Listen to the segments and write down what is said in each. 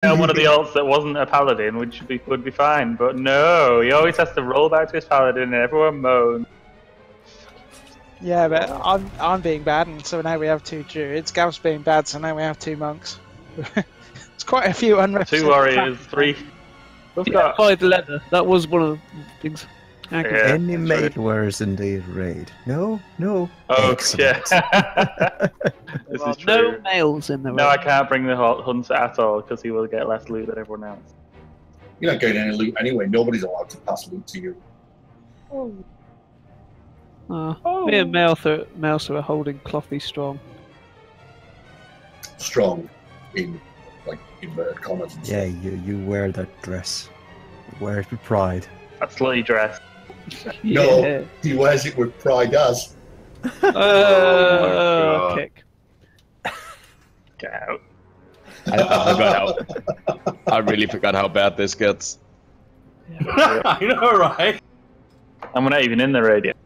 on one of the alts that wasn't a paladin, which would be fine. But no, he always has to roll back to his paladin, and everyone moans. Yeah, but I'm being bad, and so now we have 2 druids. Gav's being bad, so now we have 2 monks. It's quite a few unrepresented. 2 warriors, 3. We've got 5 leather. That was one of the things. Yeah, Any maid wears in the raid? No. Oh, Excellent. yeah. This is true. No males in the No, raid. I can't bring the hunter at all because he will get less loot than everyone else. You're not getting any loot anyway. Nobody's allowed to pass loot to you. Me and Mouse are holding Clothy strong. Strong in like inverted commas. And Yeah, stuff. you wear that dress. Wear it with pride. A slutty dress. No, he wears it with pride as. God. Kick. Get out. I forgot how. I really forgot how bad this gets. I know, right? And we're not even in the raid yet.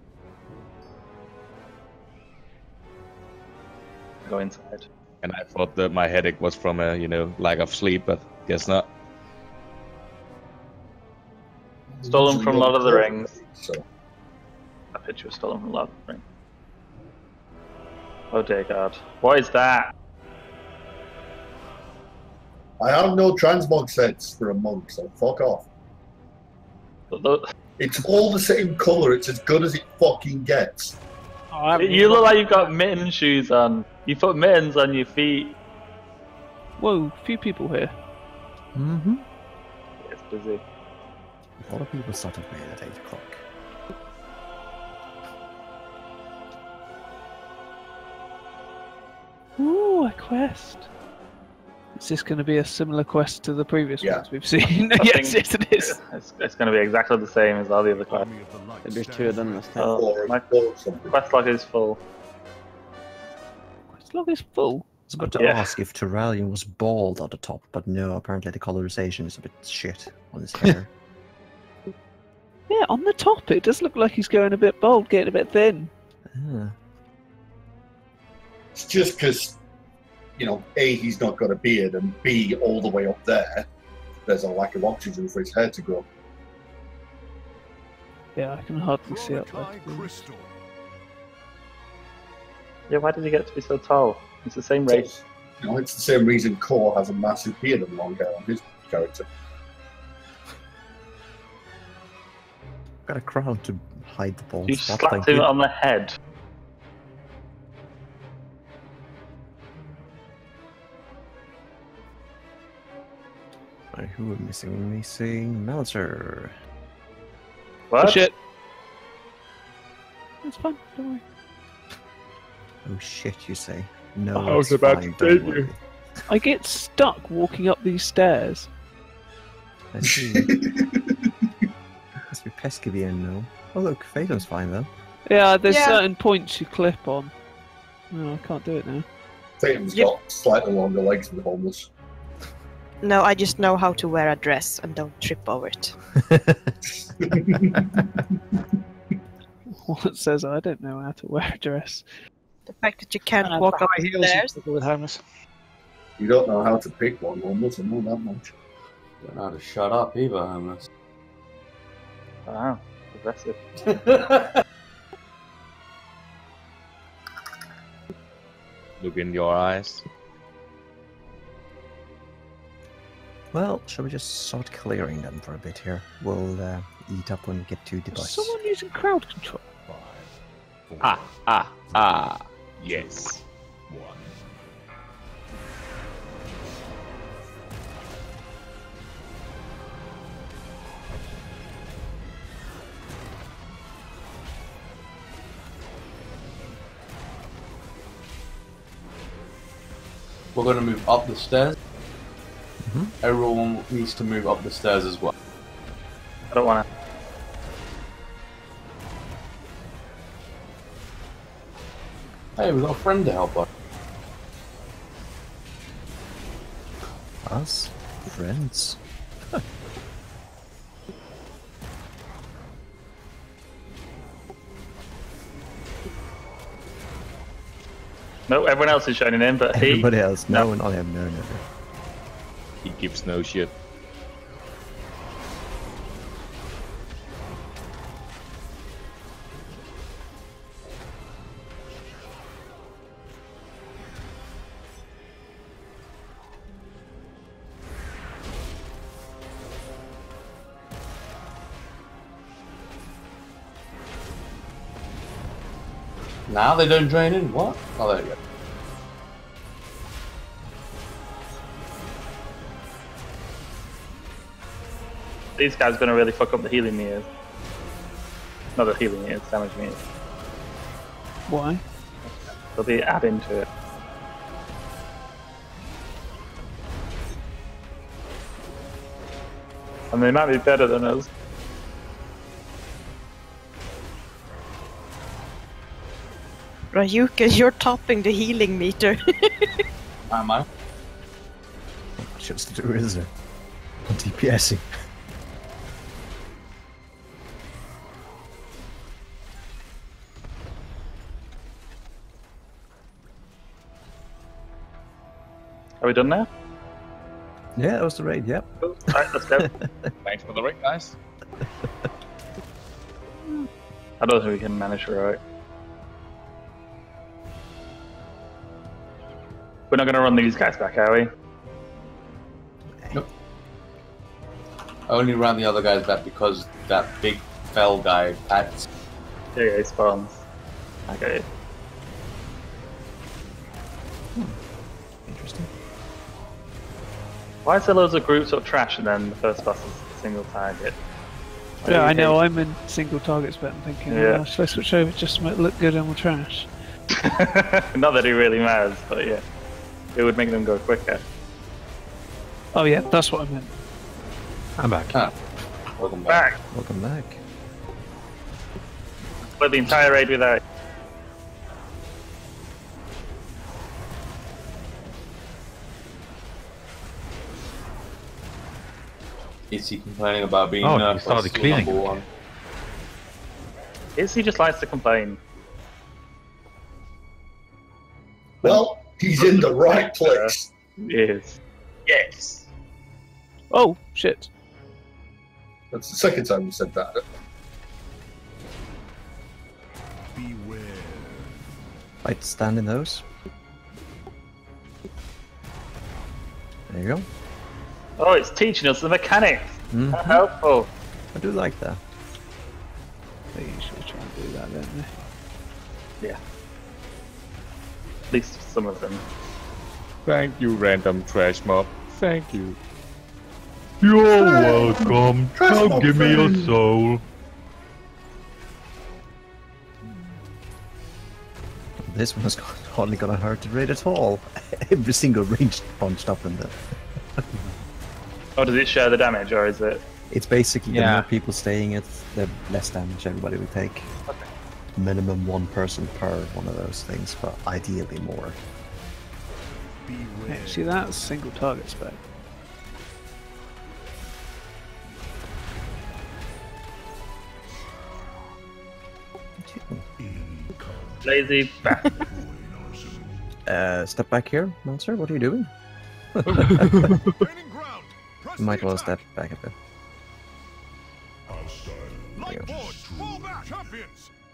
Go inside. And I thought that my headache was from a lack of sleep, but guess not. Stolen from Lord of the Rings. So That picture was stolen from Lord of the Rings. Oh dear God. What is that? I have no transmog sets for a monk, so fuck off. It's all the same colour. It's as good as it fucking gets. You look like you've got mitten shoes on. You put mittens on your feet. Whoa, few people here. Mm-hmm. It's busy. A lot of people start at raid at 8 o'clock. Ooh, a quest. Is this going to be a similar quest to the previous ones we've seen? I yes, think yes, it is. It's going to be exactly the same as all the other quests. There's 2 of them this time. Oh, my quest log is full. Quest log is full. I was about to ask if Terralion was bald at the top, but no, apparently the colorization is a bit shit on his hair. Yeah, on the top it does look like he's going a bit bold, getting a bit thin. It's just because, A, he's not got a beard, and B, all the way up there, there's a lack of oxygen for his hair to grow. Yeah, I can hardly see up there. Yeah, why did he get to be so tall? It's the same race. It's the same reason Core has a massive beard and long hair on his character. Got a crown to hide the bald You spot. slapped him on the head. Right, who are missing? Missing Melzer. What? Oh shit. It's fine, don't worry. Oh shit, you say? No, I was it's about fine, to don't save worry. you. I get stuck walking up these stairs. I see. Must be pesky the end now. Oh look, Phaeton's fine though. Yeah, there's certain points you clip on. No, I can't do it now. Phaeton's got slightly longer legs than the homeless. No, I just know how to wear a dress and don't trip over it. What says I don't know how to wear a dress. The fact that you can't walk up the stairs. With homeless. You don't know how to pick one homeless, I know that much. Don't know how to shut up either, homeless. Wow, aggressive. Look in your eyes. Well, shall we just start clearing them for a bit here? We'll eat up when we get to the Is bus. someone using crowd control? Yes. We're going to move up the stairs. Everyone needs to move up the stairs as well. I don't want to. Hey, we've got a friend to help us. Us? Friends? No, everyone else is shining in, but he. Everybody else? No, not him. No. He gives no shit. Now they don't drain in? What? Oh, there you go. These guys are going to really fuck up the healing meters. Not the healing meters, damage meters. Why? They'll be adding to it. And they might be better than us. Ryuka, you're topping the healing meter. Am I? Just to do, is it? On DPSing. Are we done now? Yeah, that was the raid, yep. Cool. Alright, let's go. Thanks for the raid, guys. I don't think we can manage it right. We're not going to run these guys back, are we? Nope. I only ran the other guys back because that big fell guy attacked. Yeah, he spawns. Okay. Interesting. Why is there loads of groups of trash and then the first boss is a single target? Yeah, I know, I'm in single targets, but I'm thinking, Yeah. should I switch over just to make it look good on the trash? Not that it really matters, but yeah. It would make them go quicker. Oh yeah, that's what I meant. I'm back. Ah, welcome back. Welcome back. Split the entire raid without. Is he complaining about being he started cleaning. number one? He just likes to complain. Well, he's in the right place. Yes. Yes. Oh, shit. That's the second time you said that. Right, stand in those. There you go. Oh, it's teaching us the mechanics. Mhm. How helpful. I do like that. They usually try and do that, don't they? Yeah. At least some of them. Thank you, random trash mob. Thank you. You're welcome. Now give me your soul. This one's hardly gonna hurt the raid at all. Every single range punched up in there. Oh, does it share the damage, or is it? It's basically the Yeah. more people staying it, the less damage everybody will take. Okay. Minimum one person per one of those things, but ideally more. Yeah, see, that's single target spec. Lazy bastard. Step back here, monster. What are you doing? You might well step back a bit. There you go.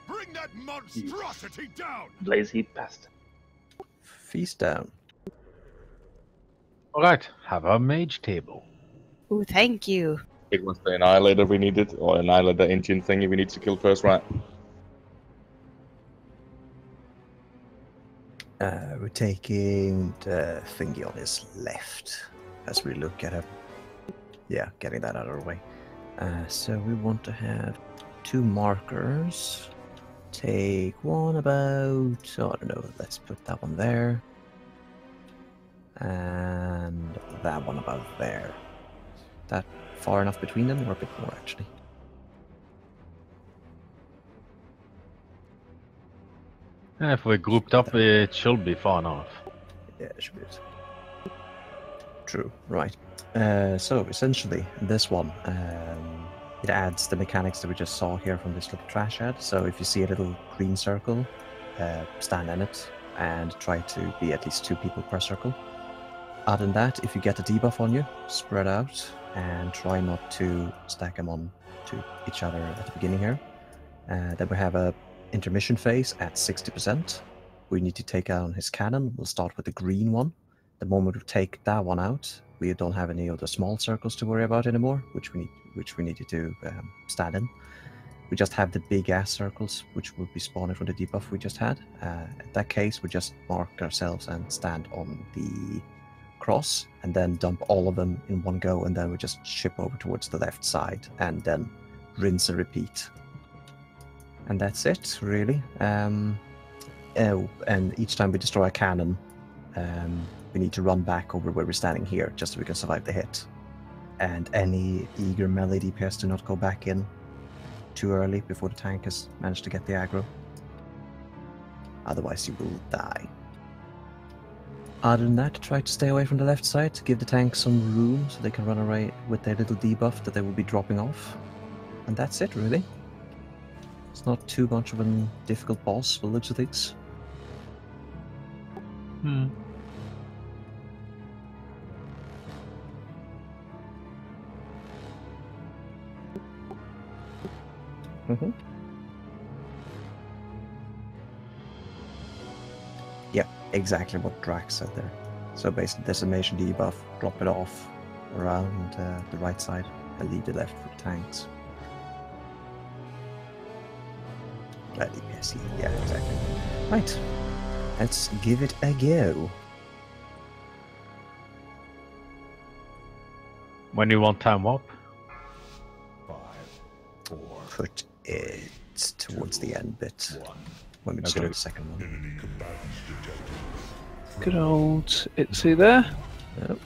Bring that monstrosity down. Lazy bastard. Feast down. Alright, have our mage table. Ooh, thank you. It was the annihilator we needed, or annihilator engine thingy we need to kill first, right? We're taking the thingy on his left as we look at him. Yeah, getting that out of the way. So we want to have 2 markers. Take one about, I don't know, let's put that one there. And that one about there. That far enough between them, or a bit more actually? If we're grouped up, it should be far enough. Yeah, it should be it. True, right. So essentially, this one, it adds the mechanics that we just saw here from this little trash ad. So if you see a little green circle, stand in it and try to be at least 2 people per circle. Other than that, if you get a debuff on you, spread out and try not to stack them on to each other at the beginning here. Then we have a intermission phase at 60%. We need to take out his cannon. We'll start with the green one. The moment we take that one out, we don't have any of the small circles to worry about anymore, which we needed to stand in. We just have the big ass circles, which will be spawning from the debuff we just had. In that case, we just mark ourselves and stand on the cross, and then dump all of them in one go, and then we just ship over towards the left side, and then rinse and repeat. And that's it, really. Oh, and each time we destroy a cannon, we need to run back over where we're standing here, just so we can survive the hit. And any eager melee DPS do not go back in too early before the tank has managed to get the aggro. Otherwise you will die. Other than that, try to stay away from the left side, to give the tank some room so they can run away with their little debuff that they will be dropping off. And that's it, really. It's not too much of a difficult boss, by the looks of things. Yep, exactly what Drax said there. So basically, decimation debuff, drop it off around the right side, and leave the left for the tanks. DPS, yeah, exactly. Right, let's give it a go. When you want time up? Put it towards the end bit, when we destroy the second one. Good old Itzy there. Yep.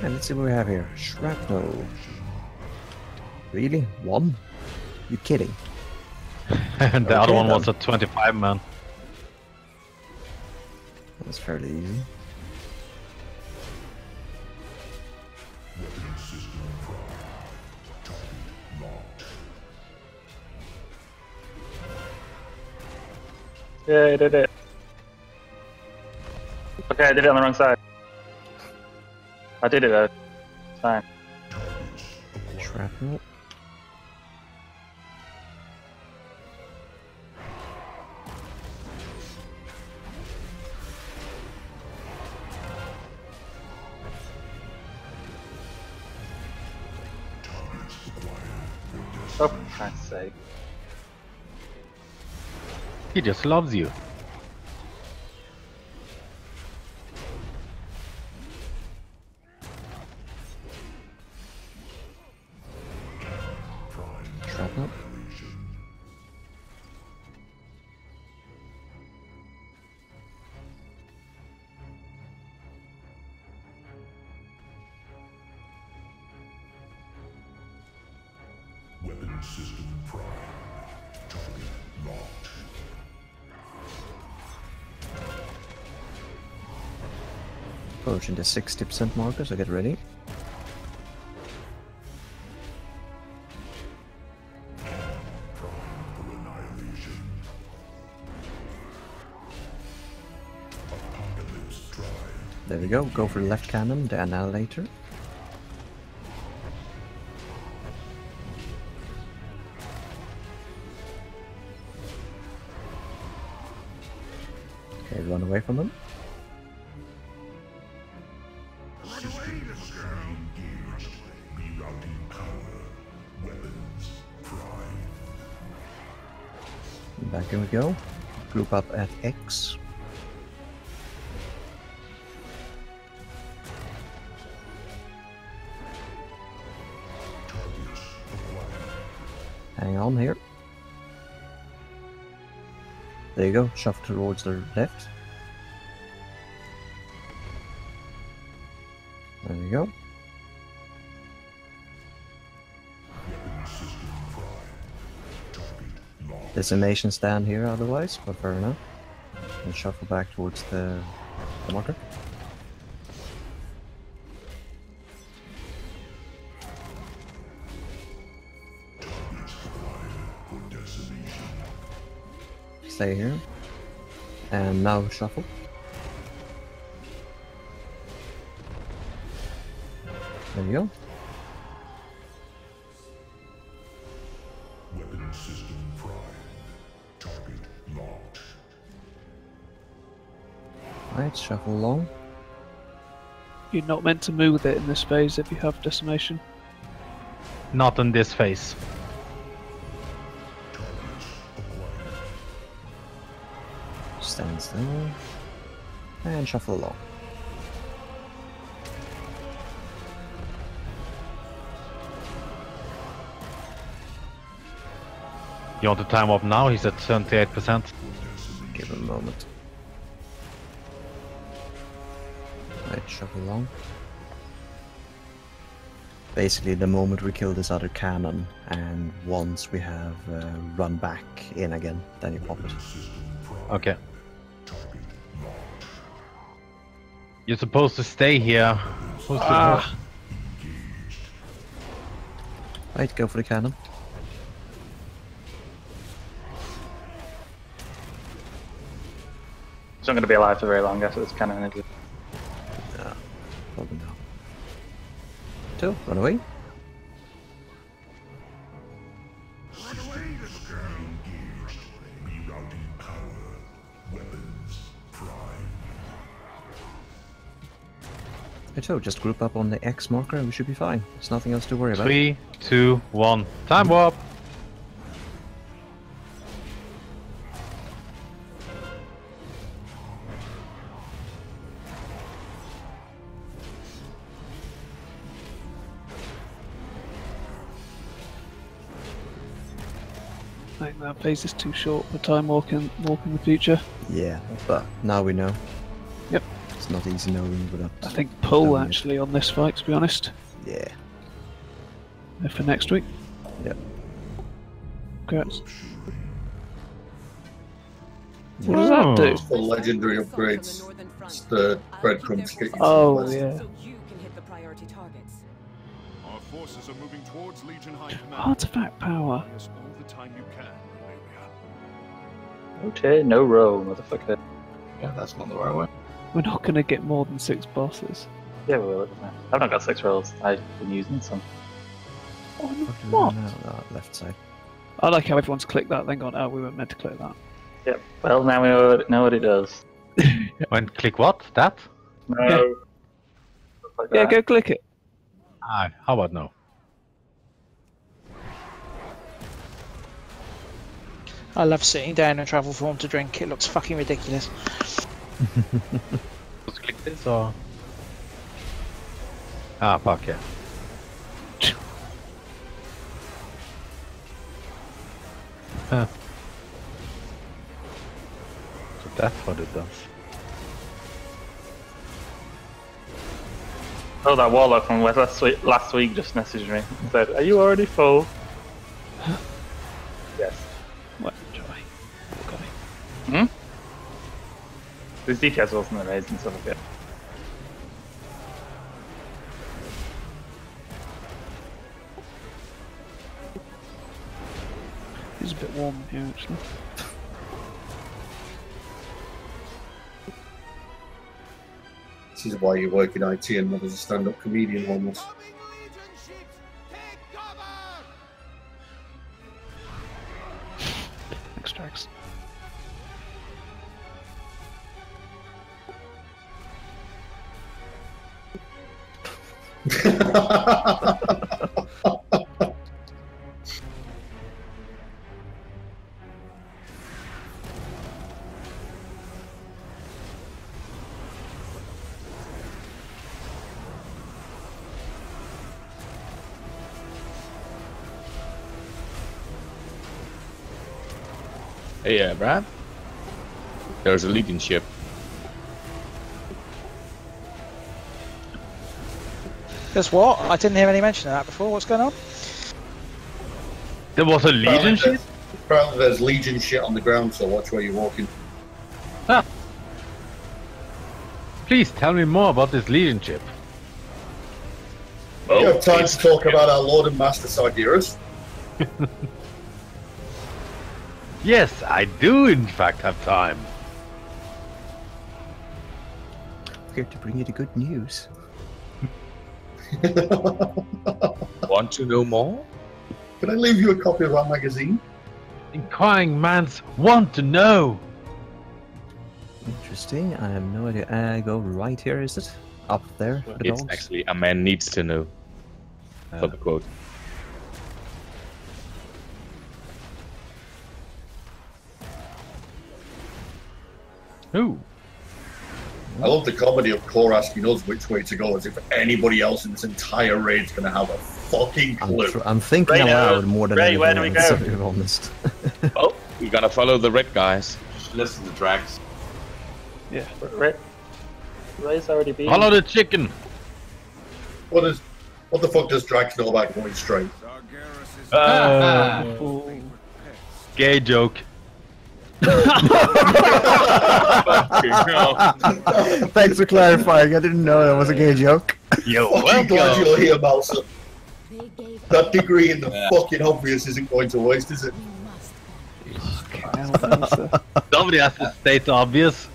And let's see what we have here. Shrapnel. Really? One? You kidding? And the other one was a 25 man. That's fairly easy. Yeah, I did it. Okay, I did it on the wrong side. I did it though. It's fine. Shrapnel. Oh, for Christ's sake. He just loves you. Shrapnel. Weapon system prime. Target locked. Approaching the 60% marker, so get ready. There we go, go for the left cannon, the annihilator. Okay, run away from them. Back in we go. Group up at X. Hang on here. There you go, shuffle towards the left. There you go. Decimation stand here otherwise, but fair enough. And shuffle back towards the marker. Stay here. And now shuffle. There you go. Weapon system prime. Target locked. Right, shuffle along. You're not meant to move with it in this phase if you have decimation. Not in this phase. Stand still. And shuffle along. You want the time up now? He's at 78%. Give him a moment. Right, shuffle along. Basically, the moment we kill this other cannon, and once we have run back in again, then you pop it. Okay. You're supposed to stay here. Right, go for the cannon. It's not going to be alive for very long after this cannon. Is it? No, probably not. So, run away. So just group up on the X marker and we should be fine. There's nothing else to worry about. 3, 2, 1. Time warp! I think that phase is too short for time walk in the future. Yeah, but now we know. Yep. It's not easy knowing without... I think pull actually on this fight, to be honest. Yeah. For next week. Yep. Congrats. What does that do? It's the legendary upgrades. It's the breadcrumbs to get you Oh, yeah. Our forces are moving towards Legion High Command. Artifact power. All the time you can, Valeria. Okay, no row, motherfucker. Yeah, that's not the right way. We're not going to get more than 6 bosses. Yeah, we will. I've not got 6 rolls. I've been using some. Oh, What? what? No, left side. I like how everyone's clicked that, then gone, oh, we weren't meant to click that. Yep. Well, now we know what it does. And click what? That? No. Like Yeah, that. go click it. Ah, how about no? I love sitting down in travel form to drink. It looks fucking ridiculous. Just click this or? Ah, fuck yeah. Huh. So that's what it does. Oh, that warlock from last week just messaged me and said, "Are you already full?" Yes. What? Joy. Okay. His DPS wasn't amazing, so yeah. It's a bit warm in here, actually. This is why you work in IT and not as a stand-up comedian almost. Extracts. Hey, Brad. There's a Legion ship. There's what? I didn't hear any mention of that before. What's going on? There was a Legion ship? Apparently there's Legion shit on the ground, so watch where you're walking. Ah. Please tell me more about this Legion ship. You have time to talk about our Lord and Master Sargeras? Yes, I do in fact have time. Here to bring you the good news. Want to know more? Can I leave you a copy of our magazine? Inquiring minds want to know. Interesting. I have no idea. Go right here, is it? Up there for the It's dogs? actually a man needs to know. For the quote. Ooh. I love the comedy of Core asking us which way to go, as if anybody else in this entire raid's going to have a fucking clue. I'm thinking Right, aloud more than right, where anything do we else, go? to be honest. Oh, we gotta follow the red guys. Just listen to Drax. Yeah. Ray's already been. Follow the chicken. What the fuck does Drax know about going straight? Sargeras is Gay joke. Thanks for clarifying. I didn't know that was a gay joke. Yo, Fucking glad you're here, Malsa. They gave That degree in the fucking obvious isn't going to waste, is it? Somebody has to state the obvious.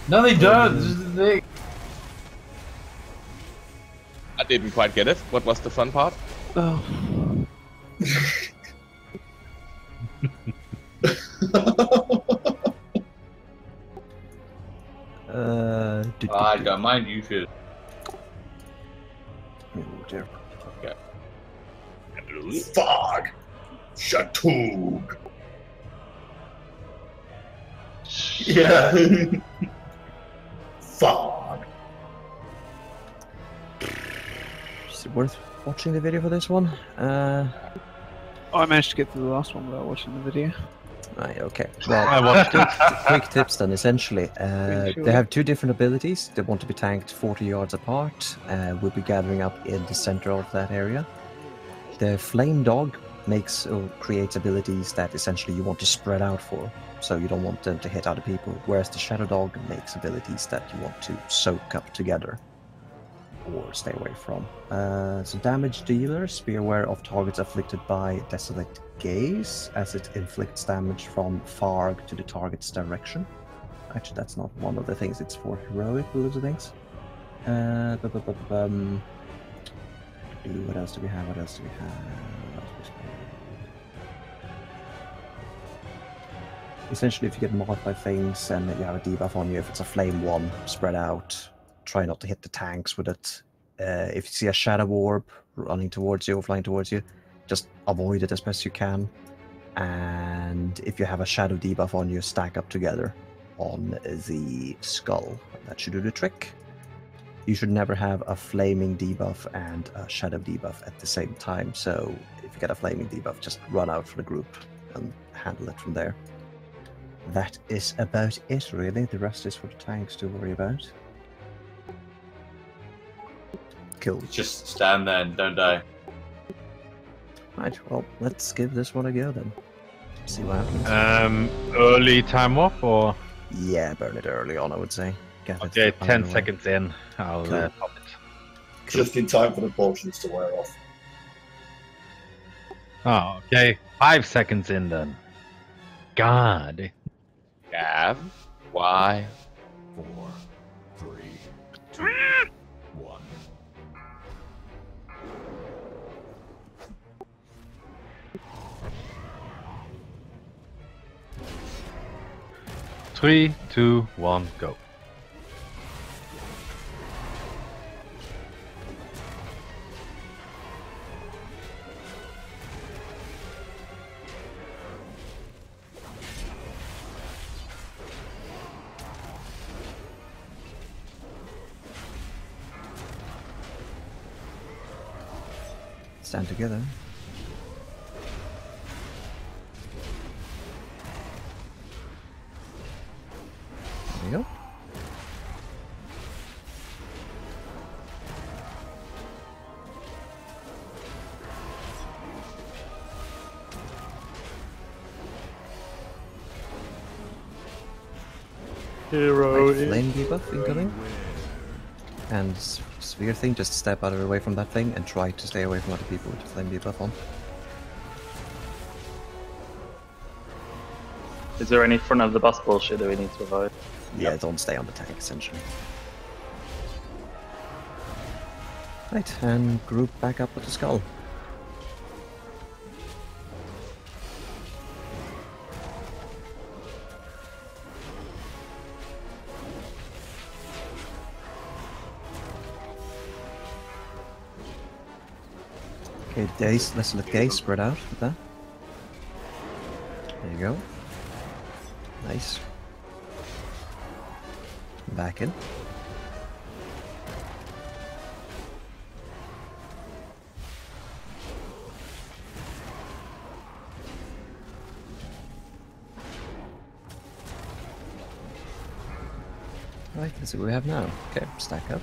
No, they don't. This is the thing. I didn't quite get it. What was the fun part? Oh. I don't mind. You should. Okay. Fog! Shatug! Yeah. Fog! Is it worth watching the video for this one? I managed to get to the last one without watching the video. Right, okay. Well, I watched it. quick tips then, essentially. They have two different abilities. They want to be tanked 40 yards apart. We'll be gathering up in the center of that area. The Flame Dog makes or creates abilities that essentially you want to spread out for, so you don't want them to hit other people, whereas the Shadow Dog makes abilities that you want to soak up together or stay away from. So damage dealers, be aware of targets afflicted by Desolate Gaze, as it inflicts damage from Farg to the target's direction. Actually, that's not one of the things, it's for heroic those things. What else do we have? Essentially, if you get marked by things and you have a debuff on you, if it's a flame one, spread out. Try not to hit the tanks with it. If you see a shadow orb running towards you or flying towards you, just avoid it as best you can. And if you have a shadow debuff on you, stack up together on the skull. That should do the trick. You should never have a flaming debuff and a shadow debuff at the same time. So if you get a flaming debuff, just run out for the group and handle it from there. That is about it, really. The rest is for the tanks to worry about. Cool. Just stand there and don't die. Right, well, let's give this one a go then. See what happens. Early time off or? Yeah, burn it early on, I would say. Get Okay, it 10 away. seconds in. I'll Cool. pop it. Just in time for the potions to wear off. Oh, okay. 5 seconds in then. God. Gav, why? 4, 3, 2, 1. Three, two, one, go. Stand together. There we go. Hero Right, flame debuff incoming. And sphere thing, just step out of the way from that thing and try to stay away from other people with the flame debuff on. Is there any front of the bus bullshit that we need to avoid? Yeah, don't stay on the tank essentially. Right, and group back up with the skull. Okay, Daze, let's let Gaze spread out with that. There you go. Nice. Back in. Right, let's see what we have now. Okay, stack up.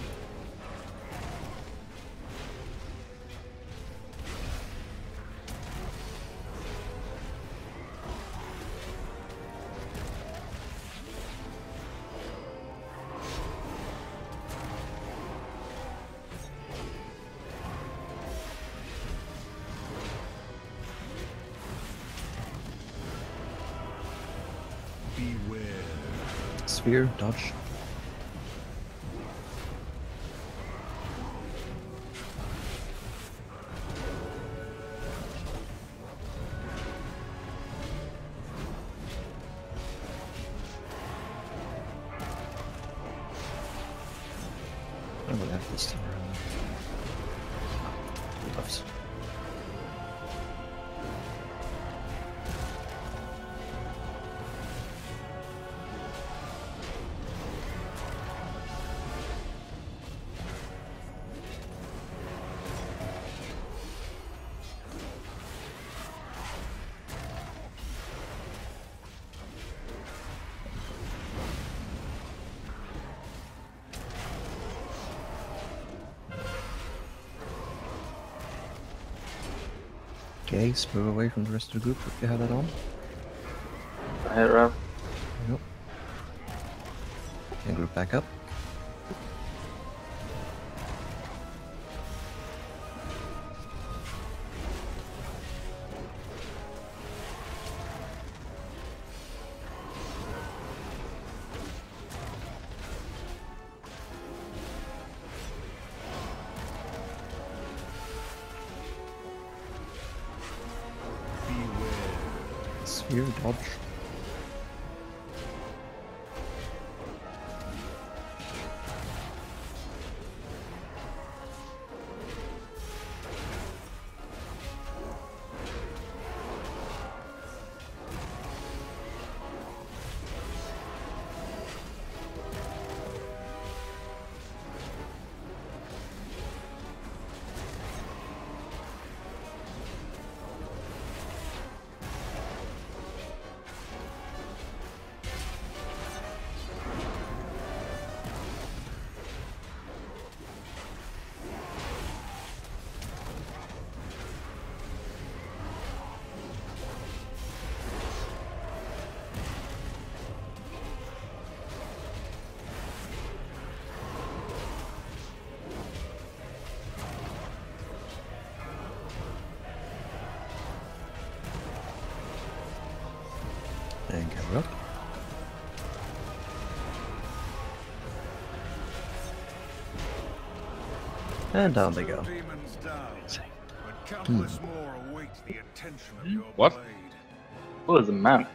Beware. Sphere, dodge. I will have this time around. Gloves. Gaze, move away from the rest of the group if you have that on. I hit Rob. Yep. And group back up. Sphere, dodge. And cover up. And down they go. What? Oh, there's a man.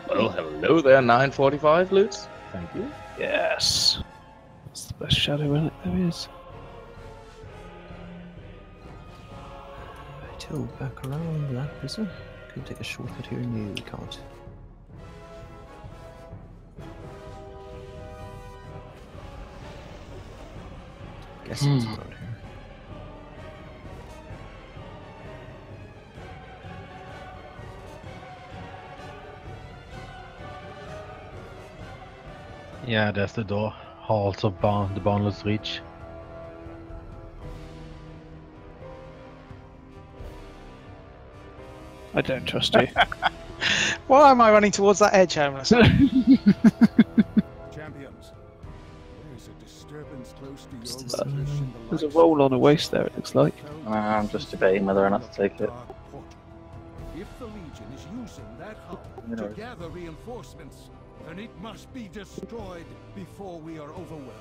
Well, hello there, 945 Lutz. Thank you. Yes. That's the best shadow in it there is. Till back around that prison. Could take a shortcut here. No, we can't. Guess it's around here. Yeah, there's the door. Halls of the Boundless Reach. I don't trust you. Why am I running towards that edge, Homeless? Champions, there is a disturbance close to your position. There's a roll on a waist there, it looks like. I'm just debating whether or not to take it. If the Legion is using that hull to gather reinforcements, then it must be destroyed before we are overwhelmed.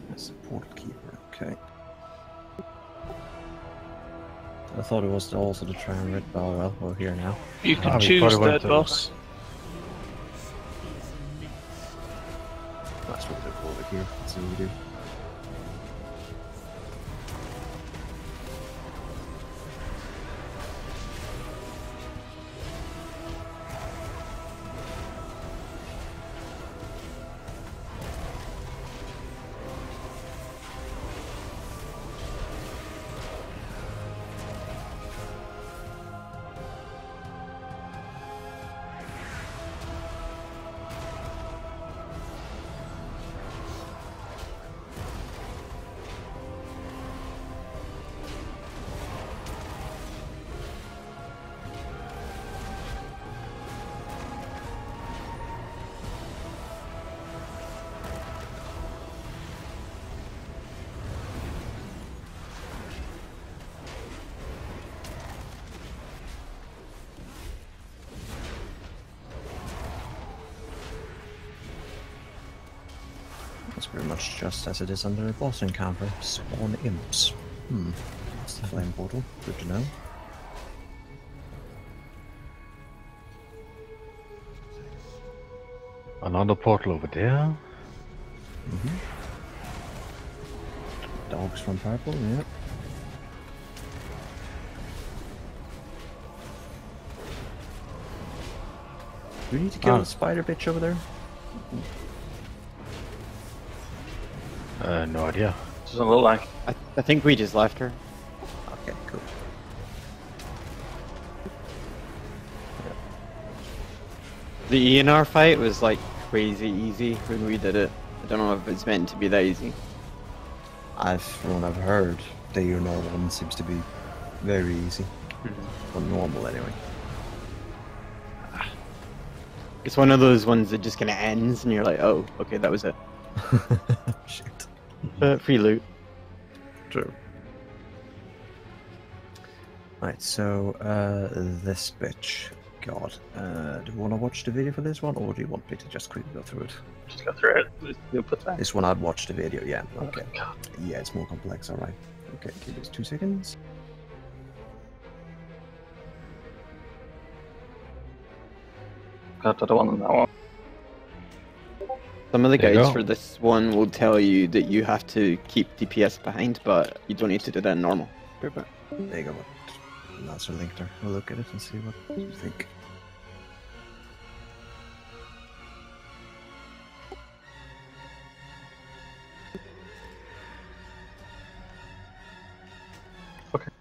That's a portal keeper, okay. I thought it was also the triumvirate, but oh well, we're here now. You can choose third boss. That's what we'll do over here. Let's see what we do. That's pretty much just as it is under a boss encounter. Spawn imps. That's the flame portal. Good to know. Another portal over there. Dogs from purple, yeah. Do we need to kill the spider bitch over there? No idea. Doesn't look like. I think we just left her. Okay, cool. The ENR fight was like crazy easy when we did it. I don't know if it's meant to be that easy. From what I've heard, the normal one seems to be very easy. Or normal anyway. It's one of those ones that just kind of ends and you're like, oh, okay, that was it. Shit. Free loot. True. Right, so this bitch. God, do you want to watch the video for this one, or do you want me to just quickly go through it? Just go through it. You'll put that. This one I'd watch the video, yeah. Okay. Oh, yeah, it's more complex, alright. Okay, give us 2 seconds. God, I don't want that one. Some of the guides for this one will tell you that you have to keep DPS behind, but you don't need to do that in normal. There you go. That's a link there. We'll look at it and see what you think. Okay.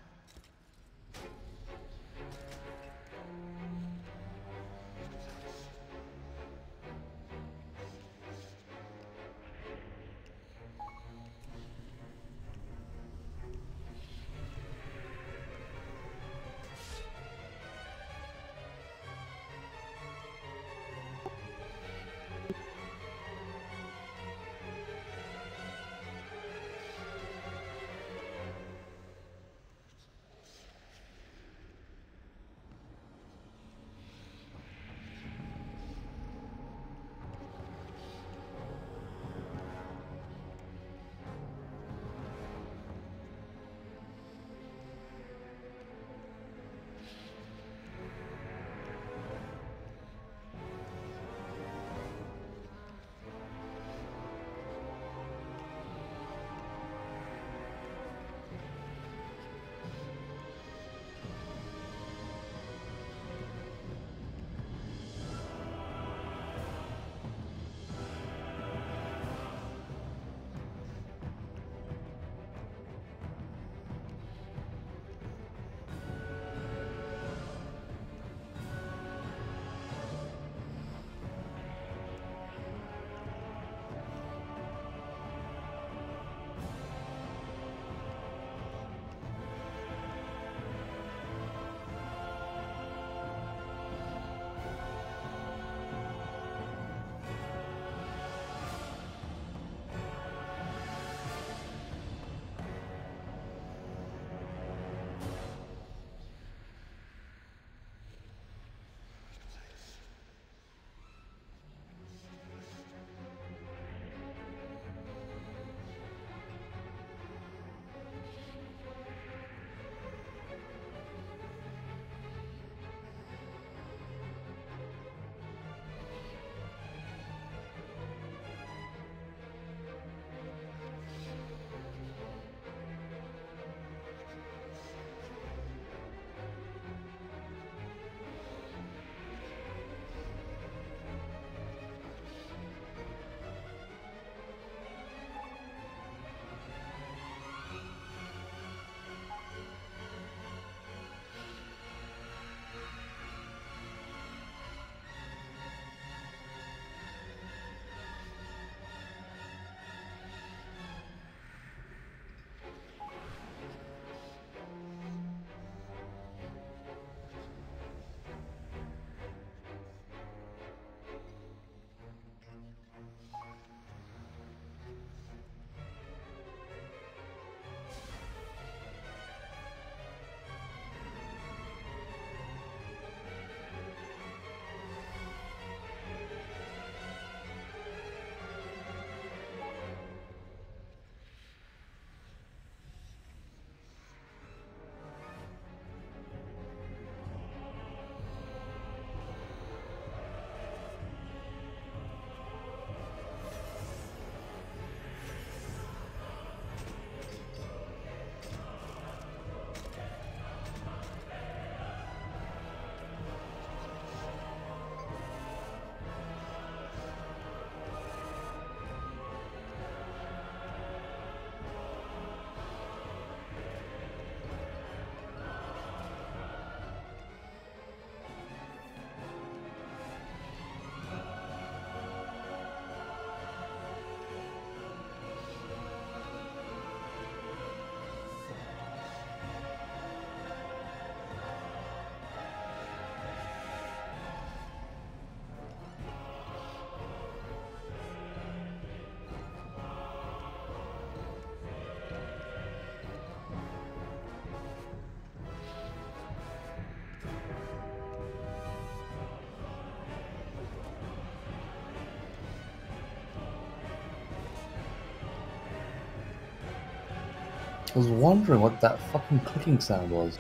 I was wondering what that fucking clicking sound was.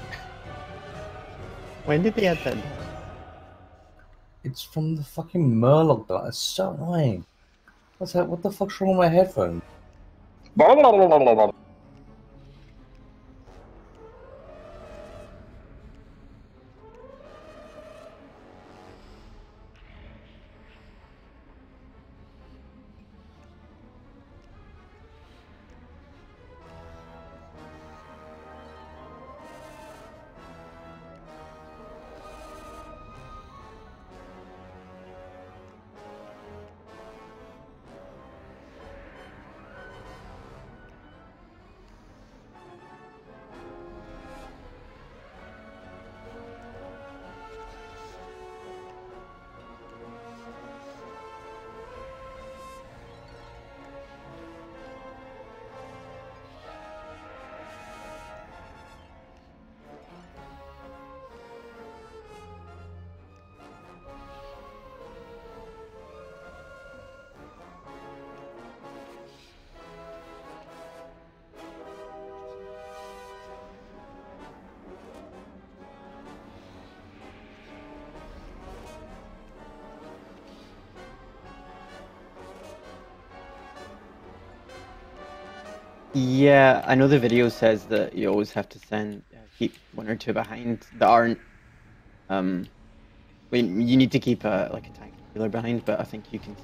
When did they add that? It's from the fucking Murloc dot. It's so annoying. What's that? What the fuck's wrong with my headphones? Yeah, I know the video says that you always have to keep one or two behind that aren't. You need to keep a tank and healer behind, but I think you can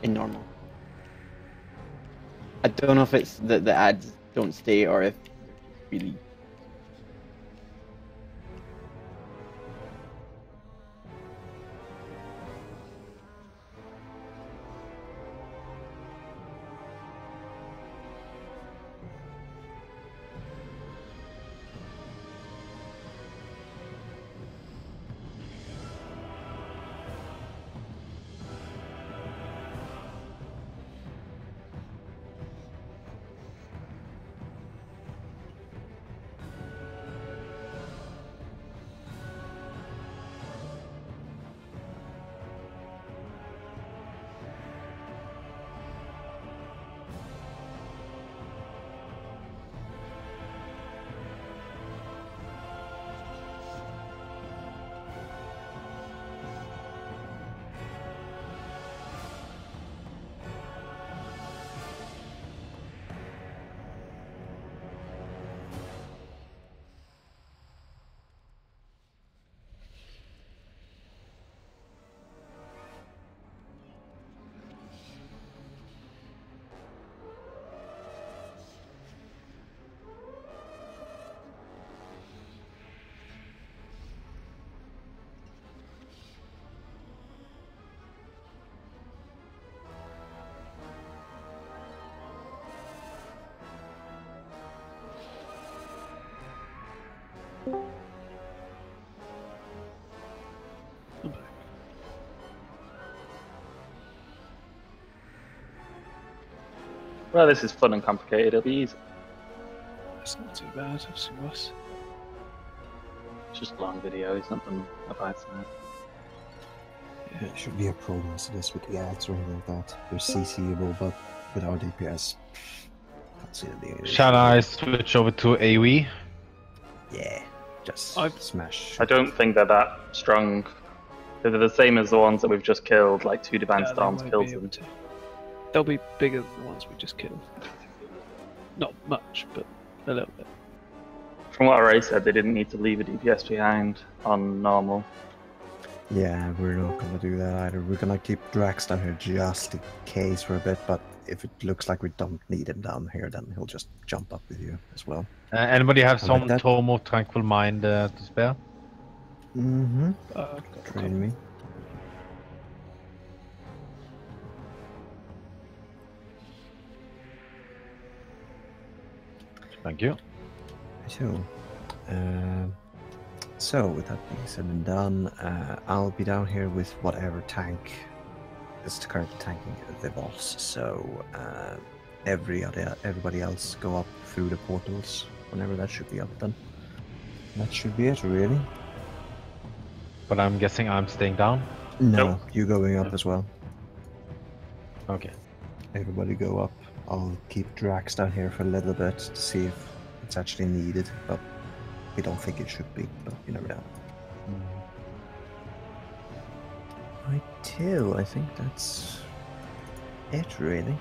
in normal. I don't know if it's that the ads don't stay or if they're really. Well, this is fun and complicated. It'll be easy. It's not too bad. I've seen worse. It's just a long video. It's not done a bad side. Yeah, it should be a problem as it is with the ads or anything like that. They're CCable, but without DPS, can't see the. Shall I switch over to AoE? Yeah, just smash. I don't think they're that strong. They're the same as the ones that we've just killed, like 2 Divine Storms killed them. They'll be bigger than the ones we just killed. Not much, but a little bit. From what Ray said, they didn't need to leave a DPS behind on normal. Yeah, we're not gonna do that either. We're gonna keep Drax down here just in case for a bit, but if it looks like we don't need him down here, then he'll just jump up with you as well. Anybody have some like Tome of Tranquil Mind to spare? Mm-hmm. Train me. Thank you. So, with that being said and done, I'll be down here with whatever tank is currently tanking the boss. So, everybody else go up through the portals whenever that should be up then. That should be it, really. But I'm guessing I'm staying down? No, you going up as well. Okay. Everybody go up. I'll keep Drax down here for a little bit to see if it's actually needed, but we don't think it should be, but you never know. Right, till I think that's it, really.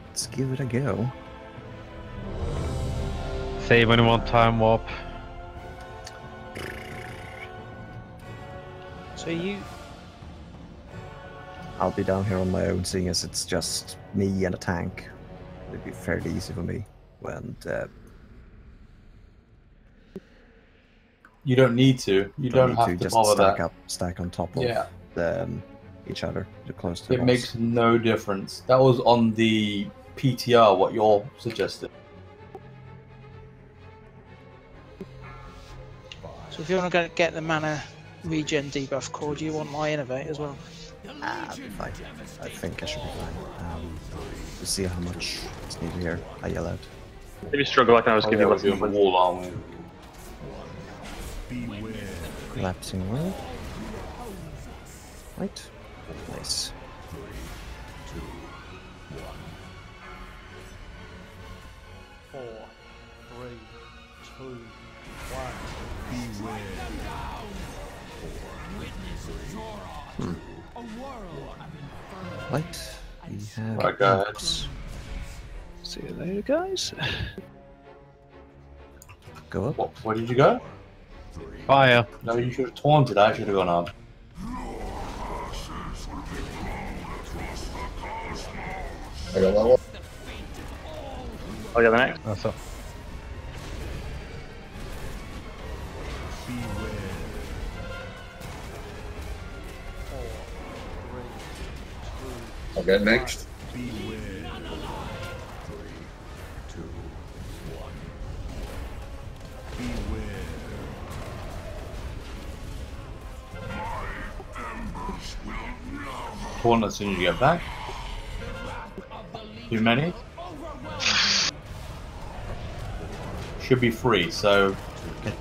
Let's give it a go. Save when you want time warp. So you... I'll be down here on my own, seeing as it's just me and a tank. It'd be fairly easy for me. And you don't need to. You don't have to just bother stack on top of each other. You're close to it makes no difference. That was on the PTR, what you're suggesting. So if you want to get the mana regen debuff core, do you want my innovate as well? I'll be fine. I think I should be fine. We'll see how much is needed here. I yell out. If you struggle, I can always give you what's on the wall, aren't we? Collapsing wall. Right. Nice. 4, 3, 2, 1. Right. We have. Right, go ahead. See you later, guys. Go up. Where did you go? Fire. No, you should have taunted. I should have gone up. I got that one. I'll get the next. That's up. I'll get next. Taunt as soon as you get back. Too many? Should be free, so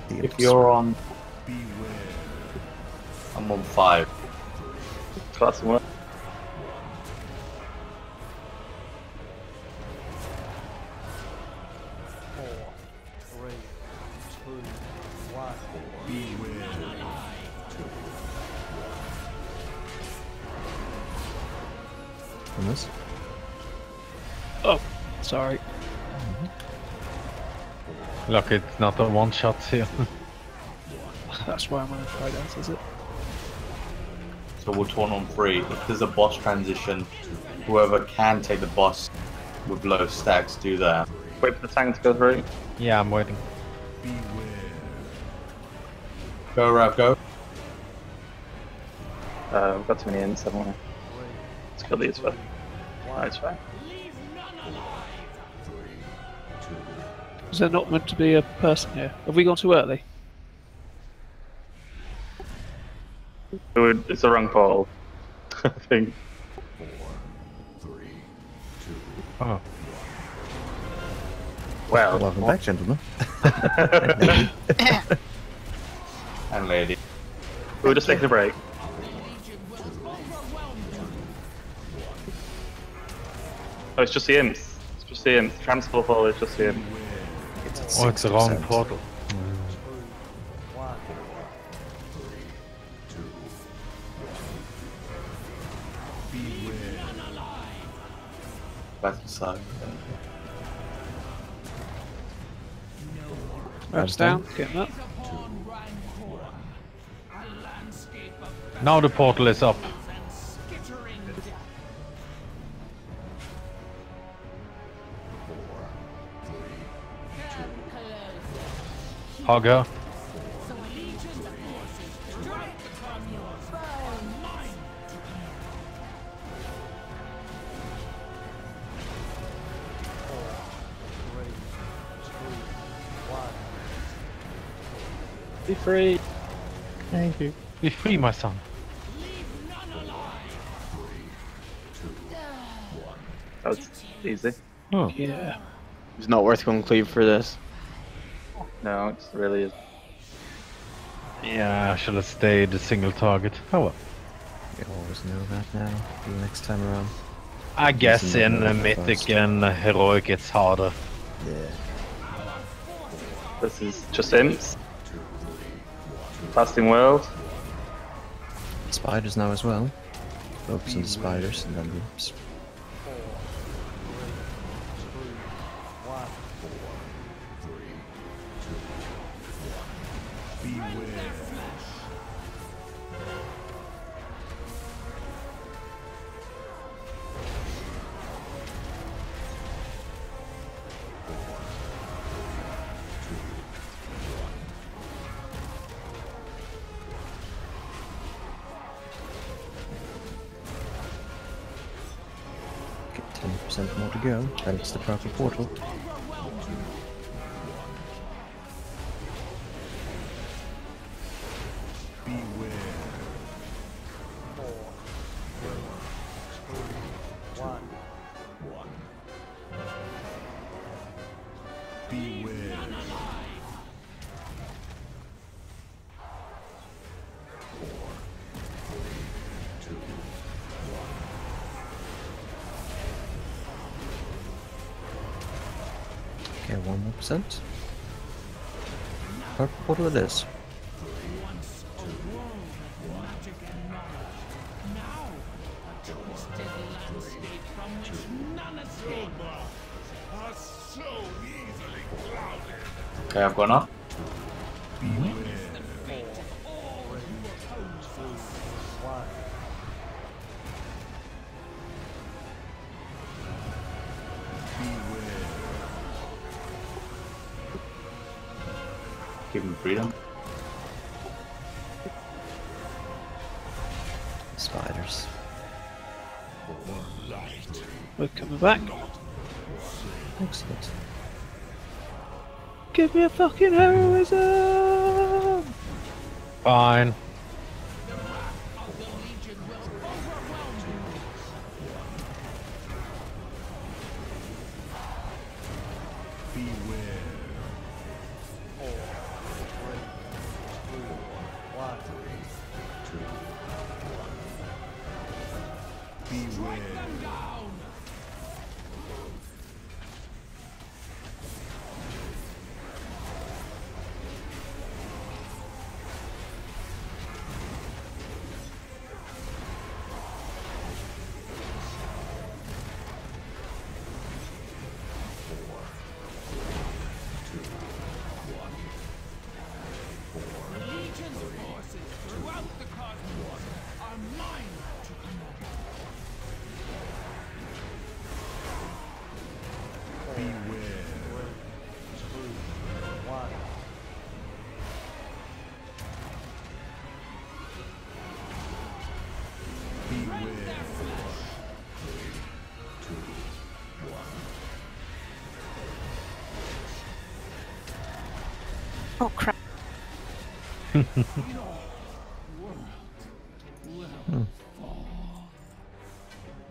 if you're on... I'm on 5. Class 1. This? Oh, sorry. Look, it's not a one-shot here. That's why I'm on Friday, is it? So we'll taunt on 3. If there's a boss transition, whoever can take the boss with low stacks, do that. Wait for the tank to go through. Yeah, I'm waiting. Go, Rav, go. We've got too many ends, haven't we? Let's kill these first. No, it's fine. Is there not meant to be a person here? Have we gone too early? It's the wrong portal, I think. Oh. Well, welcome back, gentlemen. And lady. We're just taking a break. Oh, it's just the imps. It's just the imps. Transport portal is just the imp. Oh, it's the wrong portal. Back inside. Raps down, getting up. Now the portal is up. Hogger. Be free. Thank you. Be free, my son. That was easy. Oh. Yeah. It's not worth going cleave for this. No, it really is. Yeah, I should have stayed a single target. Oh well. You always know that now. The next time around. I guess in Mythic and Heroic it's harder. Yeah. This is just imps. Fasting World. Spiders now as well. Focus on the spiders and then the imps. Get 10% more to go. Then it's the purple portal. Okay, 1%. Purple portal it is. Okay, I've gone up. Give him freedom. Spiders. We're coming back. Excellent. Give me a fucking heroism! Fine. Oh crap.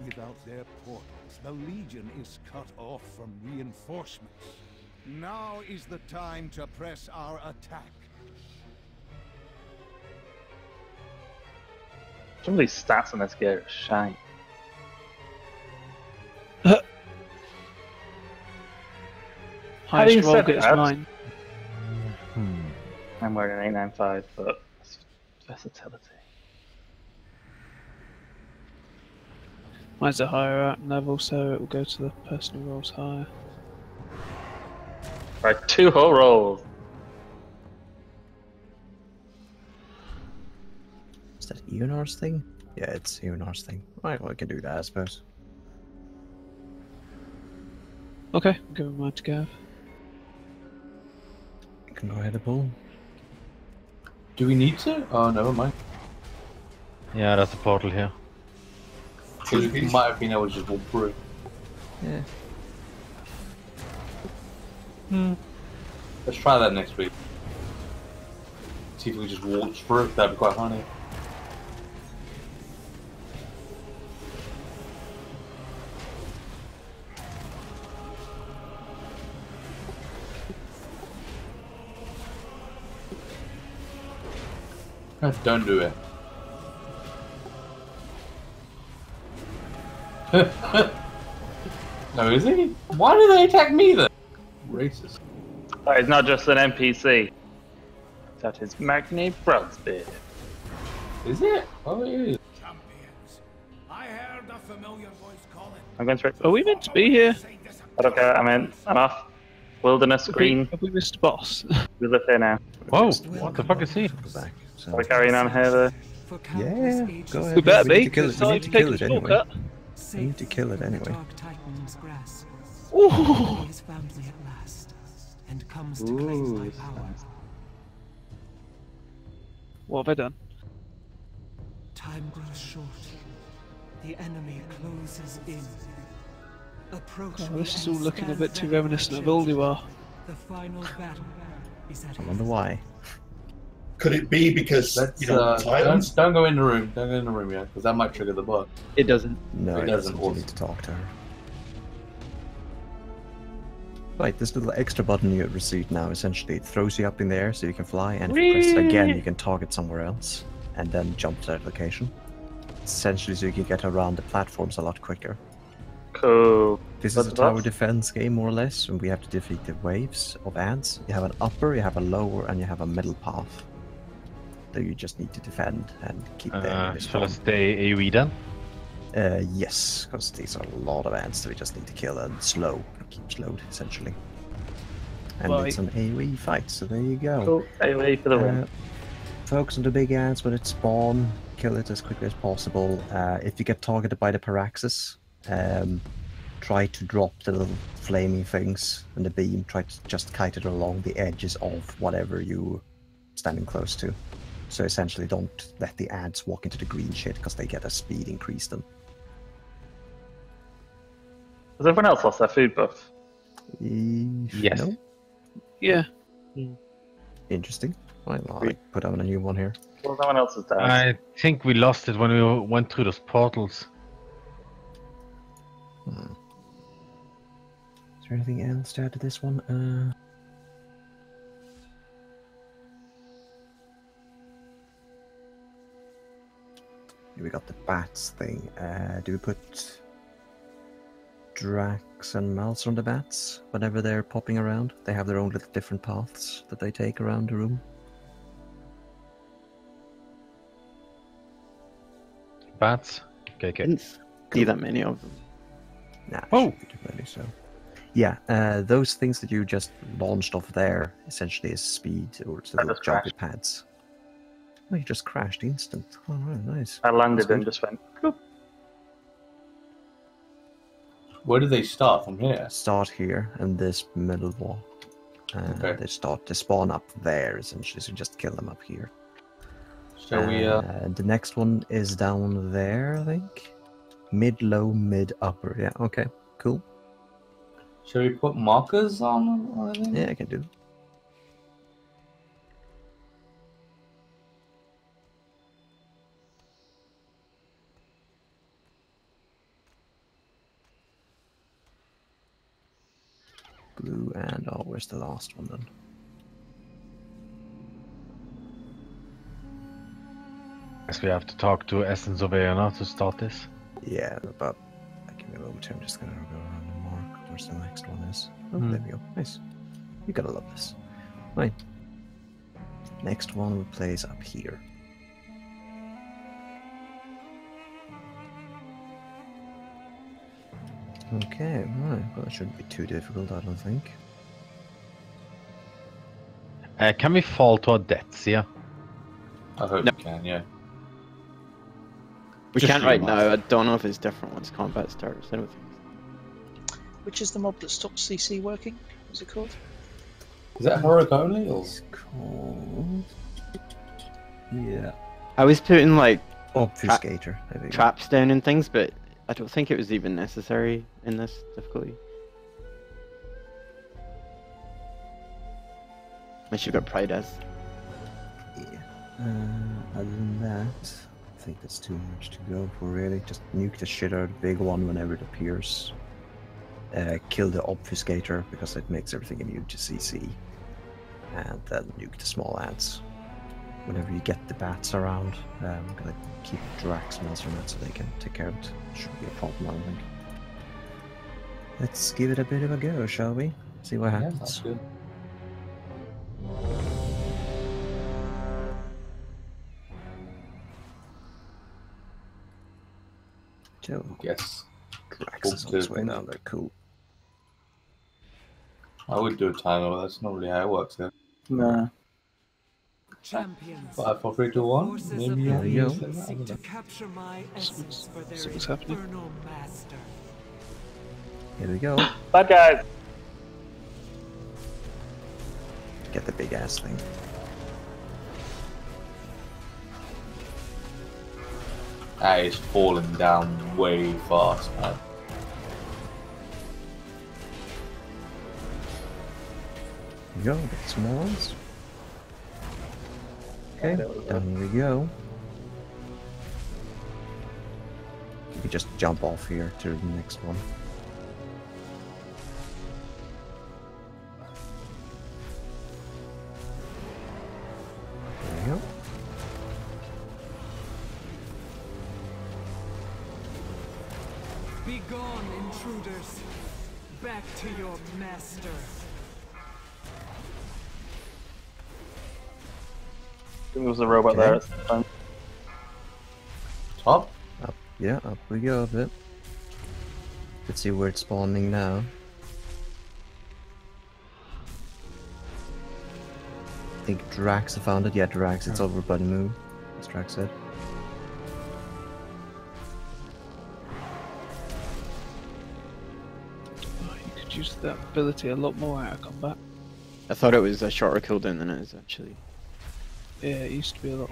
Without their portals, the Legion is cut off from reinforcements. Now is the time to press our attack. Some of these stats on this gear are shite. Highest Having roll said gets that- 9. I'm wearing an 895, but it's versatility. Mine's a higher at level, so it will go to the person who rolls higher. Right, 2 whole rolls. Is that Eonar's thing? Yeah, it's Eonar's thing. Right, well, I can do that, I suppose. Okay, I'm giving mine to Gav. You can go ahead and pull. Do we need to? Oh, never mind. Yeah, that's a portal here. We might have been able to just walk through it. Yeah. Let's try that next week. See if we just walk through it. That'd be quite funny. Don't do it. No, is he? Why do they attack me then? Racist. Oh, he's not just an NPC. That is Magni Broadsbeard. Is it? Oh, it is. Champions, I heard a familiar voice calling. I'm going straight. Are we meant to be here? I don't care. I'm in. I'm off. Wilderness Green. Have we missed the boss? We live here now. Whoa, what the fuck is he? Are we carrying on here? Yeah, go ahead. We better We be. need to kill it. It's We time need to to take kill a it anyway. shortcut. We need to kill it anyway. Ooh. His family at last, and comes to claim my power. What have I done? Time grows short. The enemy closes in. Approach Oh, me this is all and looking a stand bit too ready, reminiscent of children. Ulduar. The final battle is at I wonder why. Could it be because Let's, you know Titans? don't go in the room. Don't go in the room yet, because that might trigger the bug. It doesn't. No, It it doesn't doesn't. You need to talk to her. Right, this little extra button you received now essentially it throws you up in the air so you can fly, and if you press it again, you can target somewhere else and then jump to that location. Essentially, so you can get around the platforms a lot quicker. Cool. This is What's a the tower boss? defense game, more or less, and we have to defeat the waves of ants. You have an upper, you have a lower, and you have a middle path that you just need to defend and keep the enemies Shall I from. stay AoE then? Yes, because these are a lot of ants that we just need to kill and keep slowed, essentially. And Right. it's an AoE fight, so there you go. Cool. AoE for the win. Focus on the big ants when it spawn, kill it as quickly as possible. If you get targeted by the Paraxis, try to drop the little flaming things and the beam, try to just kite it along the edges of whatever you're standing close to. So essentially don't let the ants walk into the green shit because they get a speed increase then. Has everyone else lost their food buff? Yes. No? Yeah. Interesting. Right, well, I put on a new one here. Well, no one else has died. I think we lost it when we went through those portals. Is there anything else to add to this one? We got the bats thing. Do we put Drax and Mouse on the bats whenever they're popping around? They have their own little different paths that they take around the room. Bats? Okay. Didn't see that many of them. Nah, Oh! shouldn't be too many, so. Yeah, those things that you just launched off there essentially is speed or it's I little just jumpy crashed. pads. Oh, you just crashed instant. Oh, right, nice. I landed That's and good. just went. Bloop. Where do they start from here? Start here in this middle wall. Okay. They spawn up there essentially, so just kill them up here. Shall we? The next one is down there, I think. Mid, low, mid, upper. Yeah, okay, cool. Shall we put markers on? Anything? Yeah, I can do. Blue and where's the last one then? Guess we have to talk to Essence of Aeona to start this. Yeah, but give me a moment. I'm just gonna go around and mark where's the next one is. Oh, Hmm. there we go. Nice. You gotta love this. Right. Next one we place up here. Okay, right. Well, it shouldn't be too difficult, I don't think. Can we fall to our deaths, yeah? I hope No. we can. Yeah. We Just can't right realize. now. I don't know if it's different once combat starts. I don't think. Which is the mob that stops CC working? What's it called? Is that heroic only? Or? It's called. Yeah. I was putting like Obfuscator. There we go. traps down and things, but I don't think it was even necessary in this difficulty. Unless you've got Pride as. Yeah. Other than that, I think that's too much to go for really. Just nuke the shit out of the big one whenever it appears. Kill the Obfuscator because it makes everything immune to CC. And then nuke the small ants. whenever you get the bats around, I'm gonna keep Drax monster net so they can take care of it. Shouldn't be a problem, I don't think. Let's give it a bit of a go, shall we? See what happens. Yeah, that's good. Joe. Yes. Drax is on his way down there. Cool. I would do a timer, but that's not really how it works here. No. Champions. 5, 4, 3, 2, 1. Maybe There we go. Seek to capture my essence for their Something's happening. infernal master. Here we go. Bad guys. Get the big ass thing. That is falling down way fast, man. Here we go. Get some more ones. Okay, down we go. You can just jump off here to the next one. There we go. Be gone, intruders. Back to your master. There was a robot there at the time. Top? Up, yeah, up we go a bit. Let's see where it's spawning now. I think Drax found it. Yeah, Drax, it's over by the moon, as Drax said. Oh, you could use that ability a lot more out of combat. I thought it was a shorter cooldown than it is actually. Yeah, it used to be a lot.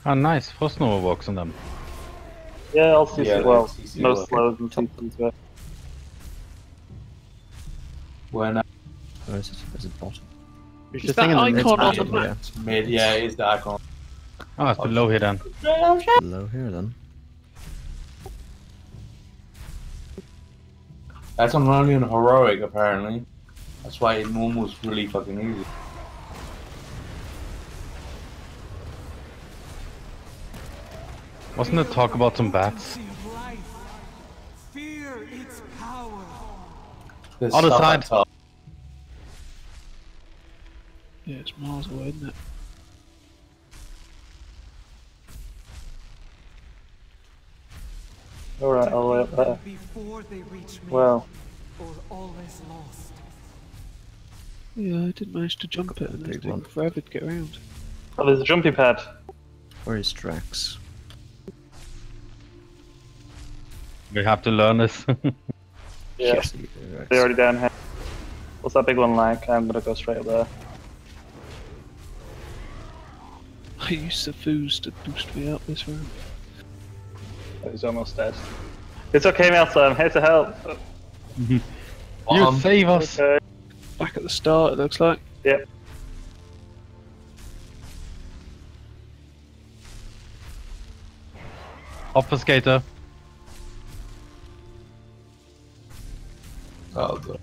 Ah, nice. Frost Nova works on them. Yeah, I'll see Yeah, well. CC Most work. slows and CCs, but When Where is it? Is it bottom? Is that icon on the Yeah. map? mid, yeah, it is the icon. Ah, it's below here then. Below here then. That's only on heroic, apparently. That's why in normal's really fucking easy. Wasn't there talk about some bats? Fear its power. There's Other stuff side. at top. Yeah, it's miles away, isn't it? alright, all the way up there. Before they reach me, Well, or all is lost. Yeah, I did manage to jump it, and Big it's taking one. forever to get around. oh, there's a jumpy pad. Where is Drax? We have to learn this. Yeah, Drax. they're already down here. What's that big one like? I'm gonna go straight up there. I used the foos to boost me up this round. Oh, he's almost dead. It's okay, Melsa, I'm here to help. You save us! Okay. Back at the start, it looks like. Yep. Obfuscator. Oh, good.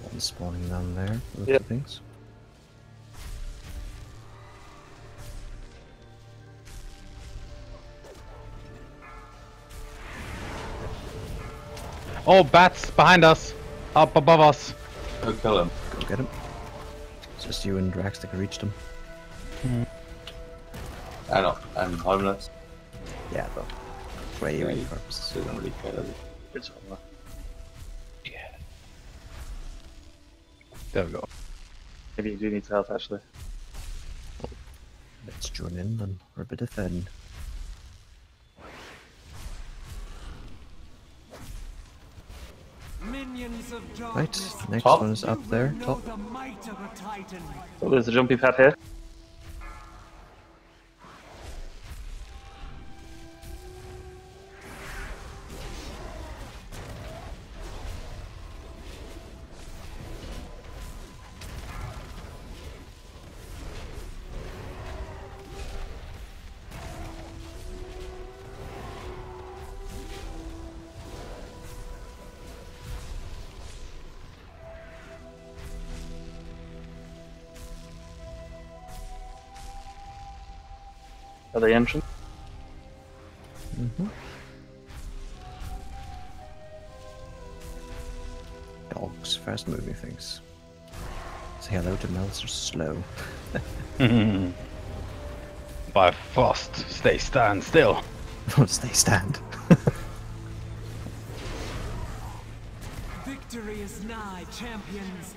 One spawning down there. Look Yep. at things. Oh, bats behind us! Up above us! Go kill him. Go get him. It's just you and Drax that can reach them. And homeless. Yeah, but for AoE Yeah, purposes. Doesn't really care. does it? It's over. There we go. Maybe you do need help, actually. Let's join in then. We're a bit of fun. Minions of Right, darkness, next Top. one is up there, know top. the might of a titan. Oh, there's a jumpy pad here. at the entrance. Mm-hmm. Dogs, fast moving things. Say hello to Melzer slow. By fast, stand still. Stay stand. Victory is nigh, champions.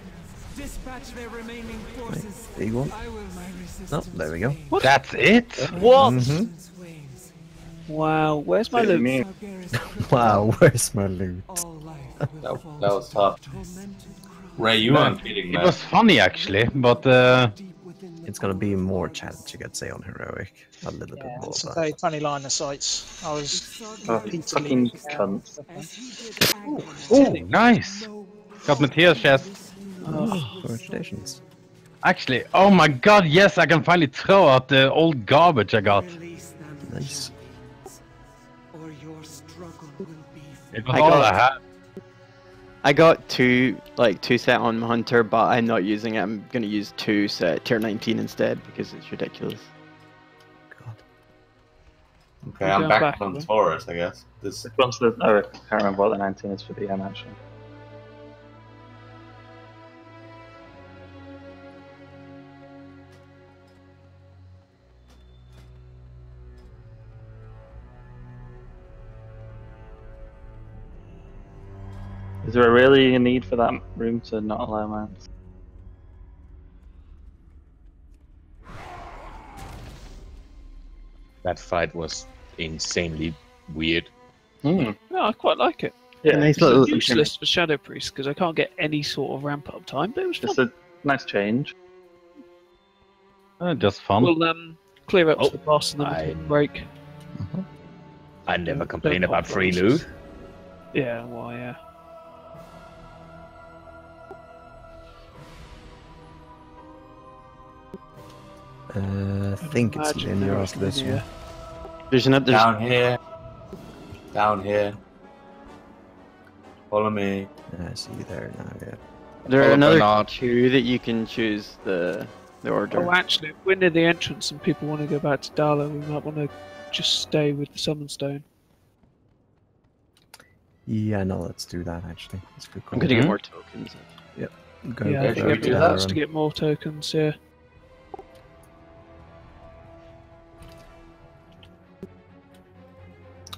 Dispatch their remaining forces. Big one. I will my Oh, there we go. What? That's it? What? Mm-hmm. Wow, where's my What do you loot? mean? Wow, where's my loot? That was tough. Ray, you weren't kidding, It man. was funny actually, but It's gonna be more challenging, I'd say, on heroic. A little bit more. It's a But... very funny line of sights. I was Oh, fucking cunt. oh, nice! Got Matthias chest. Congratulations. Actually, oh my god, yes, I can finally throw out the old garbage I got. Nice. Or your struggle will be It was all I had. I got two set on Hunter, but I'm not using it. I'm gonna use 2 set tier 19 instead because it's ridiculous. Okay, We're I'm going back back, on right? Taurus, I guess. This Which one's the... Oh, I can't remember what the 19 is for the M, actually. Is there really a need for that room to not allow mounts? That fight was insanely weird. Hmm. No, I quite like it. Yeah, Nice it's a- little- Useless for Shadow Priest because I can't get any sort of ramp up time, but it was fun. It's a nice change. Just fun. We'll clear up Oh, to the boss and then we I- can break. I never Don't complain pop about free bonuses. loot. Yeah, well, yeah. I think it's Imagine linear there after was this linear. one. There's another. down here. Down here. Follow me. Yeah, I see you there now, yeah. There are Follow another Bernard. 2 that you can choose the order. Oh, actually, if we're near the entrance and people want to go back to Dala, we might want to just stay with the Summon Stone. Yeah, no, let's do that actually. That's a good call. I'm gonna get more tokens. Yep. Go Yeah, I Okay, think should we do everyone that? wants to get more tokens, yeah.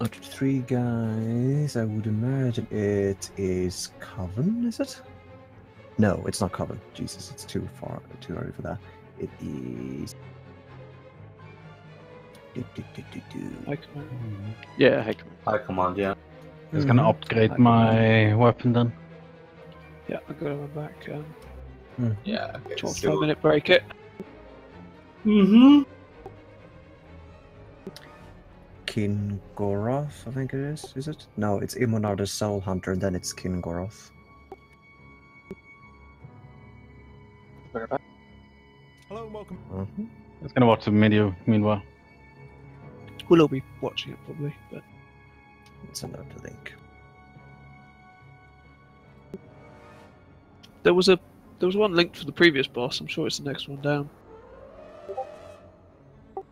Up to 3 guys, I would imagine it is Coven, is it? No, it's not Coven. Jesus, it's too early for that. It is... I can, Yeah, heck. High command, yeah. Just gonna upgrade my weapon then. yeah, I'm going to go back. Yeah. Okay, 25-minute break it. Mm-hmm. Kingoroth, I think it is it? No, it's Imonar the Soul Hunter, and then it's Kingoroth. Hello, welcome. Just gonna watch the video meanwhile. We'll all be watching it probably, but Let's send out the link. there was one linked for the previous boss. I'm sure it's the next one down. No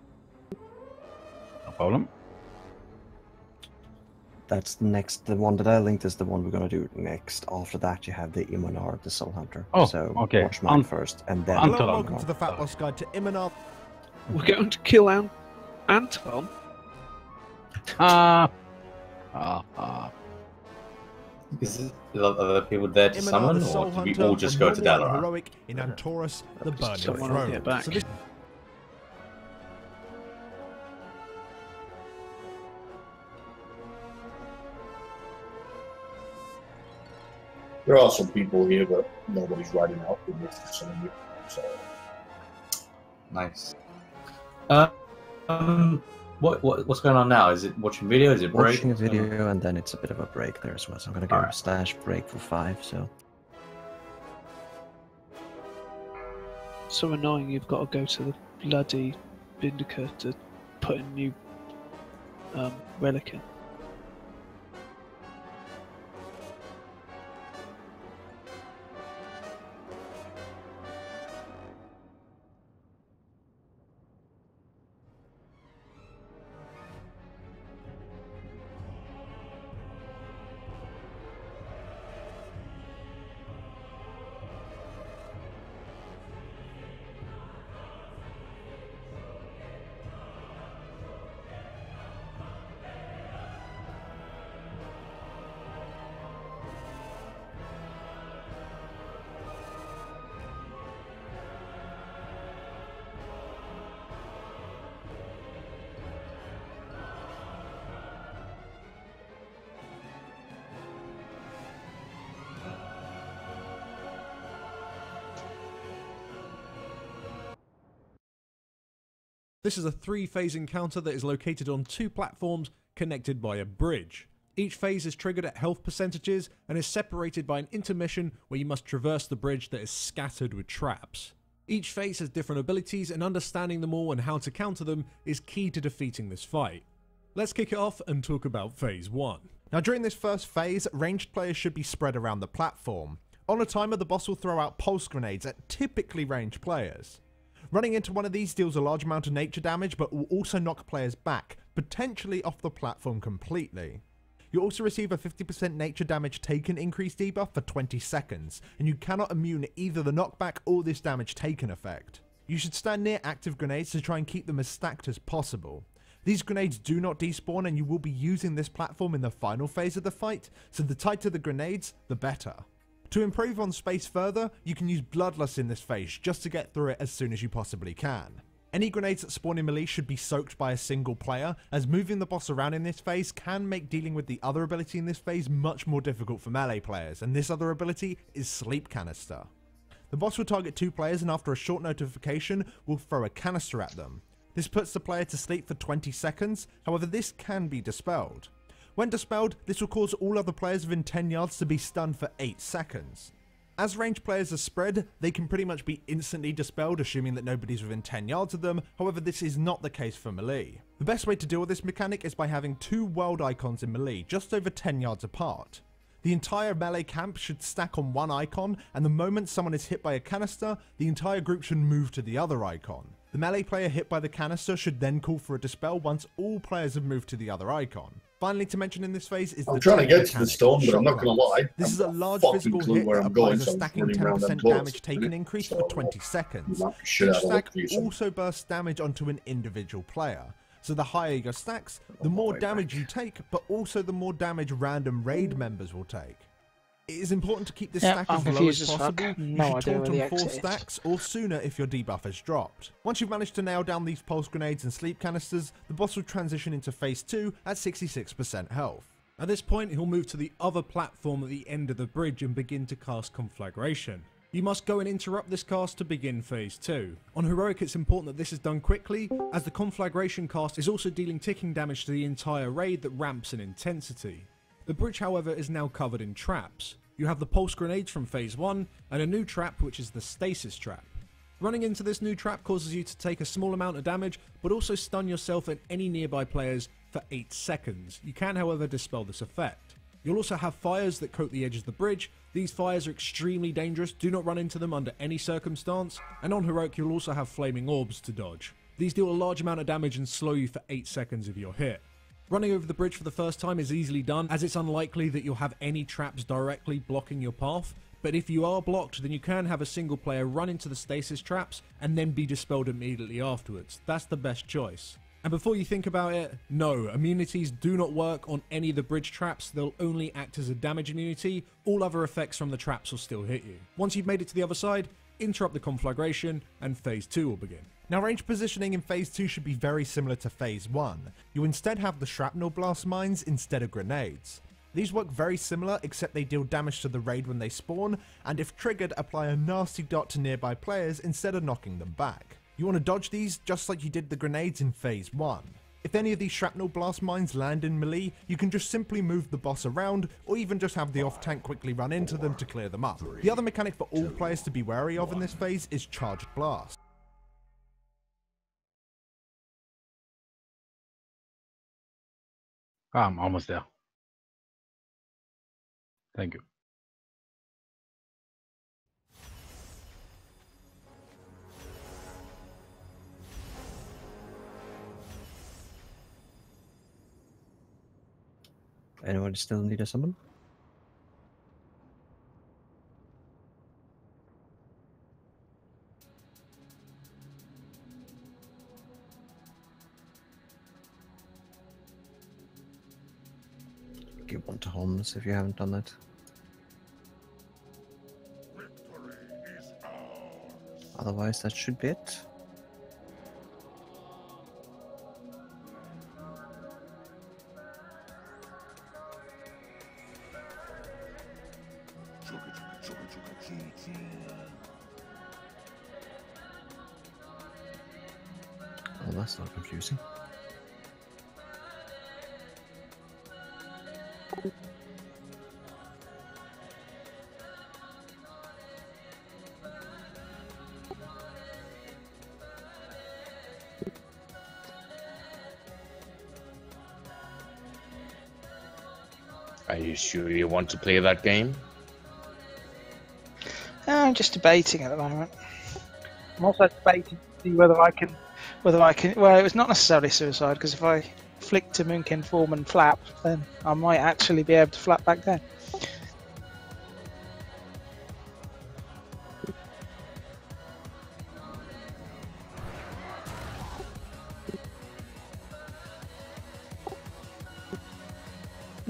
problem. That's the next. The one that I linked is the one we're gonna do next. After that, you have the Imonar, the Soul Hunter. Oh, so okay. watch mine first, and then. Anton. Hello, welcome to the Fat Loss Guide to Imanov. We're going to kill Anton. Is are there people there to Imanov summon, the or Soul do we Hunter all just go to normal and Dalaran? heroic in Antorus, the Burning Someone will Throne. get back. So this There are some people here, but nobody's riding out with me for some of you. So Nice. What's going on now? Is it watching video? Is it break? Watching a video, and then it's a bit of a break there as well. So I'm gonna go Alright. slash break for 5. So So annoying you've got to go to the bloody Vindica to put a new relic in. This is a 3-phase encounter that is located on 2 platforms connected by a bridge. Each phase is triggered at health percentages and is separated by an intermission where you must traverse the bridge that is scattered with traps. Each phase has different abilities, and understanding them all and how to counter them is key to defeating this fight. Let's kick it off and talk about phase 1. Now during this first phase, ranged players should be spread around the platform. On a timer, the boss will throw out pulse grenades at typically ranged players. Running into one of these deals a large amount of nature damage, but will also knock players back, potentially off the platform completely. You also receive a 50% nature damage taken increase debuff for 20 seconds, and you cannot immune either the knockback or this damage taken effect. You should stand near active grenades to try and keep them as stacked as possible. These grenades do not despawn, and you will be using this platform in the final phase of the fight, so the tighter the grenades, the better. To improve on space further, you can use Bloodlust in this phase just to get through it as soon as you possibly can. Any grenades that spawn in melee should be soaked by a single player, as moving the boss around in this phase can make dealing with the other ability in this phase much more difficult for melee players, and this other ability is Sleep Canister. The boss will target 2 players, and after a short notification will throw a canister at them. This puts the player to sleep for 20 seconds, however this can be dispelled. When dispelled, this will cause all other players within 10 yards to be stunned for 8 seconds. As ranged players are spread, they can pretty much be instantly dispelled, assuming that nobody's within 10 yards of them, however this is not the case for melee. The best way to deal with this mechanic is by having 2 world icons in melee, just over 10 yards apart. The entire melee camp should stack on one icon, and the moment someone is hit by a canister, the entire group should move to the other icon. The melee player hit by the canister should then call for a dispel once all players have moved to the other icon. Finally to mention in this phase is I'm trying to get to the stone, but I'm not going to lie. This is a large physical hit that applies a stacking 10% damage taken increase for 20 seconds. Each stack also bursts damage onto an individual player. So the higher your stacks, the more damage you take, but also the more damage random raid members will take. It is important to keep this stack as low as possible. You should taunt on 4 stacks or sooner if your debuff has dropped. Once you've managed to nail down these pulse grenades and sleep canisters, the boss will transition into phase 2 at 66% health. At this point, he'll move to the other platform at the end of the bridge and begin to cast Conflagration. You must go and interrupt this cast to begin phase 2. On heroic, it's important that this is done quickly, as the Conflagration cast is also dealing ticking damage to the entire raid that ramps in intensity. The bridge, however, is now covered in traps. You have the pulse grenades from phase 1 and a new trap, which is the stasis trap. Running into this new trap causes you to take a small amount of damage, but also stun yourself and any nearby players for 8 seconds. You can, however, dispel this effect. You'll also have fires that coat the edge of the bridge. These fires are extremely dangerous, do not run into them under any circumstance, and on heroic you'll also have flaming orbs to dodge. These deal a large amount of damage and slow you for 8 seconds if you're hit. Running over the bridge for the first time is easily done, as it's unlikely that you'll have any traps directly blocking your path, but if you are blocked, then you can have a single player run into the stasis traps and then be dispelled immediately afterwards. That's the best choice. And before you think about it, no, immunities do not work on any of the bridge traps. They'll only act as a damage immunity. All other effects from the traps will still hit you. Once you've made it to the other side, interrupt the conflagration and phase 2 will begin. Now range positioning in phase 2 should be very similar to phase 1. You instead have the shrapnel blast mines instead of grenades. These work very similar, except they deal damage to the raid when they spawn, and if triggered apply a nasty dot to nearby players instead of knocking them back. You want to dodge these just like you did the grenades in phase 1. If any of these shrapnel blast mines land in melee, you can just simply move the boss around, or even just have the off tank quickly run into them to clear them up. The other mechanic for all players to be wary of in this phase is charged blast. I'm almost there. Thank you. Anyone still need a summon? Give one to Holmes if you haven't done that. Otherwise, that should be it. that's not confusing. Are you sure you want to play that game? I'm just debating at the moment. I'm also debating to see whether I can. Well, it was not necessarily suicide, because if I flick to Moonkin form and flap, then I might actually be able to flap back down.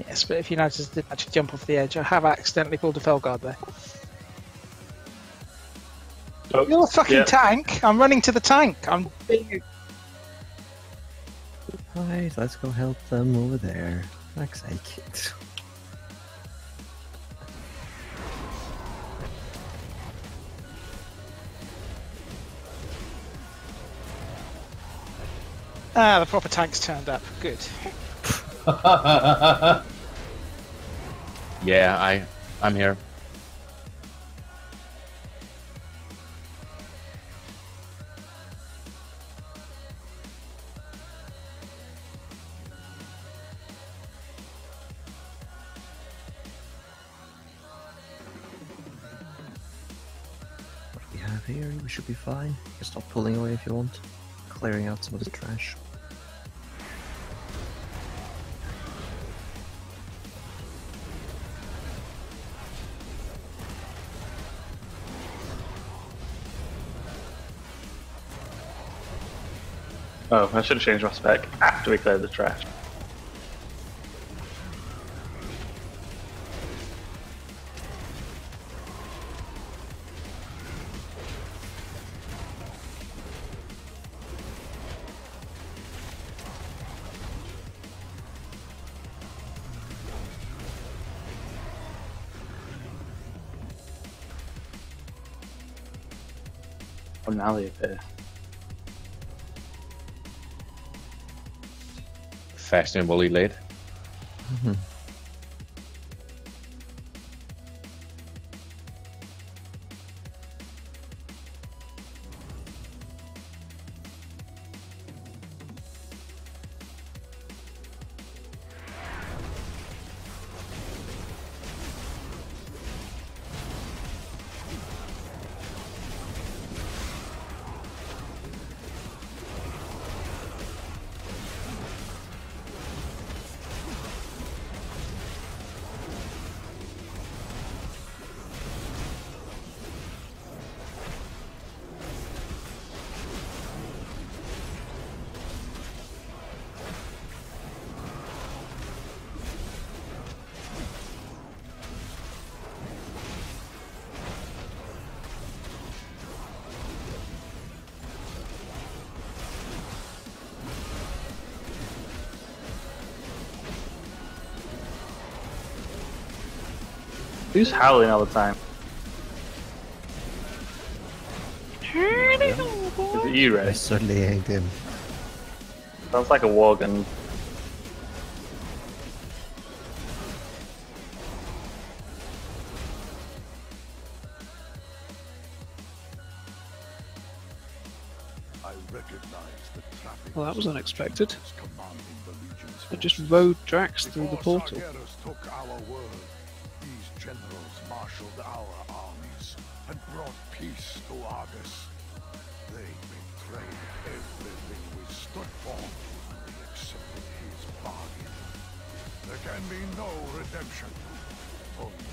Yes, but if you notice, I didn't actually jump off the edge. I have accidentally pulled a fell guard there. Oh, You're a fucking yeah. tank! I'm running to the tank! I'm being... Right, let's go help them over there. Fuck's sake. Ah, the proper tank's turned up. Good. Yeah, I'm here. What do we have here? We should be fine. Just stop pulling away if you want. Clearing out some of the trash. Oh, I should have changed my spec after we cleared the trash. Oh, now they appear. Fashionably late. Mm-hmm. Who's howling all the time? Is it you, I Ray? certainly ain't him. Sounds like a worgen. I recognize the traffic. Well, that was unexpected. Commanding the Legion's I just forces. rode Drax through the Before portal. Sargeras took our world, these generals marshaled our armies and brought peace to Argus. They betrayed everything we stood for, and we accepted his bargain. There can be no redemption.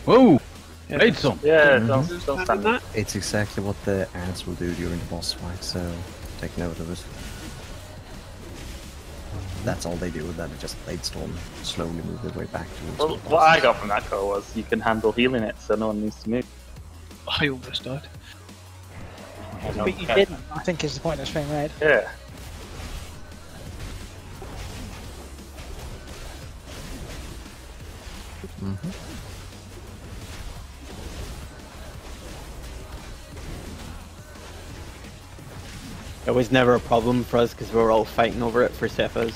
Whoa! Yeah. Made some! Yeah, Mhm. don't stand that? It's exactly what the ants will do during the boss fight, so take note of it. That's all they do, then they just blade storm, slowly move their way back towards Well, the what I bosses. got from that call was you can handle healing it, so no one needs to move. I almost died. But you didn't, I think, is the point that's being made. Yeah. Mhm. It was never a problem for us because we were all fighting over it for Cephas.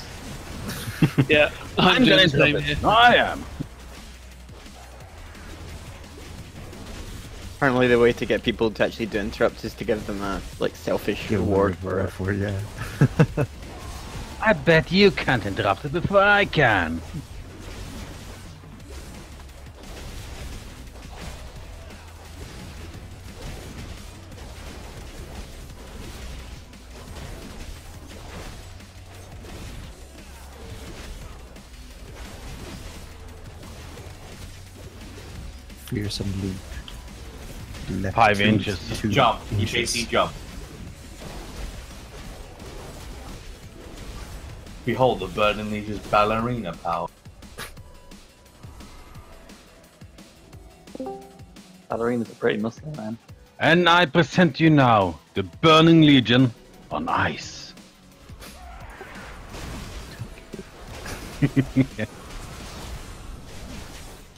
Yeah, I'm doing the same here. I am. Apparently the way to get people to actually do interrupts is to give them a selfish reward for it. Yeah. I bet you can't interrupt it before I can. Fearsome leap. Left 5 2 inches. 2 Jump. You inches. basically jump. Behold the Burden Liege's ballerina power. Ballerina's a pretty muscle man. And I present you now the Burning Legion on ice. It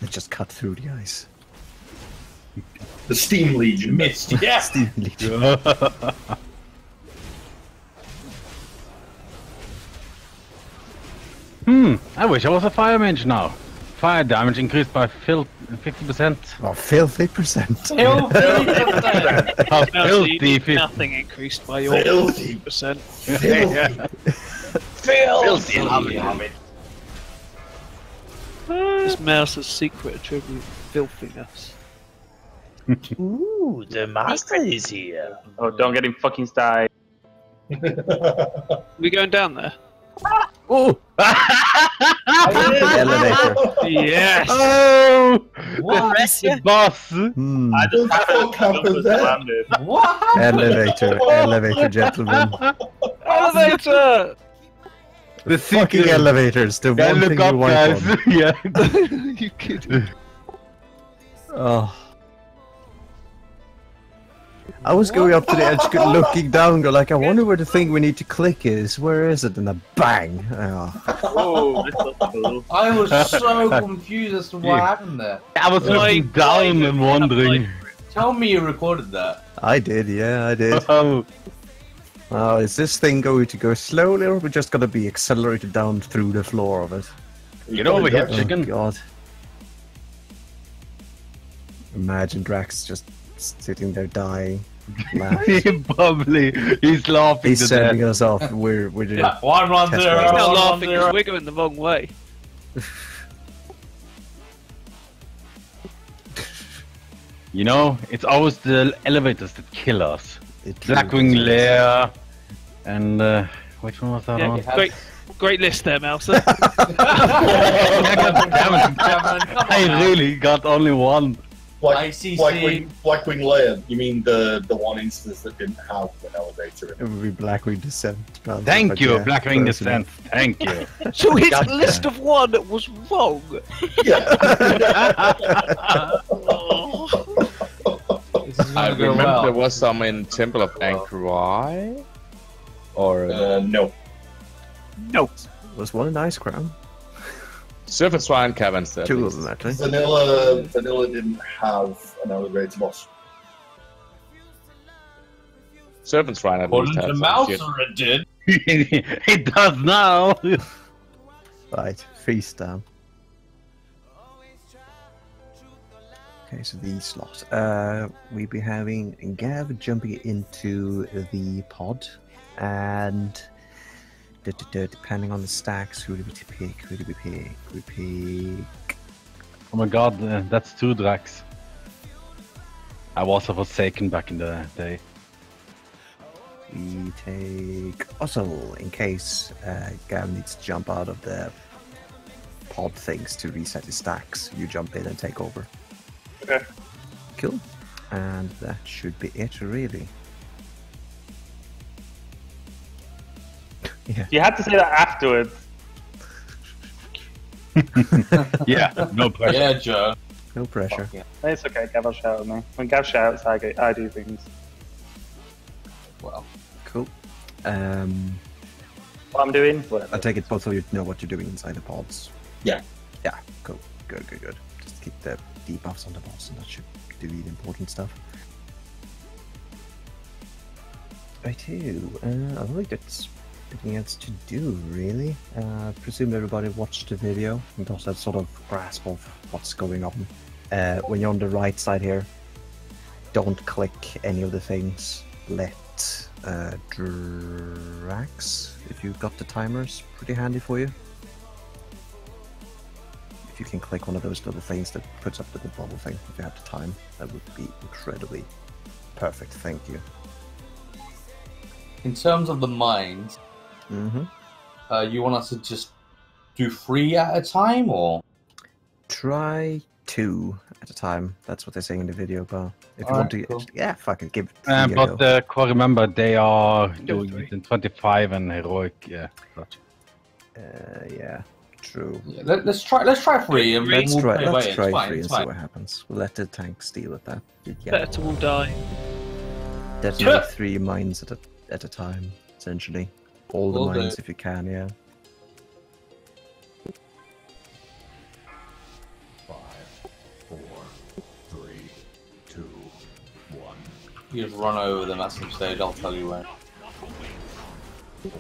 just cut through the ice. The Steam Legion. Missed, yeah. Steam Legion. I wish I was a fire mage now. Fire damage increased by 50%. Oh, filthy percent. How filthy. Nothing increased by your Filthy. 50%. Filthy. This mouse's secret attribute, filthiness. Ooh, the master is here. Oh, don't get him fucking started. We going down there? Oh! Elevator. Yes! Oh! The boss! I just happened to landed. What? Elevator, gentlemen. Elevator! The Fucking elevators, the one look thing up, you want guys. on. Yeah. You kidding? Oh. I was going up to the edge, looking down, go like, I wonder where the thing we need to click is. Where is it? And a bang. Oh. Oh, this looks cool. I was so confused as to what happened there. I was looking down and wondering. Tell me you recorded that. I did, yeah, I did. Oh, Is this thing going to go slowly, or are we just going to be accelerated down through the floor of it? get over here, Oh, chicken. God. Imagine Drax just sitting there dying. Probably. He's laughing He's to sending death. us off. We're doing Yeah, 1-1-0. test He's not runs. laughing because we're going the wrong way. You know, it's always the elevators that kill us. It Blackwing really is. Lair, and which one was that Yeah, on? great list there, Mouser. I really got only one. Blackwing Lair. You mean the one instance that didn't have an elevator in It would be Blackwing Descent. probably, Thank but you, yeah, Blackwing close Descent. Thank you. So his God list damn. of one was wrong. I remember there was some in Temple of Ankarai. Or no. No. Was one in Ice Crown? Surface Shrine Caverns. at Two of least. them, actually. Vanilla didn't have an elevator boss. Serpent Shrine at least According had to some shit. Mouser, it did. It does now. Right, feast down. Okay, so these slots. We'll be having Gav jumping into the pod, and depending on the stacks, who do we pick? Who do we pick? We pick. Oh my god, that's 2 Drax. I was a Forsaken back in the day. We take Ossel in case Gav needs to jump out of the pod things to reset his stacks. You jump in and take over. Okay. Cool. And that should be it, really. Yeah. You had to say that afterwards. Yeah, no pressure. Yeah, Joe. No pressure. Yeah. It's okay, Gav will shout at me. When Gav shouts, I do things. Well, Cool. What I'm doing? Whatever. I take it both of you know what you're doing inside the pods. Yeah. Yeah, cool. Good. Just keep the debuffs on the boss, and that should do the important stuff. Righto. I don't think that's anything else to do, really. Presume everybody watched the video and got that sort of grasp of what's going on. When you're on the right side here, don't click any of the things. Let Drax, if you've got the timers, pretty handy for you. If you can click one of those little things that puts up the bubble thing, if you have the time, that would be incredibly perfect. Thank you. In terms of the mines, you want us to just do 3 at a time, or try 2 at a time? That's what they're saying in the video. But if you want to, yeah, fucking give it. But remember, they are doing it in 25 and heroic. Yeah. Yeah. True. Yeah, let's try 3 and let's we'll try play let's away. try It's fine, 3 it's and see fine. what happens. We'll let the tank deal at that. Yeah. Better to all die. Detonate 3 mines at a time, essentially. All the Will mines do. if you can, yeah. 5, 4, 3, 2, 1. You just run over them at some stage, I'll tell you when. 4, 3, 2, 1.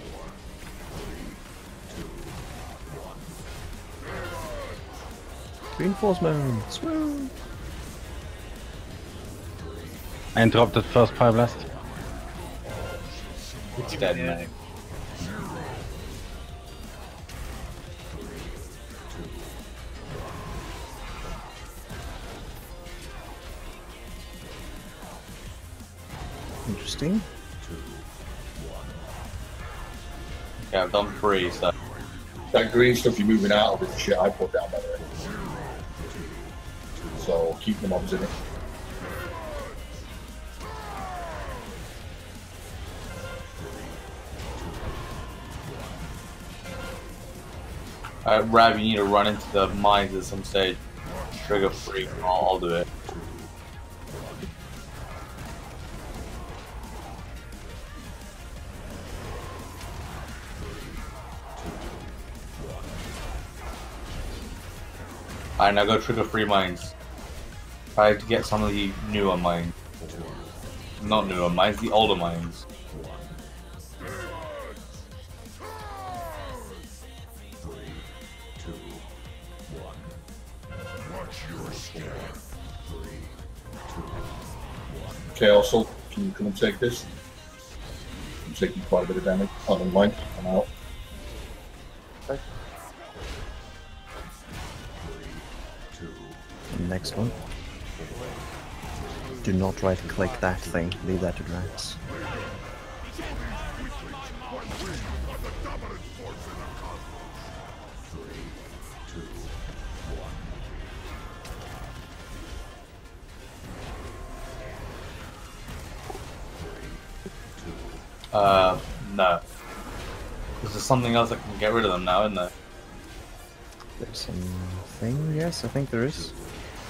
Reinforcements! Woo! I interrupted first Fire Blast. It's dead, mate. Interesting. Okay, I've done 3, so. That green stuff you're moving out of is the shit I put down, by the way. So keep the mobs in it. Rav, you need to run into the mines at some stage. Trigger 3, I'll do it. Alright, now go trigger 3 mines. Try to get some of the newer mines. Not newer mines, the older mines. Okay, also, can you come and take this? I'm taking quite a bit of damage. Oh, never mind. I'm out. Next one. Do not right click that thing. Leave that to Drax. No. Because there's something else that can get rid of them now, isn't there? There's something, yes, I think there is.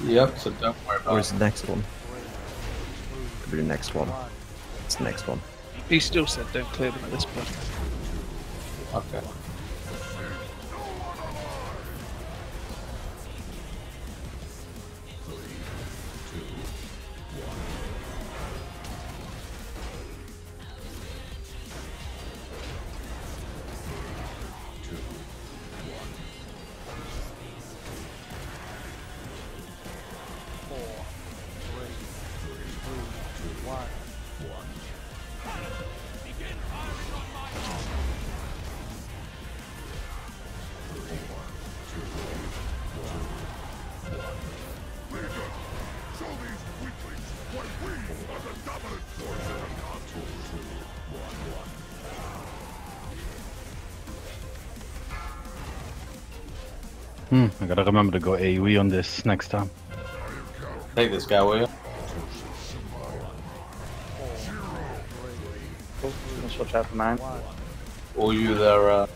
Yep, so don't worry about it. Or is it the next one? Could be the next one. It's the next one. He still said don't clear them at this point. Okay. I gotta remember to go AoE on this next time. Take this guy, will you? Let's watch out for mine. Or you there,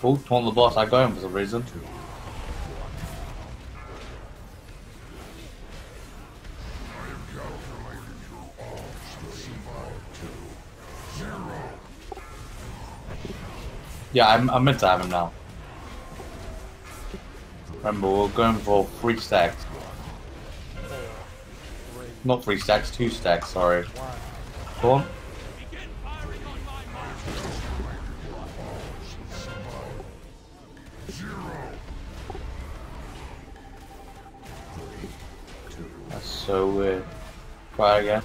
Oh, on the boss, I got him for some reason. Yeah, I'm meant to have him now. Remember, we're going for 3 stacks. Not 3 stacks, 2 stacks, sorry. Go on. That's so weird. Try again.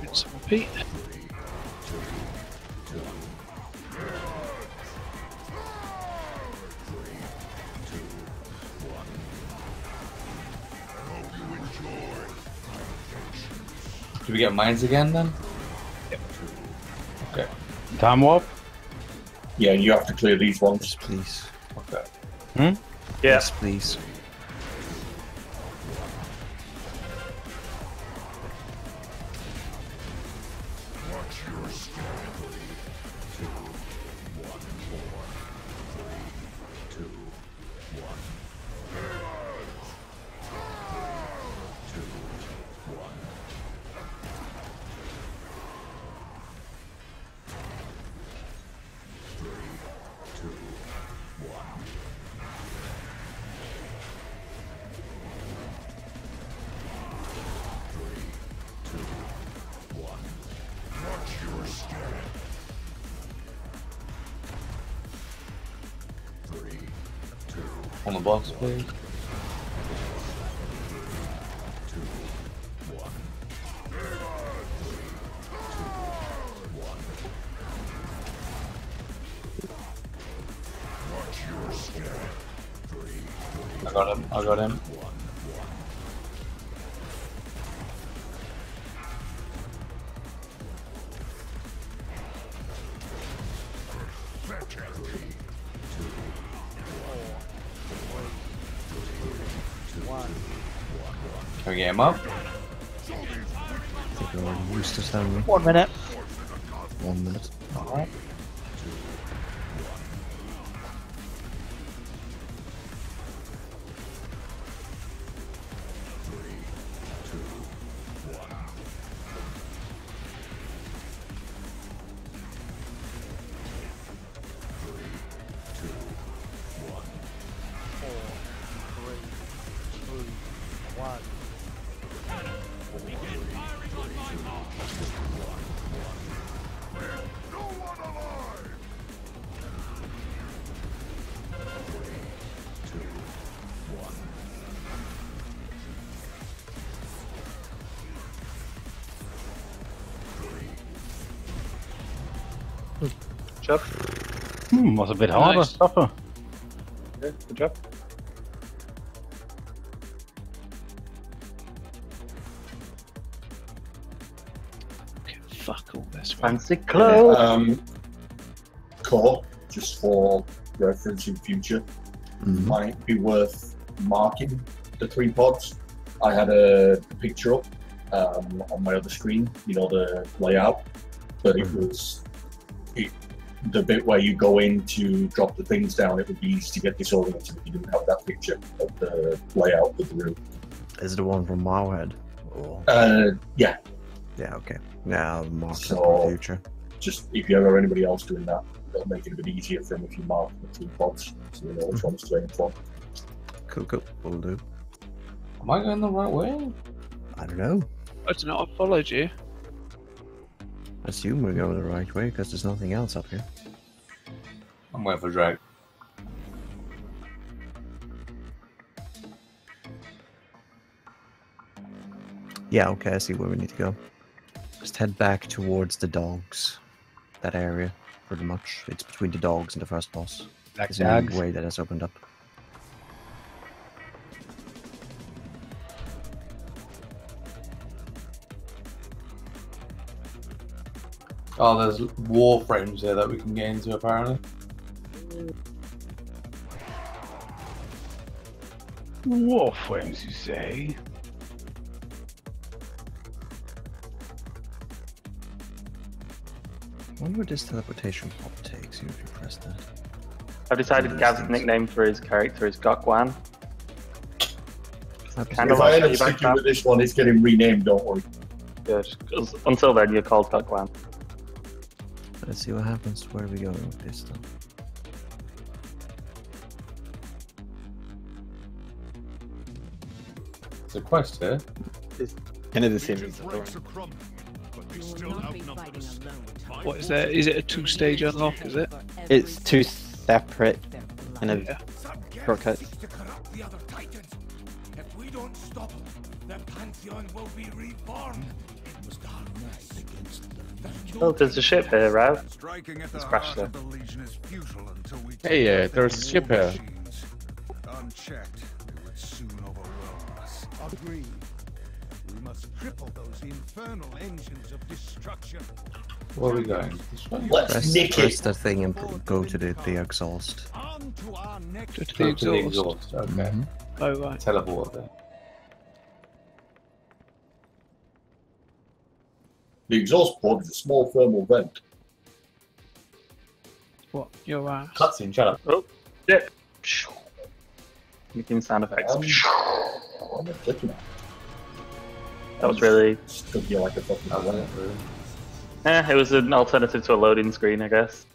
Rinse and repeat. Do we get mines again then? Yep. Okay. Time warp? Yeah, you have to clear these ones. Yes, please. Okay. Yeah. Yes, please. On the box, please. I got him, I got him. Can we get him up? I think we already used this, haven't we? 1 minute. 1 minute. Alright. Job. Was a bit harder, Nice. tougher. Yeah, good job. Okay, fuck all this. Fancy clothes. Core, just for reference in future, might be worth marking the 3 pods. I had a picture up on my other screen, you know, the layout, but it was the bit where you go in to drop the things down. It would be easy to get disoriented if you didn't have that picture of the layout of the room. Is it the one from Wowhead? Or... Yeah. Yeah, okay. Now, mark it So- for the future. Just if you ever have anybody else doing that, it'll make it a bit easier for them if you mark the 3 pods, so you know which one's to aim for. Cool, cool. Will do. Am I going the right way? I don't know. I don't know, I followed you. I assume we're going the right way because there's nothing else up here. I'm waiting for drag. Yeah, okay, I see where we need to go. Just head back towards the dogs. That area, pretty much. It's between the dogs and the first boss. Black There's a new dogs. way that has opened up. Oh, there's war frames here that we can get into apparently. Warframes, you say? I wonder what this teleportation pop takes you if you press that. I've decided Gav's nickname for his character is Gokwan. If I end up sticking with this one, it's getting renamed, don't worry. Yeah, until then, you're called Gokwan. Let's see what happens. Where are we going with this stuff? It's a quest here. It's kind of the same as What is that? Is it a 2-stage unlock? Is it? It's 2 separate kind of shortcuts. If we don't stop them, the Pantheon will be reformed. It must harness against them. Oh, there's a ship here, Rav. Let's crash there. Hey, there's a ship here. Unchecked, it would soon overwhelm us. Agreed. We must cripple those infernal engines of destruction. Where are we going? Press that thing and go to the exhaust. To the exhaust. Okay. Oh, right. Teleport there. The exhaust pod is a small thermal vent. What? You're right. Cutscene, shut up. Oh, ship. Making sound effects. What am I clicking at? That was really... Could be like a fucking it was an alternative to a loading screen, I guess.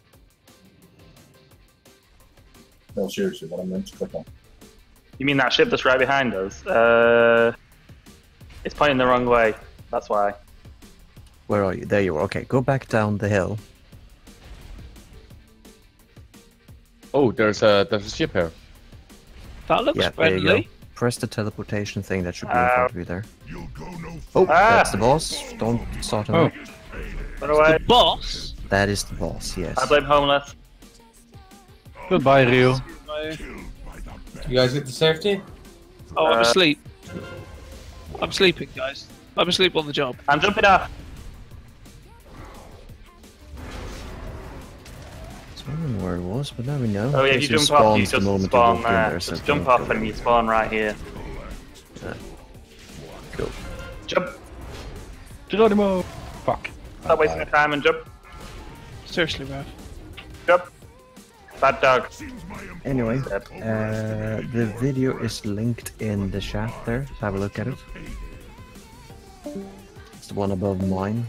No, seriously, what I'm meant to click on. You mean that ship that's right behind us? It's pointing the wrong way. That's why. Where are you? There you are. Okay, go back down the hill. Oh, there's a ship here. That looks Yeah, there you go. friendly. Press the teleportation thing that should be in front of you there. Oh, that's the boss. Don't start him up. Run away. The boss? That is the boss, yes. I blame Homeless. Goodbye, Ryu. You guys get to safety? Oh, I'm asleep. I'm sleeping, guys. I'm asleep on the job. I'm jumping off. I was wondering where it was, but now we know. Oh yeah, Guess you jump off, you spawns the just moment spawn walk in there. so Just jump off and you spawn right here. Cool. Jump. Geronimo! Fuck. Stop wasting your time and jump. Seriously, Rav. Jump. Bad dog. Anyway, the video is linked in the chat there, so have a look at it. It's the one above mine.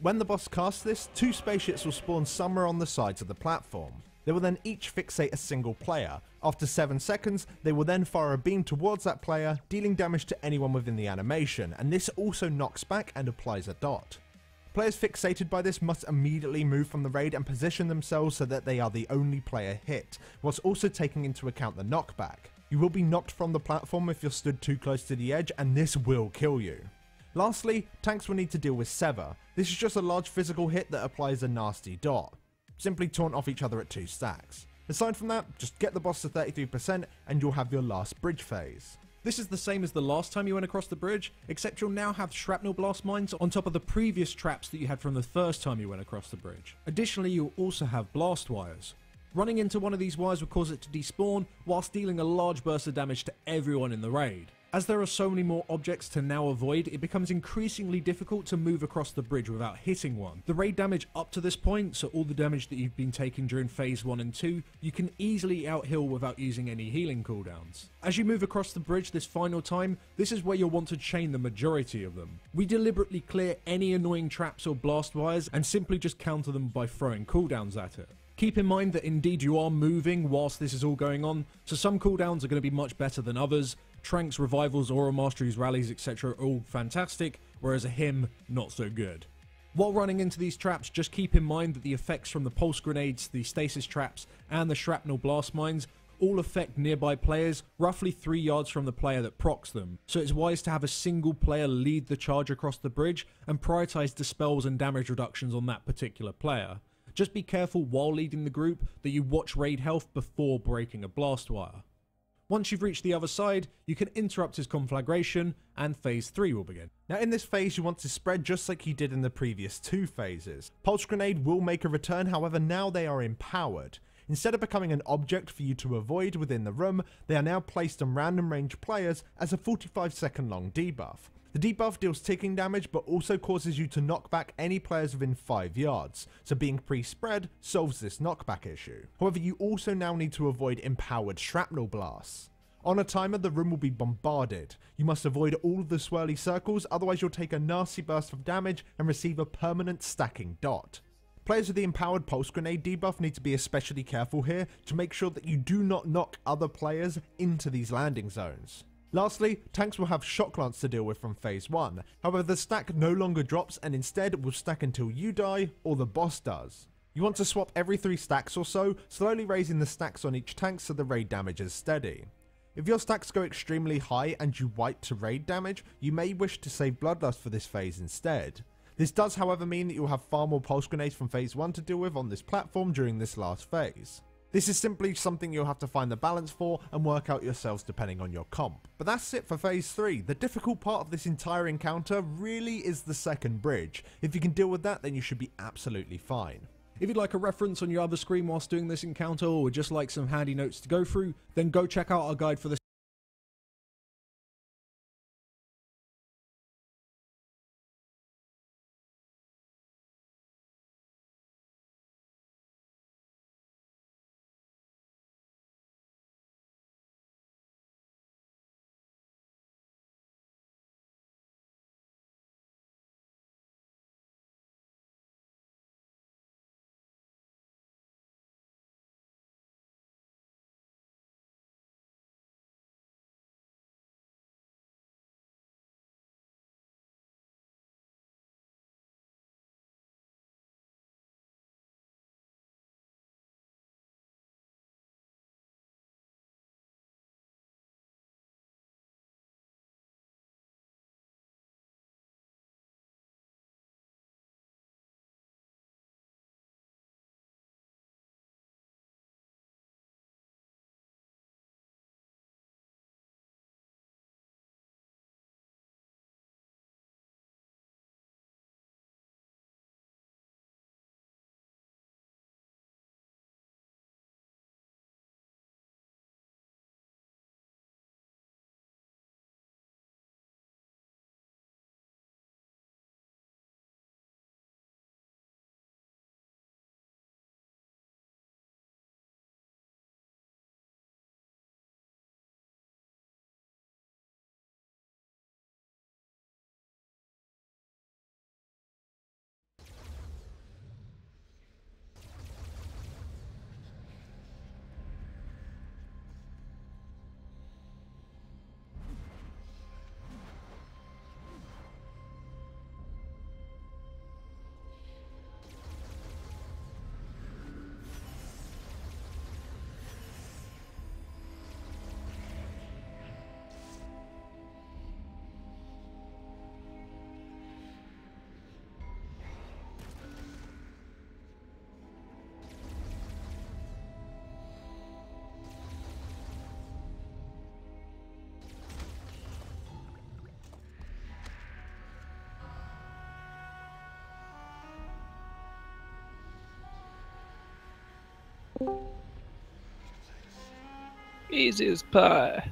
When the boss casts this, 2 spaceships will spawn somewhere on the sides of the platform. They will then each fixate a single player. After 7 seconds, they will then fire a beam towards that player, dealing damage to anyone within the animation, and this also knocks back and applies a dot. Players fixated by this must immediately move from the raid and position themselves so that they are the only player hit, whilst also taking into account the knockback. You will be knocked from the platform if you're stood too close to the edge, and this will kill you. Lastly, tanks will need to deal with Sever. This is just a large physical hit that applies a nasty dot. Simply taunt off each other at 2 stacks. Aside from that, just get the boss to 33% and you'll have your last bridge phase. This is the same as the last time you went across the bridge, except you'll now have shrapnel blast mines on top of the previous traps that you had from the first time you went across the bridge. Additionally, you'll also have blast wires. Running into one of these wires will cause it to despawn, whilst dealing a large burst of damage to everyone in the raid. As there are so many more objects to now avoid, it becomes increasingly difficult to move across the bridge without hitting one. The raid damage up to this point, so all the damage that you've been taking during phase 1 and 2, you can easily outhill without using any healing cooldowns. As you move across the bridge this final time, this is where you'll want to chain the majority of them. We deliberately clear any annoying traps or blast wires and simply just counter them by throwing cooldowns at it. Keep in mind that indeed you are moving whilst this is all going on, so some cooldowns are going to be much better than others. Tranks, revivals, aura masteries, rallies, etc. are all fantastic, whereas a hymn, not so good. While running into these traps, just keep in mind that the effects from the pulse grenades, the stasis traps, and the shrapnel blast mines all affect nearby players roughly 3 yards from the player that procs them, so it's wise to have a single player lead the charge across the bridge and prioritize dispels and damage reductions on that particular player. Just be careful while leading the group that you watch raid health before breaking a blast wire. Once you've reached the other side, you can interrupt his conflagration and phase 3 will begin. Now in this phase you want to spread just like you did in the previous 2 phases. Pulse Grenade will make a return, however now they are empowered. Instead of becoming an object for you to avoid within the room, they are now placed on random range players as a 45-second long debuff. The debuff deals ticking damage but also causes you to knock back any players within 5 yards, so being pre-spread solves this knockback issue. However, you also now need to avoid empowered shrapnel blasts. On a timer, the room will be bombarded. You must avoid all of the swirly circles, otherwise you'll take a nasty burst of damage and receive a permanent stacking dot. Players with the empowered pulse grenade debuff need to be especially careful here to make sure that you do not knock other players into these landing zones. Lastly, tanks will have shock lance to deal with from phase 1, however the stack no longer drops and instead will stack until you die or the boss does. You want to swap every 3 stacks or so, slowly raising the stacks on each tank so the raid damage is steady. If your stacks go extremely high and you wipe to raid damage, you may wish to save Bloodlust for this phase instead. This does however mean that you'll have far more pulse grenades from phase 1 to deal with on this platform during this last phase. This is simply something you'll have to find the balance for and work out yourselves depending on your comp. But that's it for phase 3. The difficult part of this entire encounter really is the second bridge. If you can deal with that, then you should be absolutely fine. If you'd like a reference on your other screen whilst doing this encounter, or would just like some handy notes to go through, then go check out our guide for this. Easy as pie.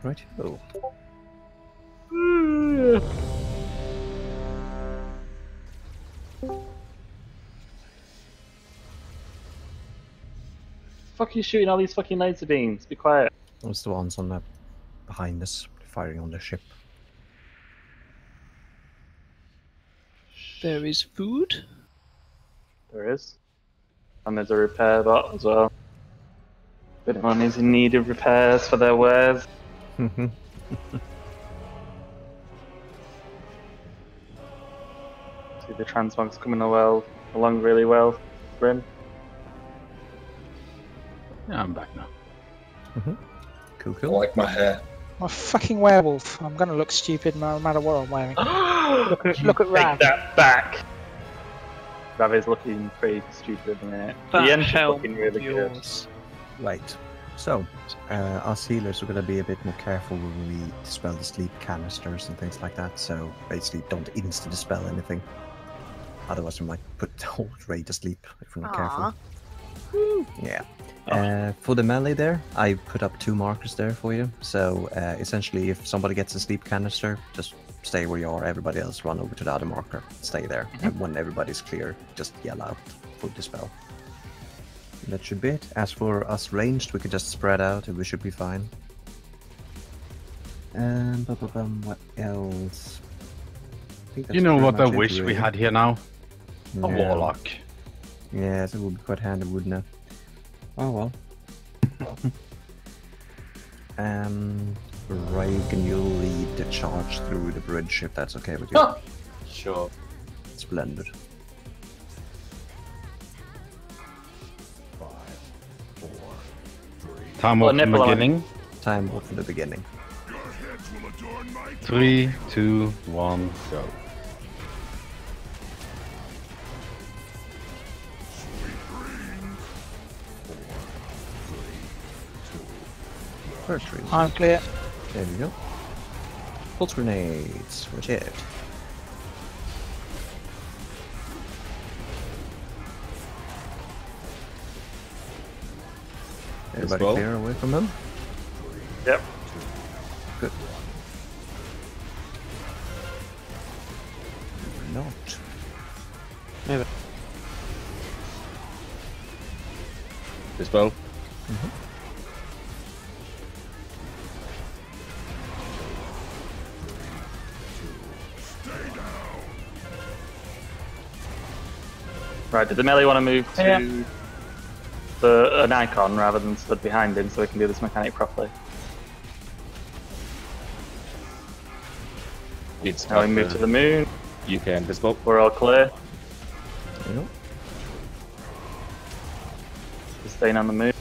right. Oh. Fuck you shooting all these fucking laser beams? Be quiet. Those the ones on the behind us, firing on the ship. There is food. There is. And there's a repair bot as well. If anyone is in need of repairs for their wares. See the transmogs coming along really well, Bryn. Yeah, I'm back now. Cool, I cool. like my hair. I'm a fucking werewolf. I'm gonna look stupid no matter what I'm wearing. look at Rav. Take that back. Rav is looking pretty stupid at the minute. That The engine's helm looking really good. yours. Right. So, us healers are going to be a bit more careful when we dispel the sleep canisters and things like that. So, basically, don't insta-dispel anything. Otherwise, we might put the whole raid to sleep if we're not careful. Yeah. For the melee there, I put up 2 markers there for you. So, essentially, if somebody gets a sleep canister, just stay where you are. Everybody else run over to the other marker. Stay there. And when everybody's clear, just yell out for dispel. That should be it. As for us ranged, we could just spread out and we should be fine. And what else? I think that's You know pretty what I much it, wish we really. had here now? A Yeah. warlock. Yes, it would be quite handy, wouldn't it? Oh well. Reagan, you'll lead the charge through the bridge if that's okay with you. Sure. Splendid. 5, 4, 3. Time off from the beginning. Time off from the beginning. 3, 2, 1, go. First ring. I'm clear. There we go. Pulse grenades. Watch it. Everybody well. clear away from them? Yep. Good. Not. Maybe. Dispel. Right, did the melee want to move to an icon rather than stood behind him so we can do this mechanic properly? It's Now we move to the moon. You can dispel. We're all clear. Yep. Just staying on the moon.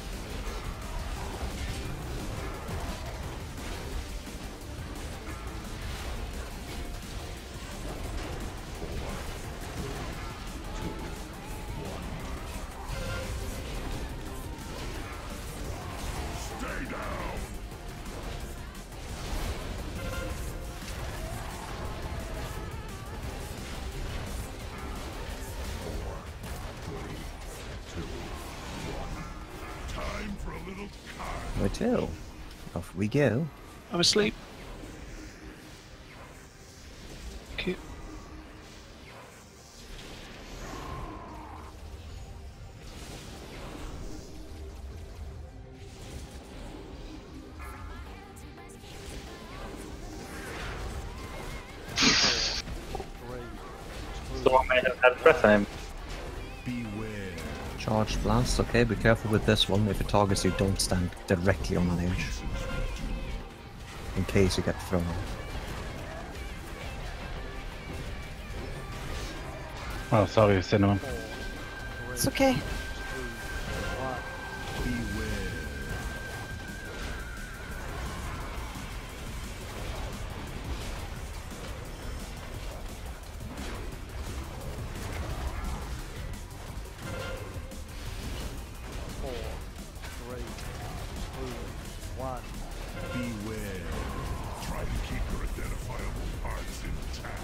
Righto. Off we go. I'm asleep. Cute. So I may have had a press on him. Charged blast. Okay, be careful with this one. If it targets you, don't stand directly on an edge. In case you get thrown off. Oh, sorry, Cinnamon. It's okay. Try to keep your identifiable parts intact.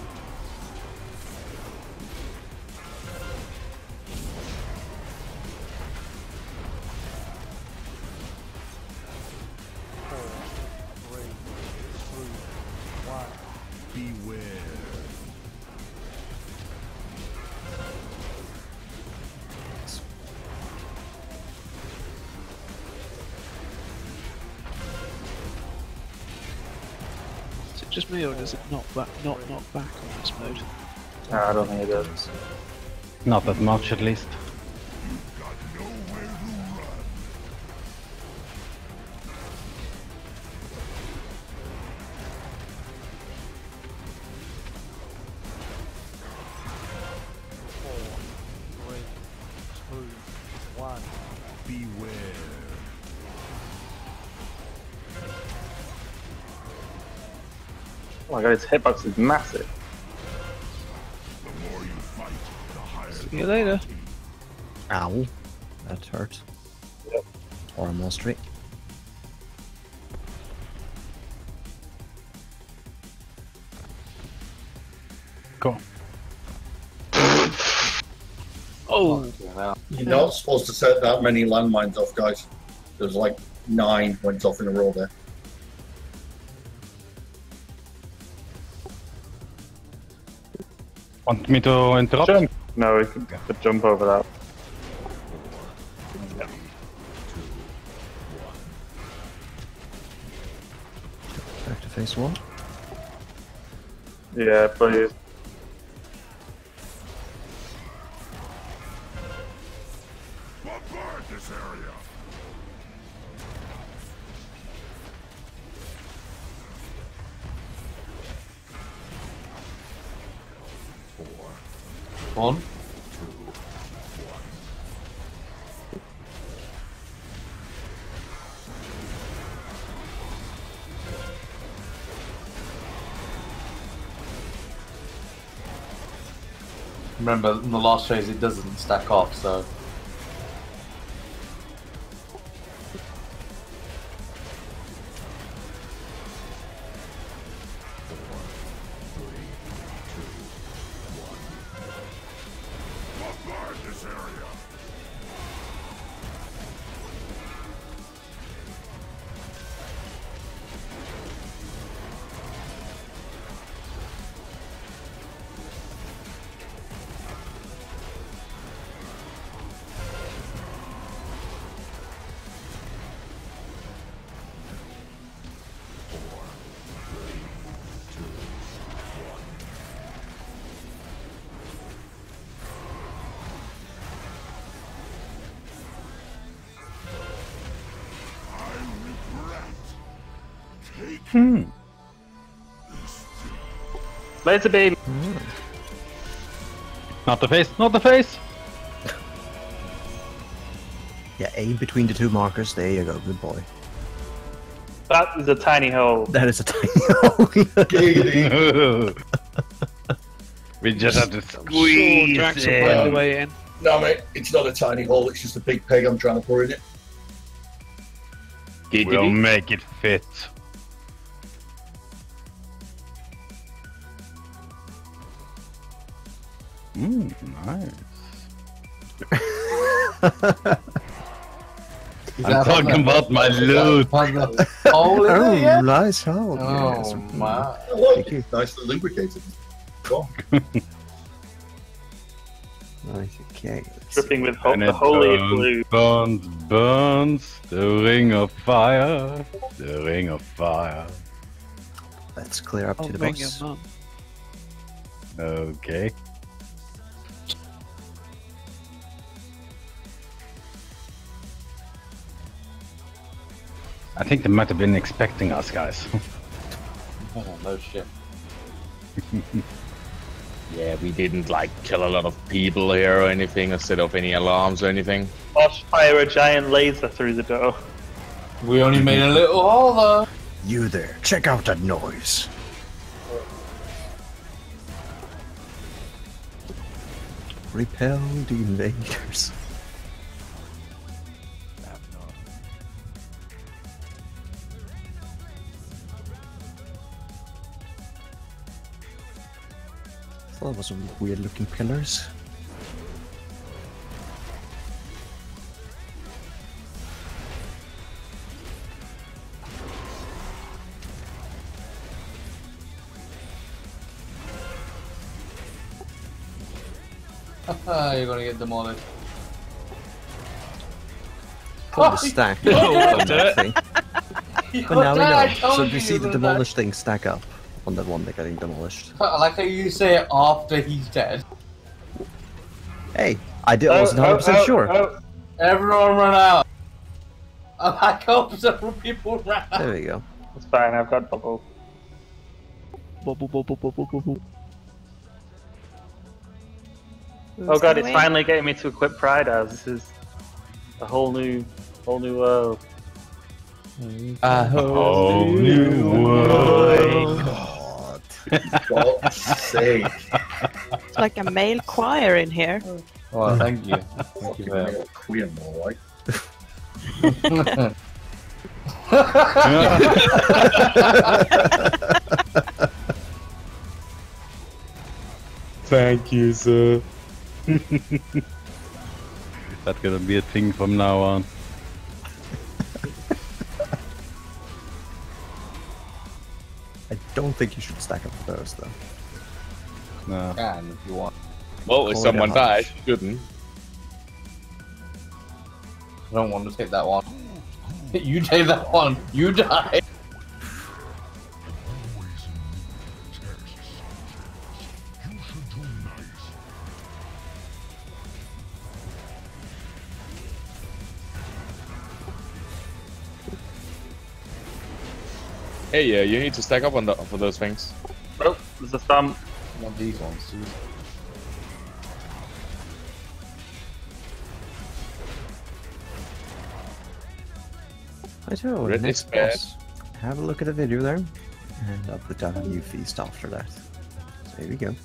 just me, or does it not back on this mode? No, I don't think it does. Not that much, at least. Oh my god, his hitbox is massive. See you later. Ow. That hurt. Yep. Or a mastery. Cool. Oh! You're not supposed to set that many landmines off, guys. There's like 9 went off in a row there. Want me to interrupt? Jump. No, we could jump over that. Yeah. Back to phase 1. Yeah, please. Bombard this area. On. Remember, in the last phase it doesn't stack off, so... Bombard this area. Laser beam! Not the face, not the face! Yeah, aim between the 2 markers. There you go. Good boy. That is a tiny hole. That is a tiny hole. We just have to squeeze Drax will it. find the way in. No, mate, it's not a tiny hole. It's just a big peg I'm trying to pour in it. We'll make it fit. Nice. I'm talking about my loot. Oh, nice hole. Oh, Yes. my. Look, it's nicely lubricated. Go on. Nice, okay. Dripping with And the it holy blue. burns, the ring of fire, the ring of fire. Let's clear up I'll to the ring your boss. mum. Okay. I think they might have been expecting us, guys. Oh, no shit. Yeah, we didn't like kill a lot of people here or anything, or set off any alarms or anything. Boss fire a giant laser through the door. We only made a little hole though. You there, check out that noise. Repel the invaders. That was some weird looking pillars. You're gonna get demolished. Pull the stack on that thing. But now we know. So we see the demolished things stack up. on the one they're getting demolished. I like how you say it after he's dead. Hey, I wasn't 100% sure. Everyone run out. I hope several people ran out. There we go. It's fine, I've got bubble. Bubble. Oh god, it's finally getting me to equip Pride as this is a whole new world. A whole new world. God. God's sake. It's like a male choir in here. Oh, thank you. Thank you very much. Queen, all right. Thank you, sir. That's gonna be a thing from now on. I don't think you should stack up for those though. No. Can if you want. Well, if someone dies, you shouldn't. I don't want to take that one. You take that one. You die. Hey, you need to stack up on for those things. Oh, there's a thumb. Not these ones, dude. I do. Red Next is bad. boss. Have a look at the video there, and I'll put down a new feast after that. So here we go.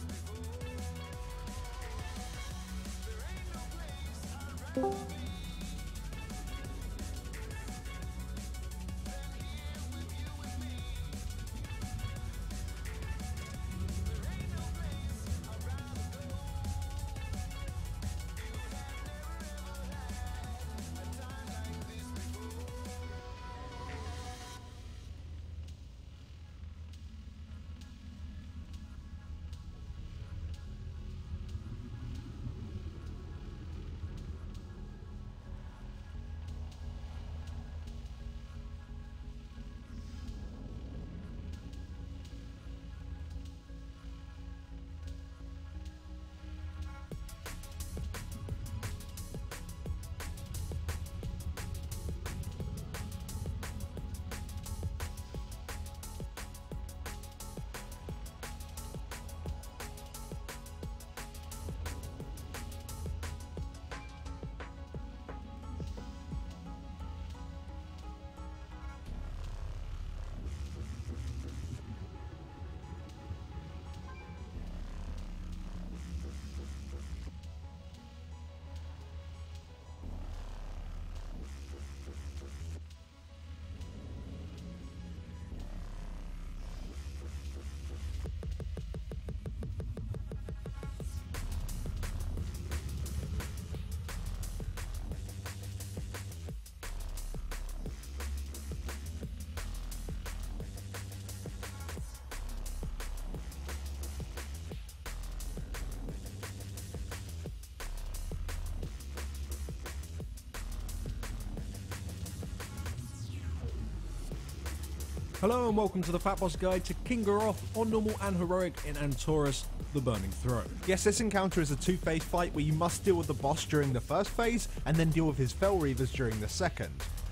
Hello and welcome to the Fat Boss Guide to King Garoth on normal and heroic in Antorus, the Burning Throne. Yes, this encounter is a two-phase fight where you must deal with the boss during the first phase and then deal with his Fel Reavers during the second.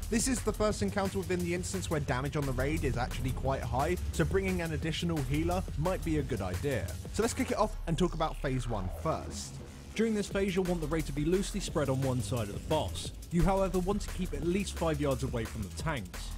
This is the first encounter within the instance where damage on the raid is actually quite high, so bringing an additional healer might be a good idea. So let's kick it off and talk about phase 1 first. During this phase you'll want the raid to be loosely spread on one side of the boss. You however want to keep at least 5 yards away from the tanks.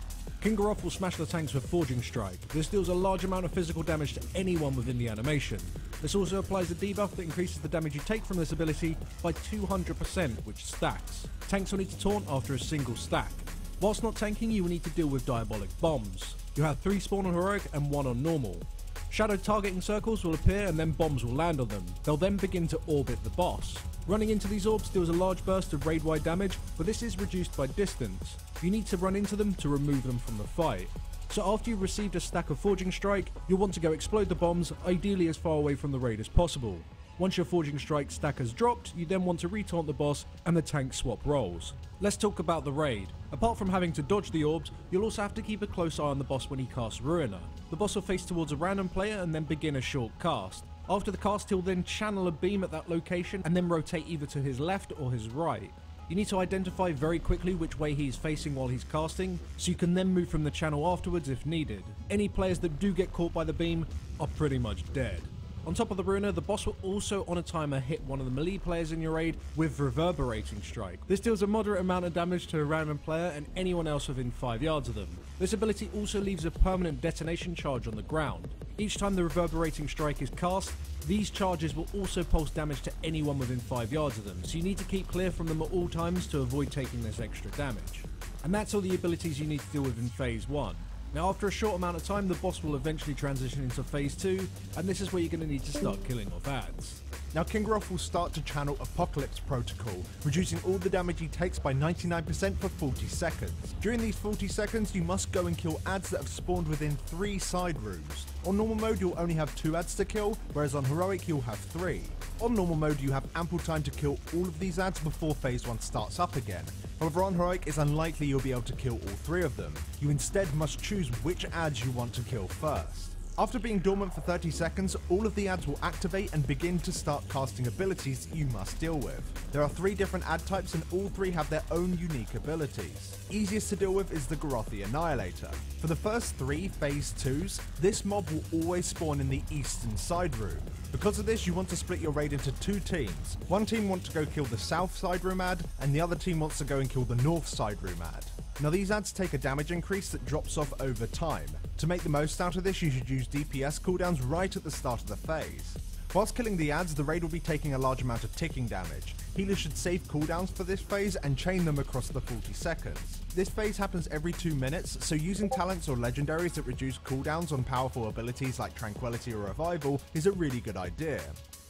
King Garoth will smash the tanks with Forging Strike. This deals a large amount of physical damage to anyone within the animation. This also applies a debuff that increases the damage you take from this ability by 200%, which stacks. Tanks will need to taunt after a single stack. Whilst not tanking, you will need to deal with Diabolic Bombs. You have 3 spawn on Heroic and 1 on Normal. Shadow targeting circles will appear and then bombs will land on them. They'll then begin to orbit the boss. Running into these orbs deals a large burst of raid-wide damage, but this is reduced by distance. You need to run into them to remove them from the fight. So after you've received a stack of Forging Strike, you'll want to go explode the bombs, ideally as far away from the raid as possible. Once your Forging Strike stack has dropped, you then want to retaunt the boss and the tank swap roles. Let's talk about the raid. Apart from having to dodge the orbs, you'll also have to keep a close eye on the boss when he casts Ruiner. The boss will face towards a random player and then begin a short cast. After the cast, he'll then channel a beam at that location and then rotate either to his left or his right. You need to identify very quickly which way he is facing while he's casting, so you can then move from the channel afterwards if needed. Any players that do get caught by the beam are pretty much dead. On top of the Ruiner, the boss will also on a timer hit one of the melee players in your raid with Reverberating Strike. This deals a moderate amount of damage to a random player and anyone else within 5 yards of them. This ability also leaves a permanent detonation charge on the ground. Each time the Reverberating Strike is cast, these charges will also pulse damage to anyone within 5 yards of them, so you need to keep clear from them at all times to avoid taking this extra damage. And that's all the abilities you need to deal with in Phase 1. Now after a short amount of time, the boss will eventually transition into Phase 2, and this is where you're going to need to start killing off ads. Now Kingaroth will start to channel Apocalypse Protocol, reducing all the damage he takes by 99% for 40 seconds. During these 40 seconds, you must go and kill ads that have spawned within 3 side rooms. On normal mode, you'll only have 2 ads to kill, whereas on heroic, you'll have 3. On normal mode, you have ample time to kill all of these ads before Phase 1 starts up again. However, on heroic, it's unlikely you'll be able to kill all 3 of them. You instead must choose which ads you want to kill first. After being dormant for 30 seconds, all of the ads will activate and begin to start casting abilities you must deal with. There are 3 different ad types and all 3 have their own unique abilities. Easiest to deal with is the Garroth the Annihilator. For the first 3 Phase 2s, this mob will always spawn in the eastern side room. Because of this, you want to split your raid into 2 teams. One team wants to go kill the south side room ad, and the other team wants to go and kill the north side room ad. Now these ads take a damage increase that drops off over time. To make the most out of this, you should use DPS cooldowns right at the start of the phase. Whilst killing the ads, the raid will be taking a large amount of ticking damage. Healers should save cooldowns for this phase and chain them across the 40 seconds. This phase happens every 2 minutes, so using talents or legendaries that reduce cooldowns on powerful abilities like Tranquility or Revival is a really good idea.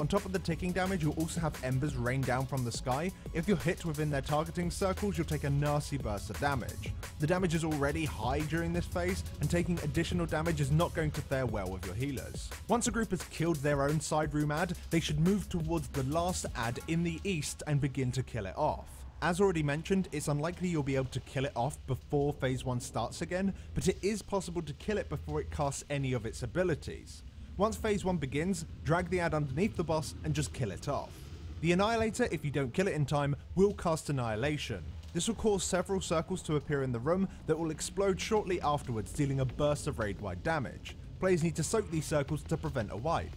On top of the ticking damage, you'll also have embers rain down from the sky. If you're hit within their targeting circles, you'll take a nasty burst of damage. The damage is already high during this phase, and taking additional damage is not going to fare well with your healers. Once a group has killed their own side room ad, they should move towards the last ad in the east and begin to kill it off. As already mentioned, it's unlikely you'll be able to kill it off before Phase 1 starts again, but it is possible to kill it before it casts any of its abilities. Once Phase 1 begins, drag the ad underneath the boss and just kill it off. The Annihilator, if you don't kill it in time, will cast Annihilation. This will cause several circles to appear in the room that will explode shortly afterwards, dealing a burst of raid-wide damage. Players need to soak these circles to prevent a wipe.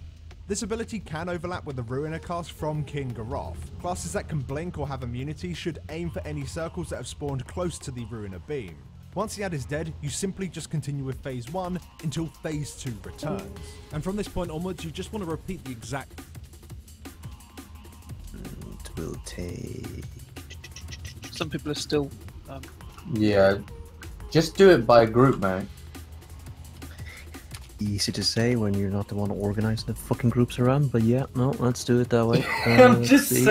This ability can overlap with the Ruiner cast from King Garroth. Classes that can blink or have immunity should aim for any circles that have spawned close to the Ruiner beam. Once the ad is dead, you simply just continue with Phase 1 until Phase 2 returns. And from this point onwards, you just want to repeat the exact... It will take... Some people are still... Yeah, just do it by group, man. Easy to say when you're not the one organizing the fucking groups around, but yeah, no, let's do it that way. I'm just saying.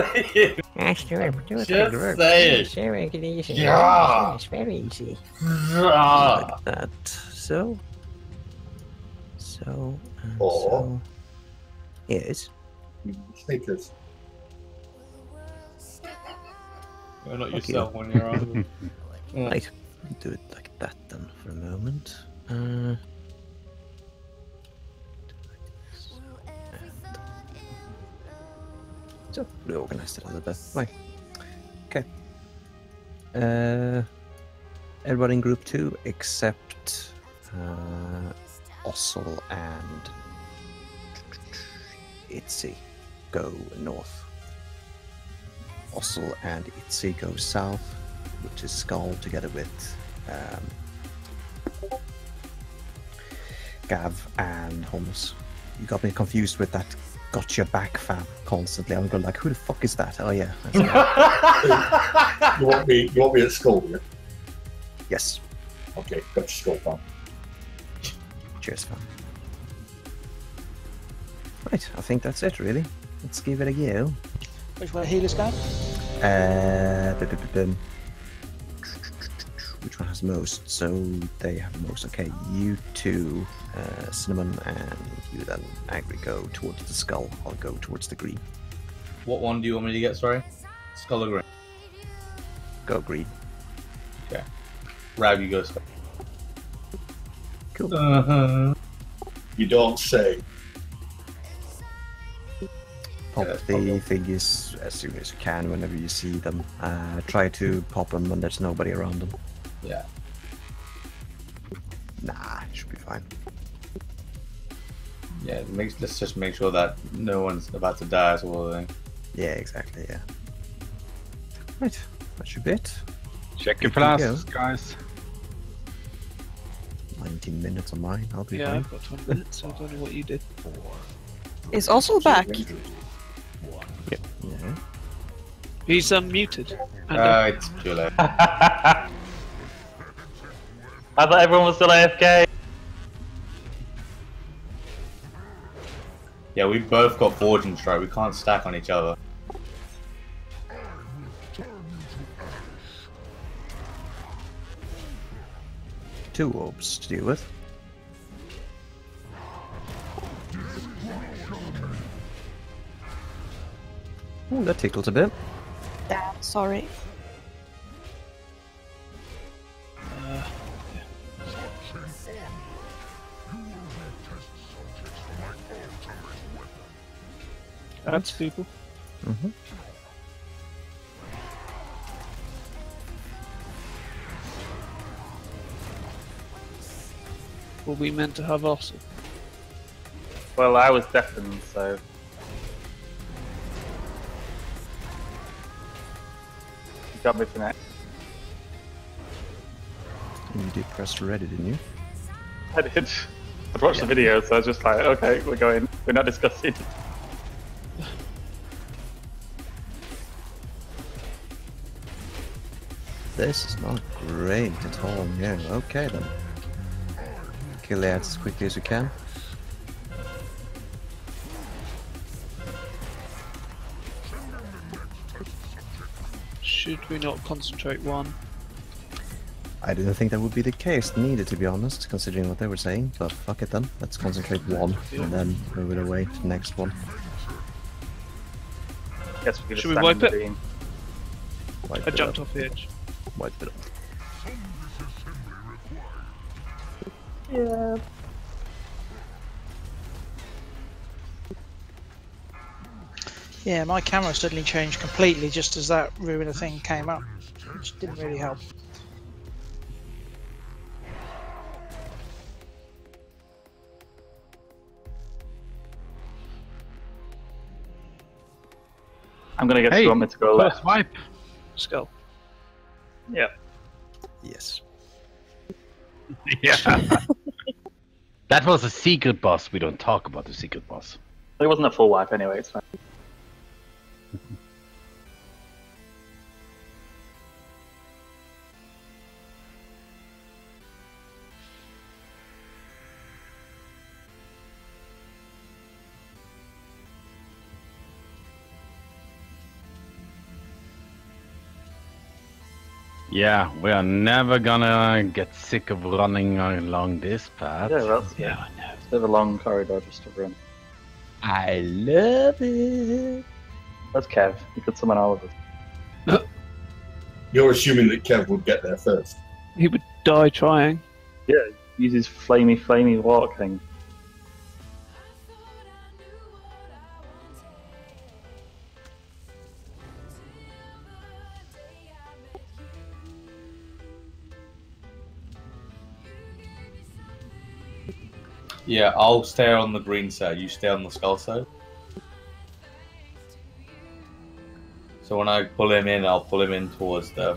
Let's do it. Do it Just group. say it. Sure, make it easy. Yeah. It's very easy. Yeah. Like that. So. Or- So. Yes. Sneakers. You're not Okay. yourself when you're on. Right. Do it like that then for a moment. So, reorganized it a little bit. Right. Okay. Everybody in group 2 except Ossel and Itzy go north. Ossel and Itzy go south, which is Skull together with Gav and Holmes. You got me confused with that got your back fam constantly. I'm going like, who the fuck is that? Oh yeah. You want me at school, yeah? Yes. Okay, got your school, fam. Cheers, fam. Right, I think that's it really. Let's give it a go. Which way healers go? Which one has most? So they have most. Okay, you two Cinnamon, and you then Agri go towards the skull. I'll go towards the green. What one do you want me to get, sorry? Skull or green? Go green. Okay. Rab, you go skull. Cool. You don't say. Pop the figures as soon as you can whenever you see them. Try to pop them when there's nobody around them. Yeah. Nah, should be fine. Yeah, let's just make sure that no one's about to die as well, I think. Yeah, exactly, yeah. Right, that should be it. Check your flasks, guys. 19 minutes on mine, I'll be fine. I've got 20 minutes, so I don't know what you did. Is also back. Yep. Yeah. He's muted. It's too late. I thought everyone was still AFK. Yeah, we both got Forging Strike. We can't stack on each other. Two orbs to deal with. Ooh, that tickles a bit. Damn, sorry. Adds people. Mm-hmm. Were we meant to have Ossel? Well, I was deafened, so. You got me for next. You did press ready, didn't you? I did. I'd watched the video, so I was just like, okay, we're going. We're not discussing. This is not great at all. Yeah, okay then. Kill the ads as quickly as you can. Should we not concentrate one? I didn't think that would be the case needed, to be honest, considering what they were saying, but fuck it then. Let's concentrate one, and then move it away to the next one. Guess we could Should we wipe it? Wipe I it jumped up. off the edge. Wipe it up. Yeah. Yeah, my camera suddenly changed completely just as that ruiner thing came up, which didn't really help. I'm gonna get Storm to go left. First wipe. Skull. Yeah. Yes. Yeah. That was a secret boss. We don't talk about the secret boss. It wasn't a full wipe anyway, it's fine. Yeah, we are never gonna get sick of running along this path. Yeah, that's I know. It's a bit of a long corridor just to run. I love it. That's Kev. You could summon all of us. You're assuming that Kev would get there first. He would die trying. Yeah, use his flamey walk thing. Yeah, I'll stay on the green side. You stay on the skull side. So when I pull him in, I'll pull him in towards the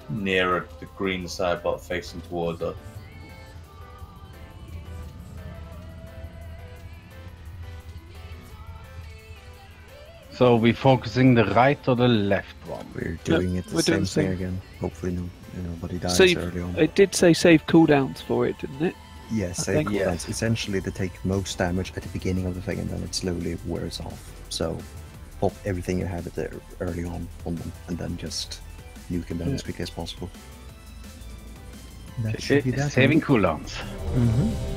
nearer the green side, but facing towards us. So we're focusing the right or the left one? We're doing it the we're doing same the thing same. again. Hopefully nobody dies Save, early on. it did say save cooldowns for it, didn't it? Yes, I save think. cooldowns. Essentially, they take most damage at the beginning of the thing, and then it slowly wears off. So, pop everything you have there early on them, and then just nuke them down as quickly as possible. That should be that. Saving cooldowns. Mm-hmm.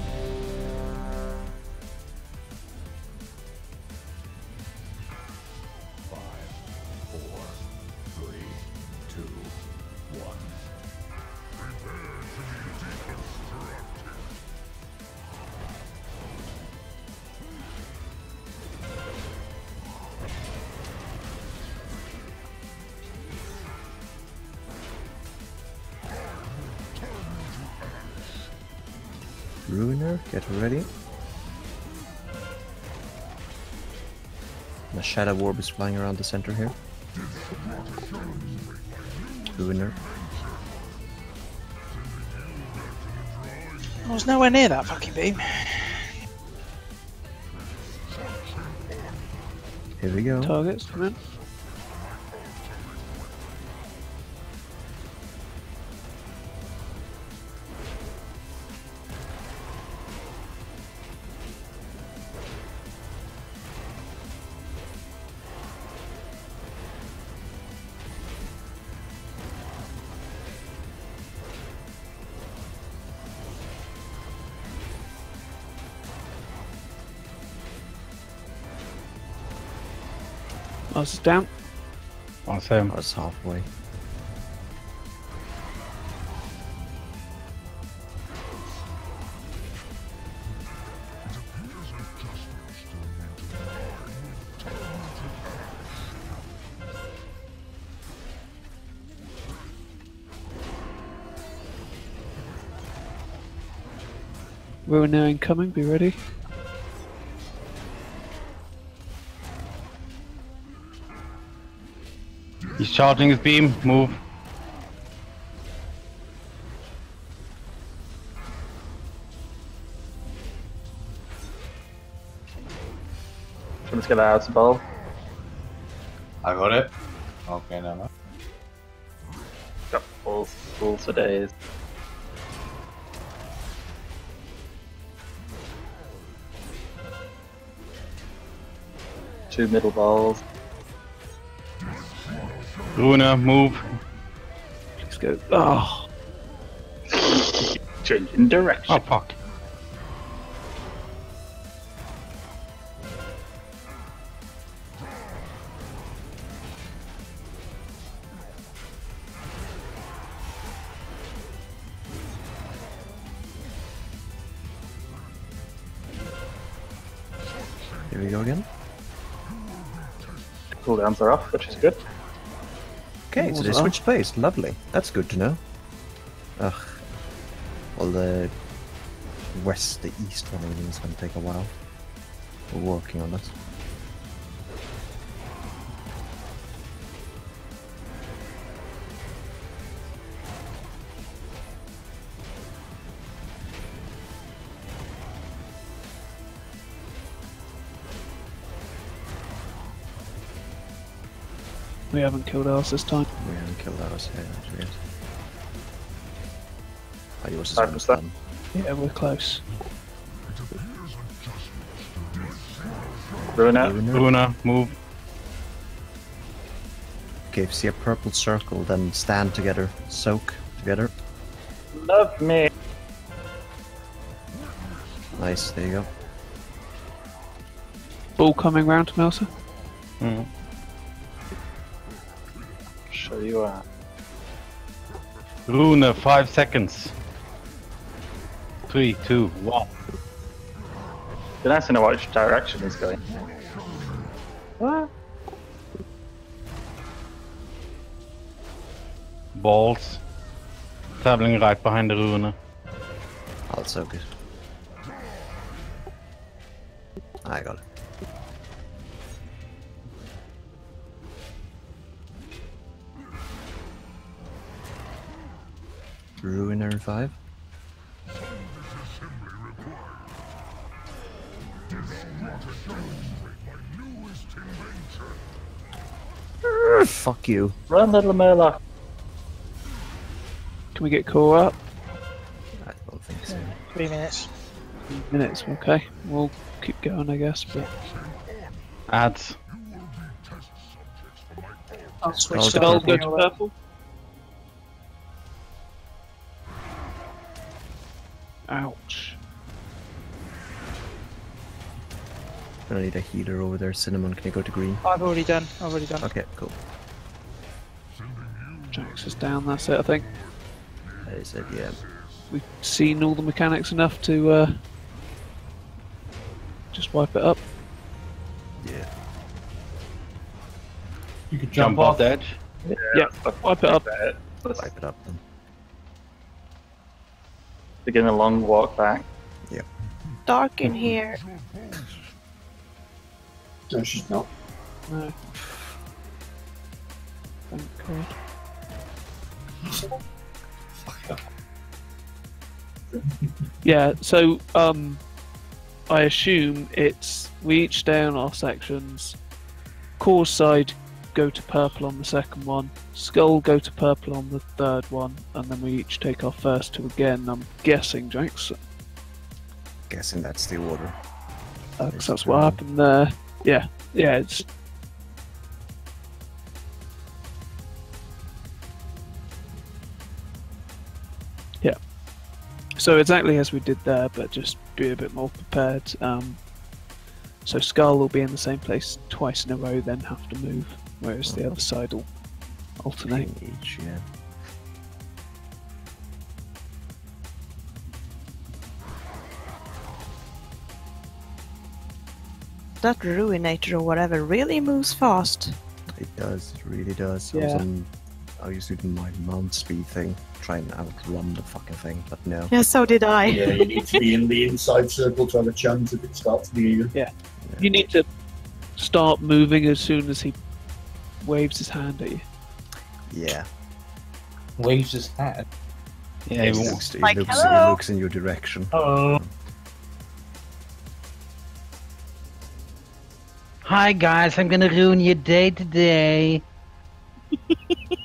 Ruiner, get ready. The Shadow Orb is flying around the center here. Ruiner. I was nowhere near that fucking beam. Here we go. Targets, come in. Mars is down. Awesome. I was halfway. We're now incoming, be ready. He's charging his beam. Move. Let's get out of the ball. I got it. Okay, now. Got full for days. Two middle balls. Runa, move. Let's go. Oh. Changing direction. Oh, fuck. Here we go again. Cooldowns are off, which is good. Okay, so they switched place. Lovely. That's good to know. Ugh. Well, the west, the east one even is going to take a while. We're working on it. We haven't killed ours this time. We haven't killed ours here, that's weird. Oh, yours is almost done. Yeah, we're close. Runa, move. Okay, if you see a purple circle, then stand together. Soak together. Love me. Nice, there you go. Ball coming round to Melsa. Mm. Show you out. Runa, 5 seconds. 3, 2, 1. Be nice to know which direction he's going. What? Balls. Traveling right behind the Runa. I'll soak it. I got it. Ruiner 5. Fuck you. Run, little Murloc. Can we get core up? I don't think so. 3 minutes. 3 minutes, okay. We'll keep going, I guess. But Ads. I'll switch Oh, to I'll go purple. to purple. Ouch. I need a healer over there. Cinnamon, can you go to green? I've already done. Okay, cool. Jax is down, that's it, I think. That is it, yeah. We've seen all the mechanics enough to just wipe it up. Yeah. You could Jump off the edge. Yeah, wipe it up. Wipe it up then. Begin a long walk back. Yep. Dark in here. No, she's not. No. Thank God. Yeah, so I assume it's we each stay on our sections. Core side go to purple on the second one, Skull go to purple on the third one, and then we each take our first two again. I'm guessing, Jax. Guessing that's the order. 'Cause that's what happened there. Yeah, it's. Yeah. So exactly as we did there, but just be a bit more prepared. So Skull will be in the same place twice in a row, then have to move, whereas the other side will alternate. Each, yeah. That Ruinator or whatever really moves fast. It does, it really does. Yeah. I used to do my mount speed thing, try and outrun the fucking thing, but no. Yeah, so did I. Yeah, you need to be in the inside circle to have a chance if it starts near you. Yeah. You need to start moving as soon as he waves his hand at you. Yeah. Waves his hand? Yeah, he Like, looks, hello? he looks in your direction. Hello. Hi guys, I'm gonna ruin your day today.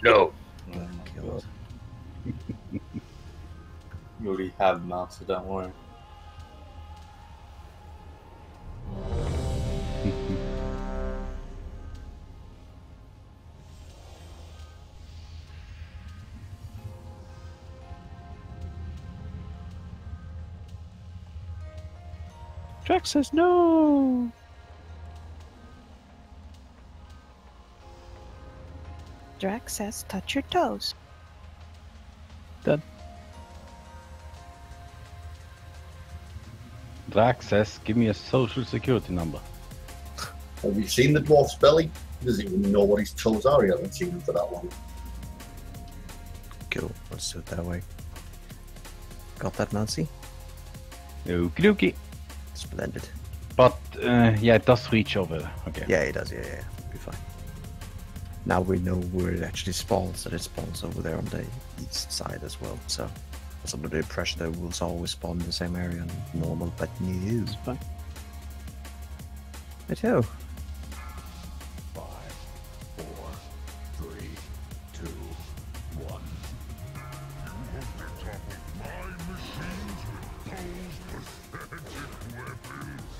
No. You already have now, so don't worry. Drax says no. Drax says, touch your toes. Done. Drax says, give me a social security number. Have you seen the dwarf's belly? He doesn't even know what his toes are. He hasn't seen them for that long. Cool, let's do it that way. Got that, Nancy? Okie dokie. Splendid. But, yeah, it does reach over. Okay. Yeah, it does, yeah. Be fine. Now we know where it actually spawns, that it spawns over there on the east side as well, so there's a little bit of pressure that will always spawn in the same area and normal, but new. It's fine. Me too. 5, 4, 3, 2, 1. You want the top of my machines with those pathetic weapons?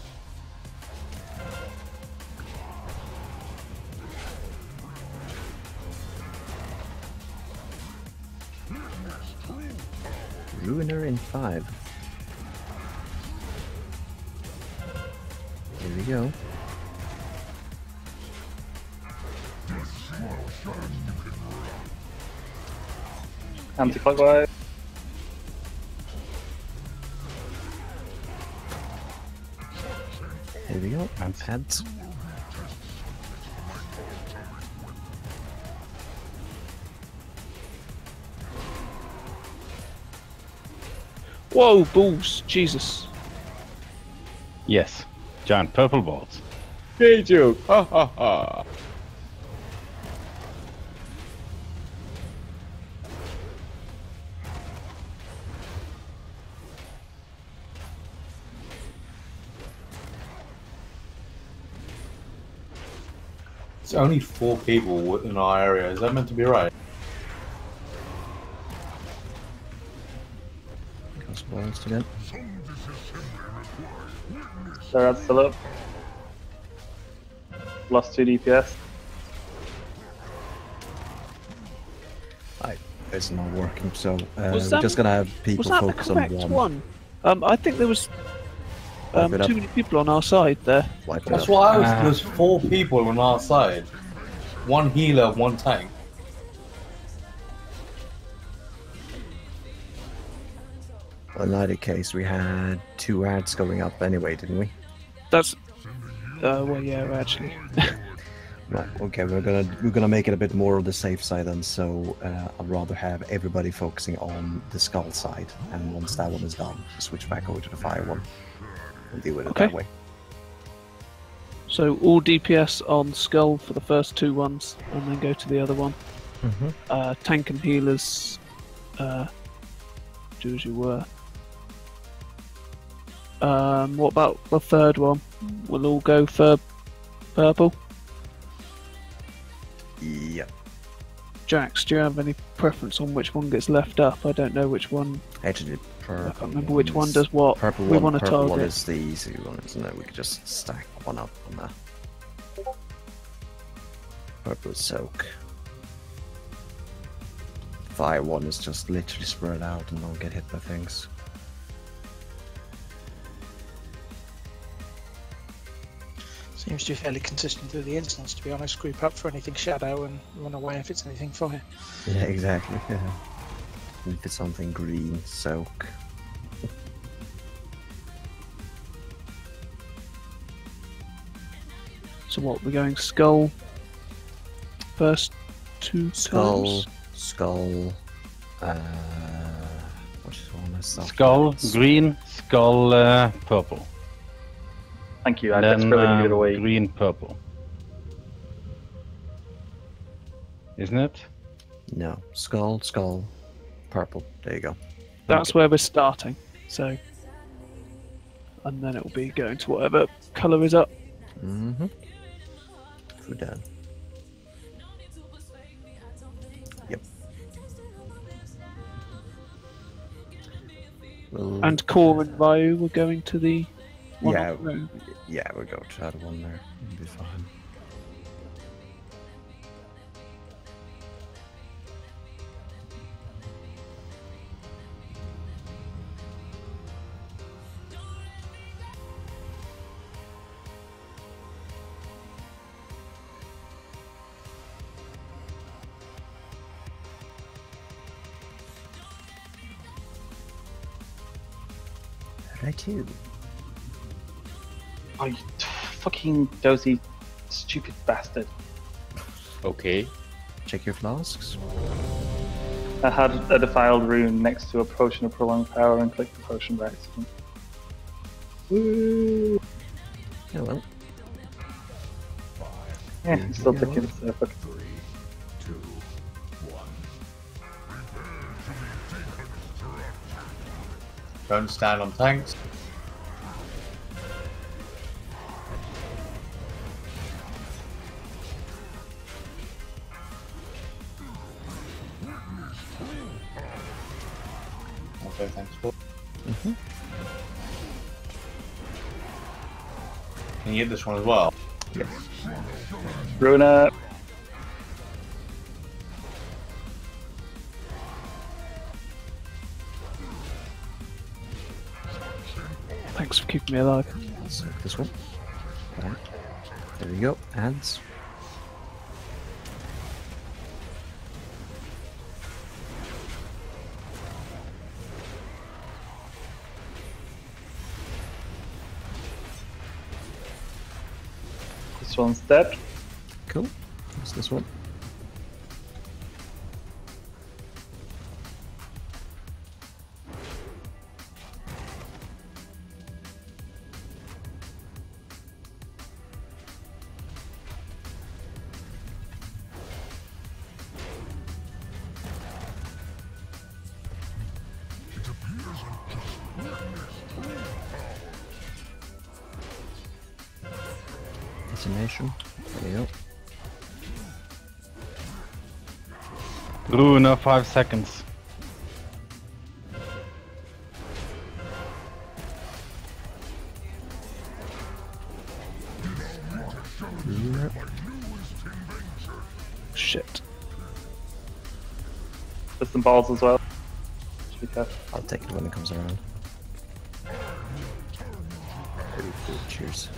Ruiner in 5. Here we go. Anti-clockwise. Here we go. And heads. Whoa, balls! Jesus. Yes. Giant purple balls. Gay joke. Ha ha ha. It's only 4 people in our area. Is that meant to be right? Balls to get. Sarah's still up. Lost 2 DPS. It's not working, so Was we're that- just gonna have people Was that the focus on correct one. one? I think there was too many people on our side there. That's why I was. There's 4 people on our side. 1 healer, 1 tank. Well, in either case, we had 2 ads going up anyway, didn't we? That's well, yeah, actually. Right. Okay, we're gonna make it a bit more of the safe side then. So I'd rather have everybody focusing on the skull side, and once that one is done, switch back over to the fire one. We'll deal with it that way. So all DPS on skull for the first 2 ones, and then go to the other one. Tank and healers, do as you were. What about the third one? We'll all go for purple. Yep. Jax, do you have any preference on which one gets left up? I don't know which one. Actually, I can't remember which one does what. Purple we want to purple target. one is the easy one, isn't it? We could just stack one up on that. Purple soak. Fire one is just literally spread out and don't get hit by things. Seems to be fairly consistent through the instance, to be honest. Group up for anything shadow and run away if it's anything fire. Yeah, exactly. Yeah. If it's something green, soak. So what, we're going skull first 2 Skull, times? skull, what's one is that? Skull, green, skull, purple. Thank you, And that's then brilliant either way. green, purple. Isn't it? No, skull, skull, purple. There you go. That's where we're starting. So, and then it will be going to whatever colour is up. Mm-hmm. We're done. Yep. And Core and Ryu were going to the one yeah, on the road. yeah, we'll go to that one there. It'll be fine. Right too. Oh, you fucking dozy, stupid bastard. Okay. Check your flasks. I had a defiled rune next to a potion of prolonged power and clicked the potion by accident. Woo! Oh well. Yeah, I'm still thinking it's fucking. Don't stand on tanks. Okay, thanks for. Can you get this one as well? Yes. Runa. Thanks for keeping me alive. So this one. Right. There you go. Hands. This one's dead. Cool. What's this one? Destination. There you go. Runa, 5 seconds. Shit. There's some balls as well. Should be careful. I'll take it when it comes around. Very cool. Cheers.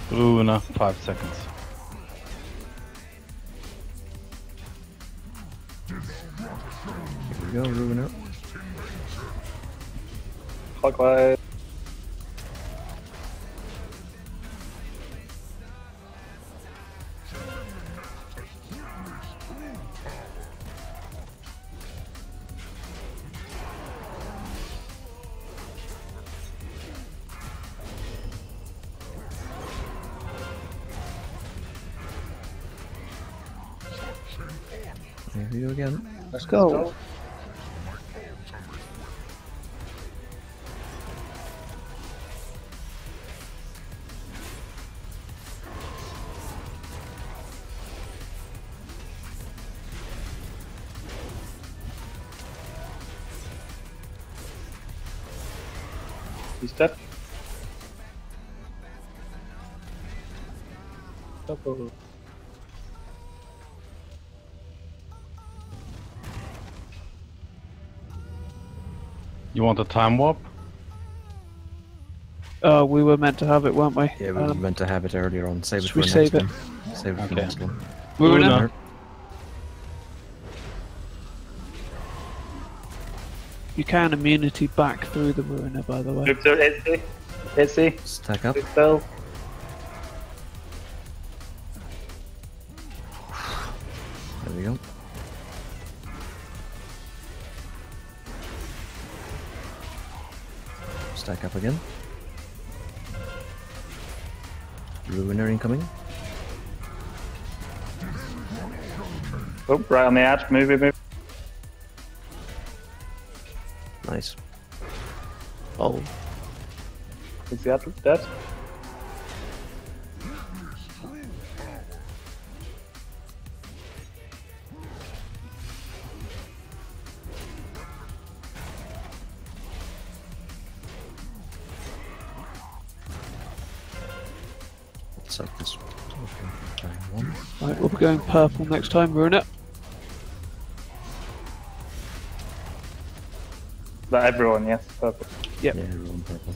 Runa, 5 seconds. Here we go, Runa. Clockwise. Here we go again. Let's go. He's dead. Double. You want a time warp? We were meant to have it, weren't we? Yeah, we were meant to have it earlier on. Save it should for we the save next it? one. Save it for the next one. Runa. You can immunity back through the Runa, by the way. Move to Itzy. Stack up. Spell. There we go. Stack up again. Ruiner incoming. Oh, right on the edge. Move it, move. Nice. Oh. Is the edge dead? Let's set this time one. Right, we'll be going purple next time, Runa. But everyone, yes, purple. Yep. Yeah, everyone purple.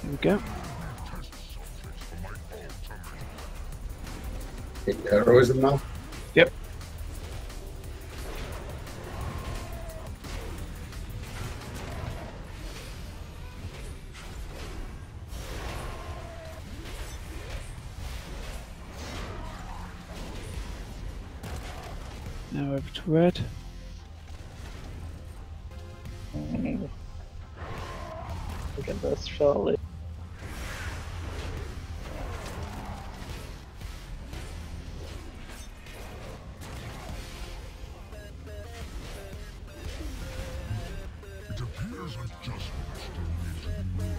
Here we go. Heroism now? Yep. Now over to red. Look at this, surely. It appears adjustments still need to be made.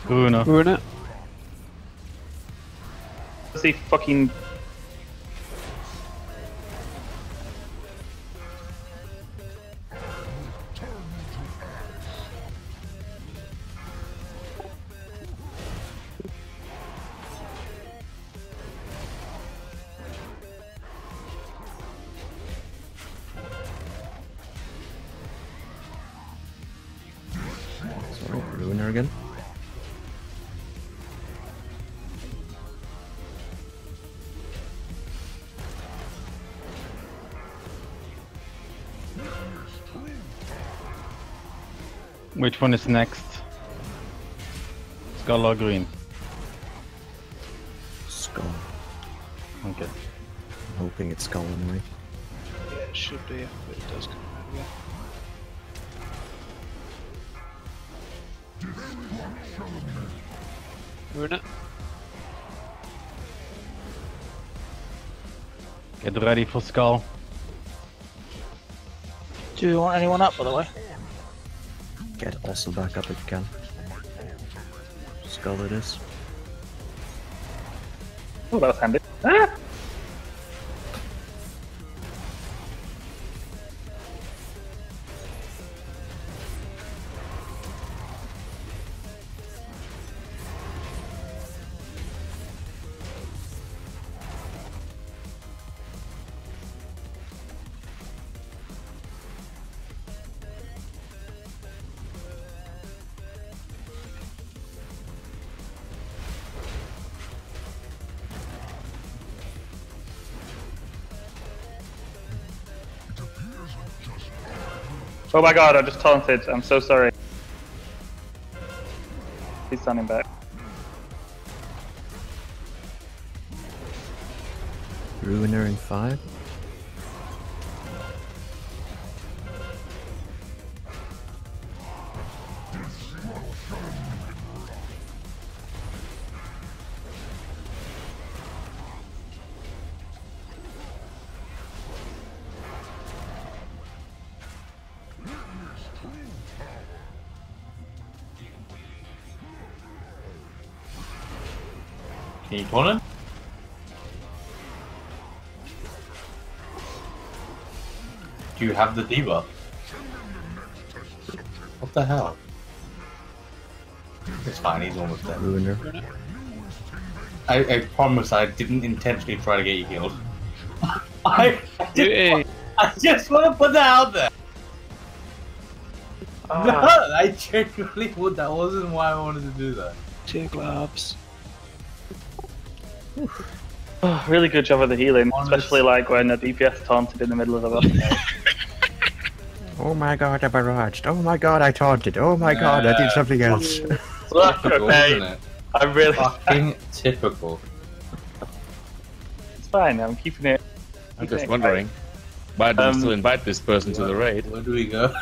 Runa. Runa. See fucking. Sorry, Ruiner again. Which one is next? Skull or green? Skull. Okay. I'm hoping it's skull anyway. Yeah, it should be, but it does come out again. Runa. Get ready for skull. Do you want anyone up, by the way? Get also back up if you can. Skull it is. Oh, that was handy. Ah! Oh my god, I just taunted. I'm so sorry. He's standing back. Ruiner in 5. Can you taunt him? Do you have the debuff? What the hell? It's fine, he's almost dead. Ruiner. I promise I didn't intentionally try to get you healed. I just want to put that out there. No, I genuinely that wasn't why I wanted to do that. Tear gloves. Oh, really good job of the healing, especially like when the DPS taunted in the middle of the battle. Oh my god, I barraged. Oh my god, I taunted. Oh my god, I did something else. Typical, isn't it? I'm really fucking typical. It's fine, I'm keeping it. I'm just wondering, why do we still invite this person to the raid? Where do we go?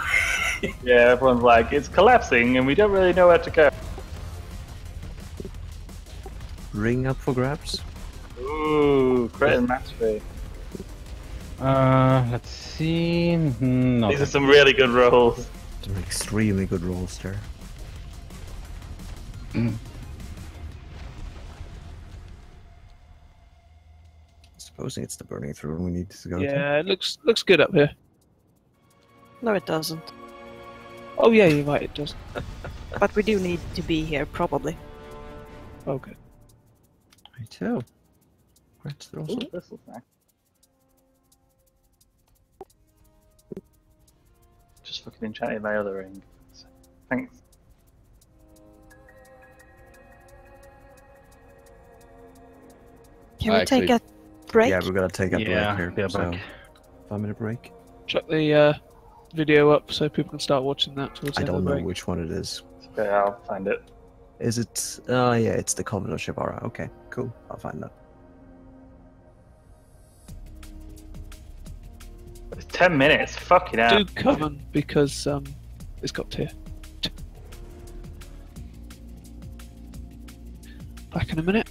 Yeah, everyone's like, it's collapsing and we don't really know where to go. Ring up for grabs. Ooh, crit and mastery. Let's see. No. These are some really good rolls. Some extremely good rolls there. Supposing it's the burning throne we need to go to. Yeah, it looks good up here. No, it doesn't. Oh yeah, you're right, it does. But we do need to be here, probably. Okay. Me too. Where's the Ooh, this looks nice. Just fucking enchanted my other ring. Thanks. Can we take a break? Yeah, we're gonna take a break here. Yeah, so, break. 5-minute break. Chuck the video up so people can start watching that towards I the end don't of the know break. which one it is. Yeah, I'll find it. Is it? Oh yeah, it's the Covenant of Shivara. Okay, cool. I'll find that. It's 10 minutes. Fucking hell. Do Coven because it's got tier. Back in a minute.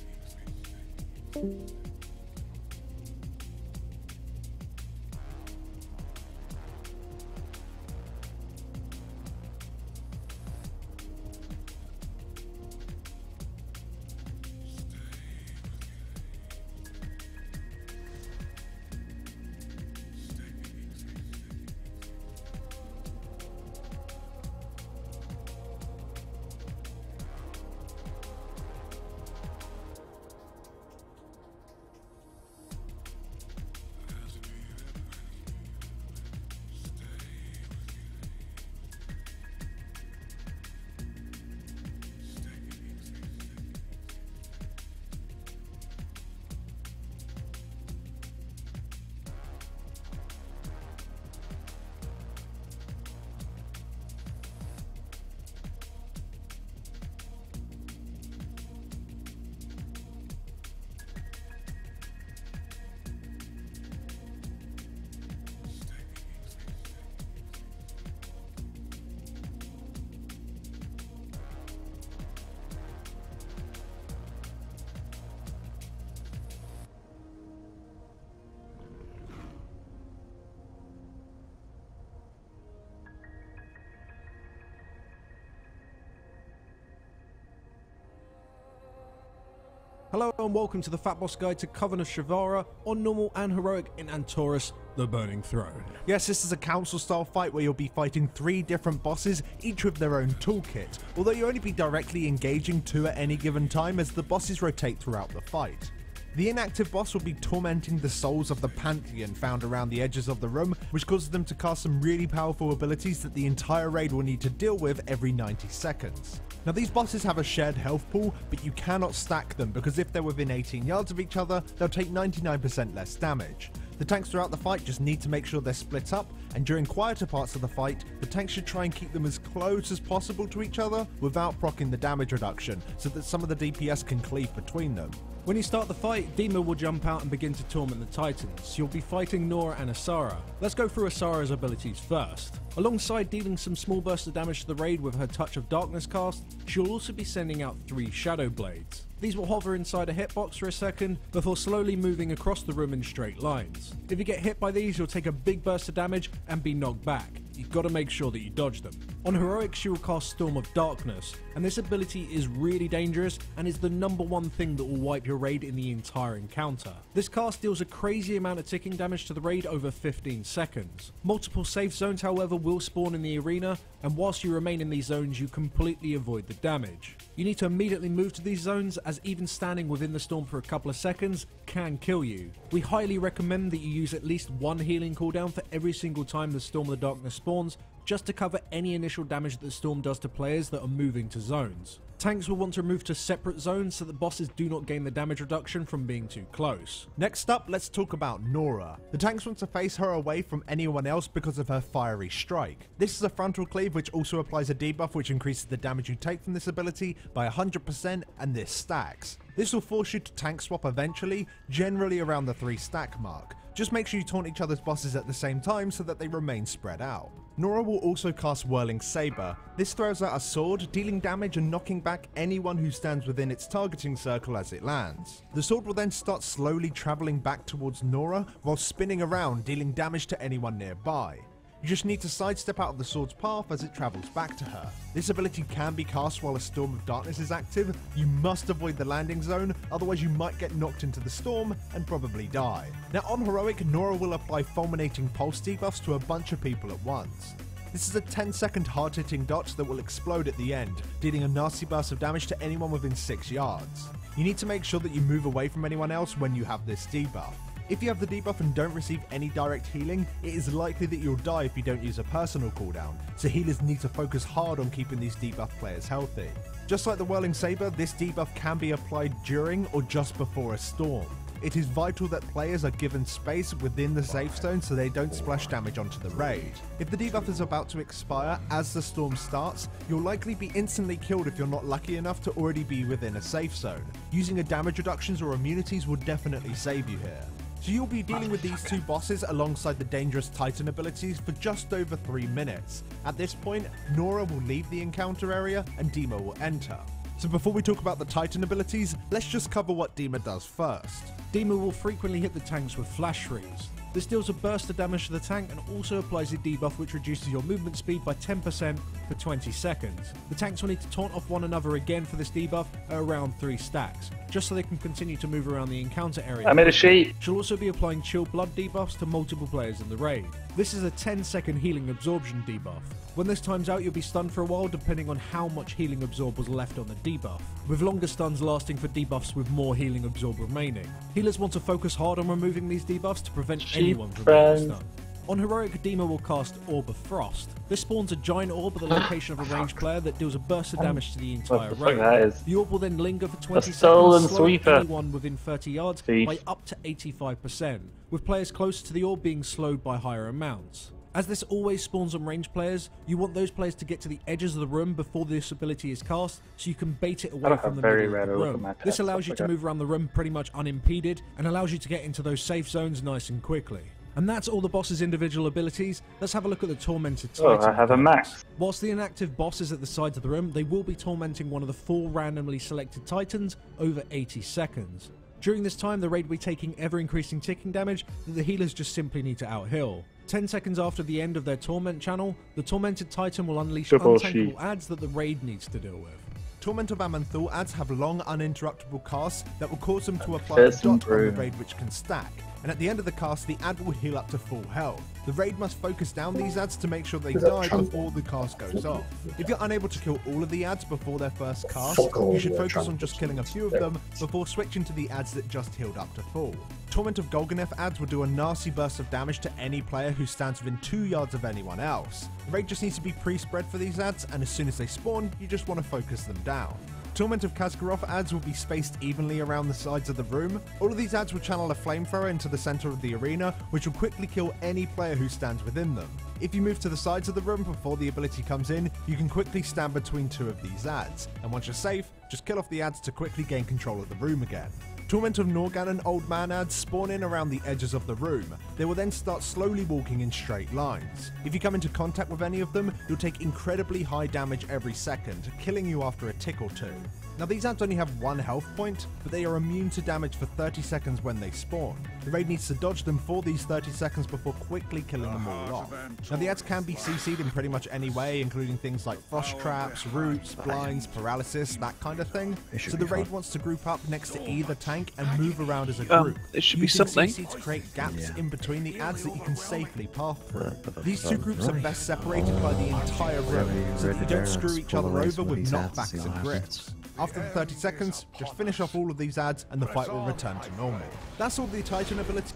Hello and welcome to the Fat Boss Guide to Covenant of Shivara on normal and heroic in Antorus, the Burning Throne. Yes, this is a council style fight where you'll be fighting 3 different bosses, each with their own toolkit, although you'll only be directly engaging 2 at any given time as the bosses rotate throughout the fight. The inactive boss will be tormenting the souls of the Pantheon found around the edges of the room, which causes them to cast some really powerful abilities that the entire raid will need to deal with every 90 seconds. Now these bosses have a shared health pool, but you cannot stack them because if they're within 18 yards of each other, they'll take 99% less damage. The tanks throughout the fight just need to make sure they're split up, and during quieter parts of the fight, the tanks should try and keep them as close as possible to each other without proccing the damage reduction, so that some of the DPS can cleave between them. When you start the fight, Dima will jump out and begin to torment the Titans. You'll be fighting Nora and Asara. Let's go through Asara's abilities first. Alongside dealing some small bursts of damage to the raid with her Touch of Darkness cast, she'll also be sending out 3 Shadow Blades. These will hover inside a hitbox for a second before slowly moving across the room in straight lines. If you get hit by these, you'll take a big burst of damage and be knocked back. You've got to make sure that you dodge them. On Heroic, she will cast Storm of Darkness, and this ability is really dangerous and is the #1 thing that will wipe your raid in the entire encounter. This cast deals a crazy amount of ticking damage to the raid over 15 seconds. Multiple safe zones, however, will spawn in the arena, and whilst you remain in these zones, you completely avoid the damage. You need to immediately move to these zones, as even standing within the storm for a couple of seconds can kill you. We highly recommend that you use at least 1 healing cooldown for every single time the Storm of the Darkness spawns, just to cover any initial damage that the storm does to players that are moving to zones. Tanks will want to move to separate zones so that bosses do not gain the damage reduction from being too close. Next up, let's talk about Nora. The tanks want to face her away from anyone else because of her fiery strike. This is a frontal cleave which also applies a debuff which increases the damage you take from this ability by 100%, and this stacks. This will force you to tank swap eventually, generally around the 3 stack mark. Just make sure you taunt each other's bosses at the same time so that they remain spread out. Nora will also cast Whirling Saber. This throws out a sword, dealing damage and knocking back anyone who stands within its targeting circle as it lands. The sword will then start slowly travelling back towards Nora while spinning around, dealing damage to anyone nearby. You just need to sidestep out of the sword's path as it travels back to her. This ability can be cast while a Storm of Darkness is active. You must avoid the landing zone, otherwise you might get knocked into the storm and probably die. Now on Heroic, Nora will apply Fulminating Pulse debuffs to a bunch of people at once. This is a 10-second hard-hitting dot that will explode at the end, dealing a nasty burst of damage to anyone within 6 yards. You need to make sure that you move away from anyone else when you have this debuff. If you have the debuff and don't receive any direct healing, it is likely that you'll die if you don't use a personal cooldown, so healers need to focus hard on keeping these debuff players healthy. Just like the Whirling Saber, this debuff can be applied during or just before a storm. It is vital that players are given space within the safe zone so they don't splash damage onto the raid. If the debuff is about to expire as the storm starts, you'll likely be instantly killed if you're not lucky enough to already be within a safe zone. Using a damage reductions or immunities will definitely save you here. So you'll be dealing with these 2 bosses alongside the dangerous Titan abilities for just over 3 minutes. At this point, Nora will leave the encounter area and Dima will enter. So before we talk about the Titan abilities, let's just cover what Dima does first. Dima will frequently hit the tanks with flash freeze. This deals a burst of damage to the tank and also applies a debuff which reduces your movement speed by 10% for 20 seconds. The tanks will need to taunt off one another again for this debuff at around 3 stacks, just so they can continue to move around the encounter area. I made a sheet. She'll also be applying Chill Blood debuffs to multiple players in the raid. This is a 10-second healing absorption debuff. When this times out, you'll be stunned for a while depending on how much healing absorb was left on the debuff, with longer stuns lasting for debuffs with more healing absorb remaining. Healers want to focus hard on removing these debuffs to prevent anyone from being stunned. On Heroic, Dima will cast Orb of Frost. This spawns a giant orb at the location of a ranged player that deals a burst of damage to the entire raid. The orb will then linger for 20 seconds, slowing anyone within 30 yards by up to 85%, with players closer to the orb being slowed by higher amounts. As this always spawns on ranged players, you want those players to get to the edges of the room before this ability is cast, so you can bait it away from the middle of the room. This allows you to move around the room pretty much unimpeded, and allows you to get into those safe zones nice and quickly. And that's all the boss's individual abilities. Let's have a look at the Tormented Titan. Oh, I have a max. Whilst the inactive boss is at the sides of the room, they will be tormenting one of the 4 randomly selected Titans over 80 seconds. During this time, the raid will be taking ever-increasing ticking damage that the healers just simply need to outheal. 10 seconds after the end of their Torment channel, the Tormented Titan will unleash untankable adds that the raid needs to deal with. Torment of Aman'Thul adds have long uninterruptible casts that will cause them to apply a dot on the raid which can stack, and at the end of the cast the ad will heal up to full health. The raid must focus down these ads to make sure they die before the cast goes off. If you're unable to kill all of the ads before their first cast, you should focus on just killing a few of them before switching to the ads that just healed up to full. Torment of Golganeth ads will do a nasty burst of damage to any player who stands within 2 yards of anyone else. The raid just needs to be pre-spread for these ads, and as soon as they spawn, you just want to focus them down. Torment of Kazkarov ads will be spaced evenly around the sides of the room. All of these ads will channel a flamethrower into the center of the arena, which will quickly kill any player who stands within them. If you move to the sides of the room before the ability comes in, you can quickly stand between two of these ads, and once you're safe, just kill off the ads to quickly gain control of the room again. Torment of Norgan and Old Man ads spawn in around the edges of the room. They will then start slowly walking in straight lines. If you come into contact with any of them, you'll take incredibly high damage every second, killing you after a tick or two. Now these ads only have 1 health point, but they are immune to damage for 30 seconds when they spawn. The raid needs to dodge them for these 30 seconds before quickly killing them all off. Now the ads can be CC'd in pretty much any way, including things like frost traps, roots, blinds, paralysis, that kind of thing. So the raid wants to group up next to either tank and move around as a group. It should be something. CC to create gaps in between the ads that you can safely path through. These two groups are best separated by the entire room, so that you don't screw each other over with knockbacks and grips. After the 30 seconds, just finish off all of these ads and the fight will return to normal. That's all the Titan ability.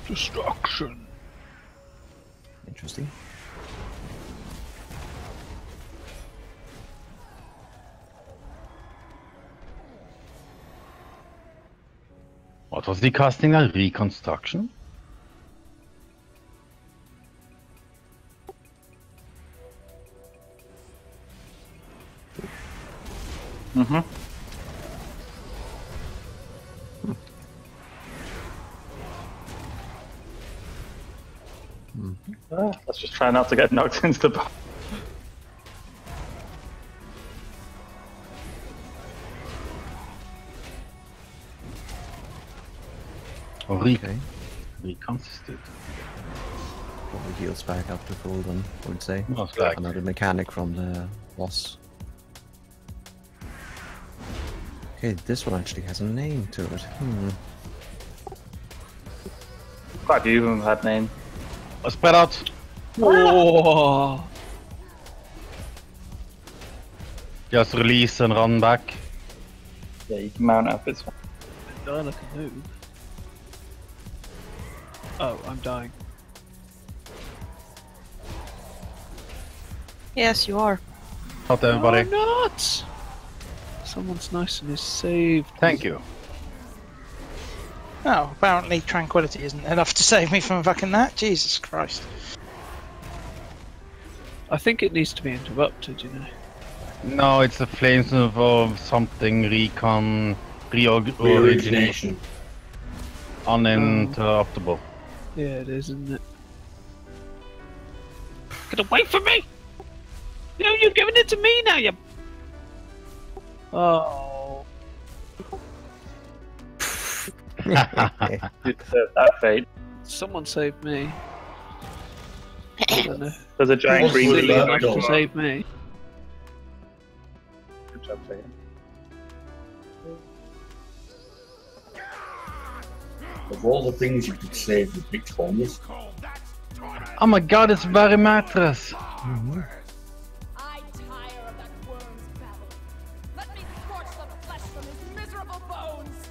Destruction. Interesting. What was the casting? A reconstruction? Mm-hmm. Let's just try not to get knocked into the box. Okay. Reconstitute. Probably heals back up to full then, I would say. Most likely. Another mechanic from the boss. Okay, this one actually has a name to it. Quite a few of them had names. Spread out. Oh. Just release and run back. Yeah, you can mount up this one. Die like a noob. Oh, I'm dying. Yes, you are. Not everybody. No, I'm not! Someone's nice and is saved. Thank you. Oh, apparently tranquility isn't enough to save me from fucking that. Jesus Christ. I think it needs to be interrupted, you know. No, it's the flames of something reorigination. Uninterruptible. Yeah, it is, isn't it? Get away from me! No, you're giving it to me now, you... Oh. You deserve that fate. Someone saved me. I don't know. There's a giant green Silly leaf. enough to save me. Good job, Peyton. Of all the things you could save with big corners. Oh my god, it's very mattress. I tire of that worm's babble. Let me scorch the flesh from his miserable bones.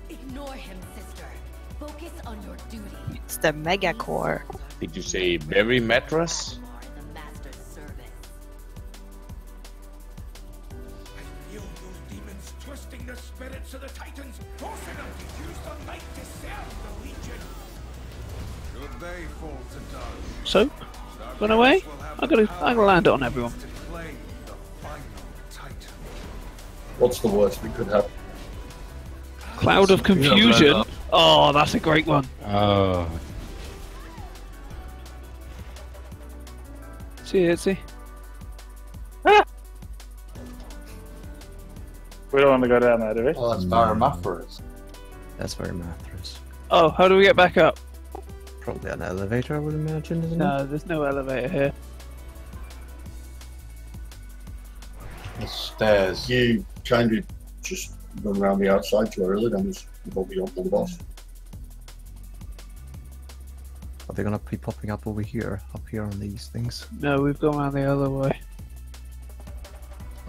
Ignore him, sister. Focus on your duty. It's the Mega Core. Did you say berry mattress? The master's service. Feel those demons twisting the spirits of the Titans, forcing them to use the light to serve the Legion. Should they fall to die? So, run away? I'm gonna land it on everyone. What's the worst we could have? Cloud of confusion. Oh, that's a great one. Oh. See it, see. We don't want to go down there, do we? Oh, that's Varamathras. That's very mattress. Oh, how do we get back up? Probably an elevator, I would imagine, isn't No, it? there's no elevator here. The stairs. You kind of just run around the outside to early, then just go beyond the boss. Are they gonna be popping up over here? Up here on these things? No, we've gone around the other way.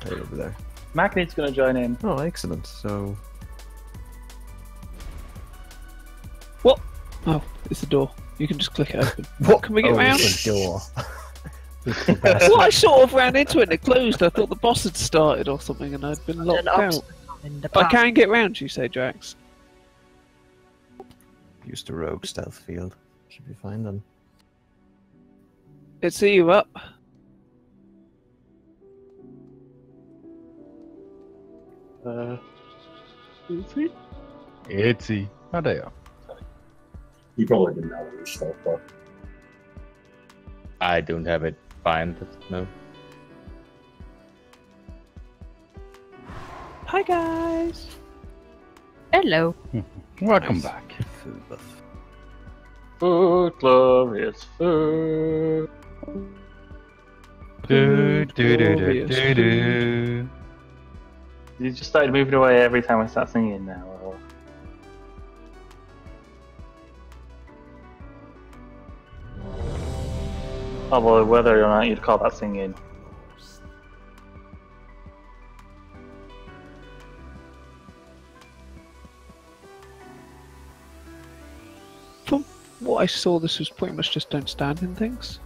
Right over there. Magnete's gonna join in. Oh, excellent. So... What? Oh, it's the door. You can just click it open. What? Can we get round? It's a door. Well, I sort of ran into it and it closed. I thought the boss had started or something and I'd been locked out. I can get round, you say, Drax? Use the rogue stealth field. Should be fine then. It's you up. Easy? Itsy. Oh, there you are. You probably didn't know your stuff, but I don't have it fine, but no. Hi guys. Hello. Welcome back. Food buff. Food, glorious food. You just started moving away every time I start singing now. Or... Although whether or not you'd call that singing. From what I saw, this was pretty much just don't stand in things.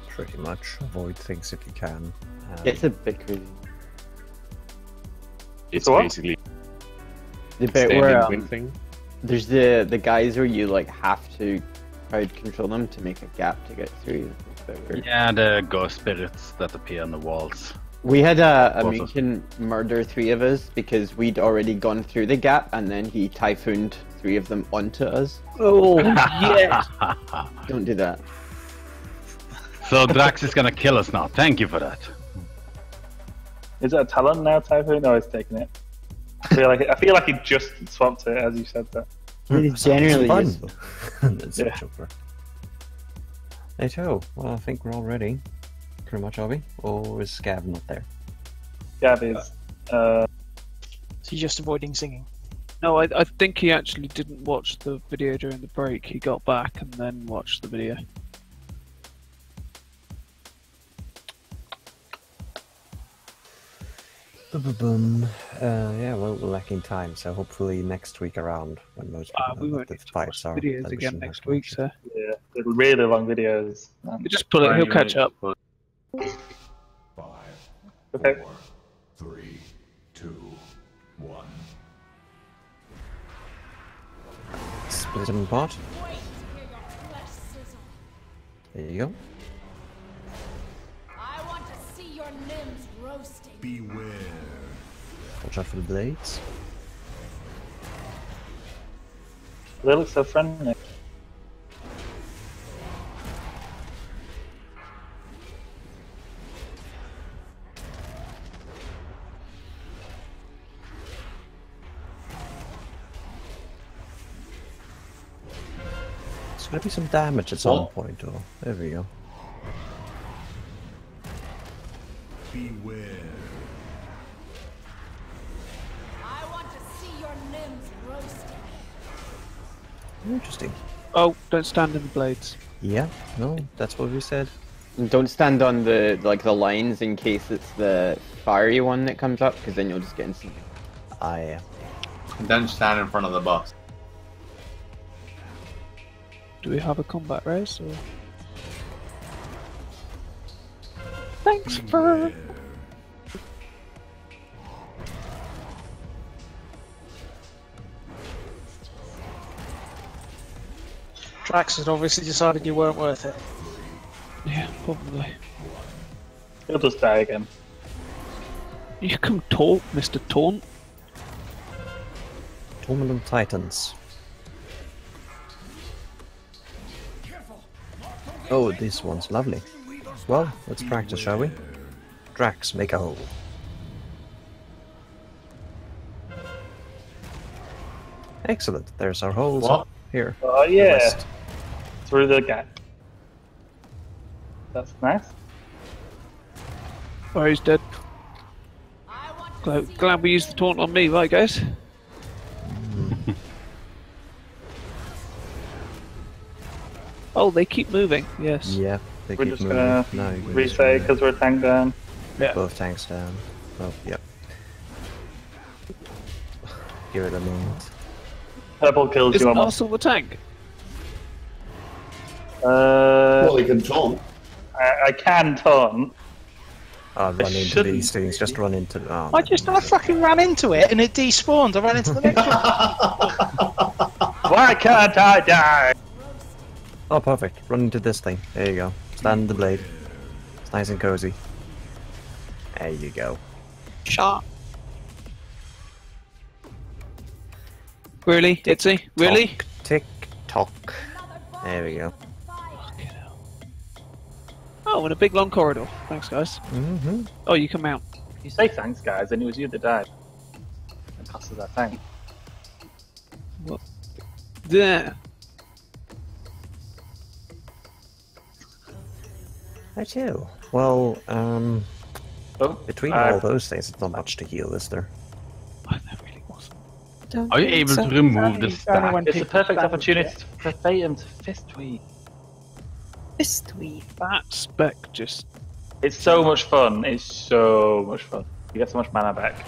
Pretty much. Avoid things if you can. It's a bit crazy. It's what? basically The bit standing where wing thing. there's the guys where you like have to crowd control them to make a gap to get through. It's a bit weird. Yeah, the ghost spirits that appear on the walls. We had a Bosses. Munkin murder 3 of us because we'd already gone through the gap and then he typhooned 3 of them onto us. Oh, yes! Don't do that. So Drax is gonna kill us now. Thank you for that. Is it a talent now, Typhoon? No, he's taking it. I feel like he just swapped it as you said that. It is generally fun. useful. That's Yeah. super. Hey, Joe. Well, I think we're all ready. Pretty much, are we? Or is Scav not there? Gabby's. So you're just avoiding singing. No, I think he actually didn't watch the video during the break. He got back and then watched the video. Boom. Yeah, well, we're lacking time, so hopefully next week around when most people We know won't what need the to watch fights the are. videos then we again shouldn't have next to week, watch it. so... Yeah, they're really long videos. You just pull it, he'll catch up. 5, Okay. 4, 3, 2, 1. Split them apart. Wait to hear your flesh sizzle. There you go. I want to see your limbs roasting. Beware. Watch out for the blades. They look so friendly. There's gonna be some damage at some point, or there we go. Beware. I want to see your limbs roasting. Interesting. Oh, don't stand in the blades. Yeah, no, that's what we said. And don't stand on the the lines in case it's the fiery one that comes up, because then you'll just get instant. Ah, yeah. And don't stand in front of the boss. Do we have a combat race or? Thanks for. Drax had obviously decided you weren't worth it. Yeah, probably. He'll just die again. You can talk, Mr. Taunt. Torment Titans. Oh, this one's lovely. Well, let's practice, shall we? Drax, make a hole. Excellent. There's our holes What? up here. Oh yeah, West. through the gap. That's nice. Oh, he's dead. Glad we used the taunt on me, right, guys? Oh, they keep moving. Yes. Yeah, they We're keep just moving. gonna No, you can just reset run because we're tank down. Yeah. Both tanks down. Oh, yep. Give it a moment. Purple kills Is you almost. Arsenal the tank? Well, he can taunt. I can taunt. Run into these things. Just run into. Oh, I fucking ran into it and it despawned. I ran into the next one. Why can't I die? Oh, perfect. Run into this thing. There you go. Stand in the blade. It's nice and cozy. There you go. Shot. Really, Itzy? Really? Tick tock. There we go. Oh, in a big long corridor. Thanks, guys. Oh, you can mount. You say thanks, guys, and it was you that died. It cost us that tank. What? Yeah. I too. Well, between all those things, it's not much to heal, is there? Are you able to remove the stack? It's a perfect opportunity for Phaeton to fist tweet. Fist tweet? That spec just... It's so much fun. It's so much fun. You get so much mana back.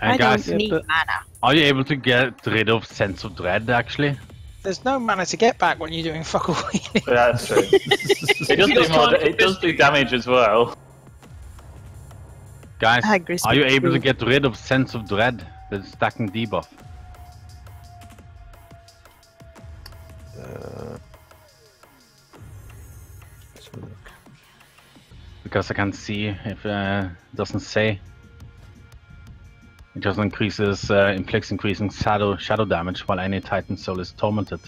And guys, don't need mana. Are you able to get rid of Sense of Dread, actually? There's no mana to get back when you're doing fuck all. Yeah, that's true. It does do damage as well. Guys, are you able to get rid of Sense of Dread, the stacking debuff? Because I can't see if it doesn't say. It just increases, inflicts increasing shadow damage while any Titan soul is tormented.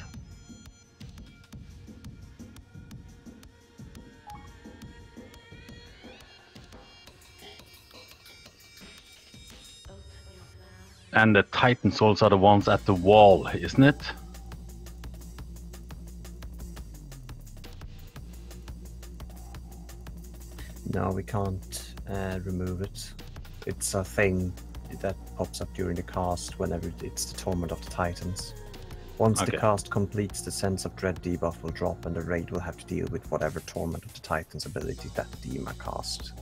And the Titan souls are the ones at the wall, isn't it? No, we can't remove it. It's a thing that pops up during the cast whenever it's the Torment of the Titans. Once the cast completes, the Sense of Dread debuff will drop and the raid will have to deal with whatever Torment of the Titans ability that Dima cast.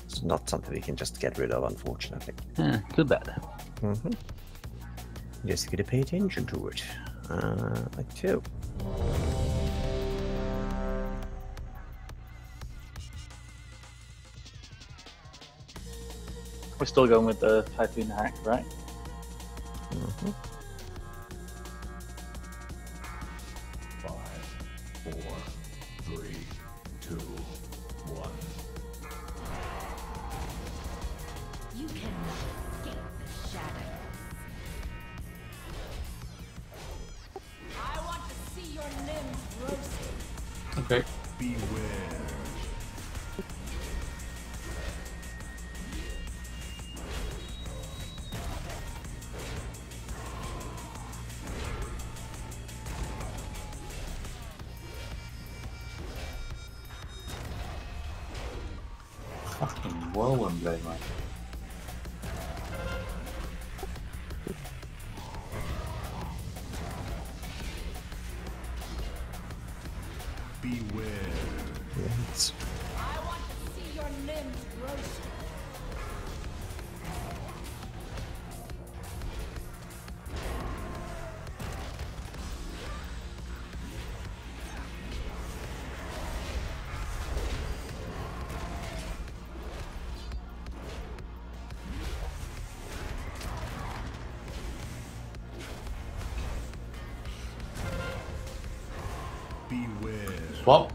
It's not something we can just get rid of, unfortunately. Too bad. Just gotta pay attention to it. Like two. We're still going with the Typhoon hack, right? 5, 4, 3, 2, 1. You cannot escape the shadows. I want to see your limbs roasted. Okay. Beware. Fucking whirlwind blade, man. Beware. Yes. I want to see your limbs roasted. Beware. Swap.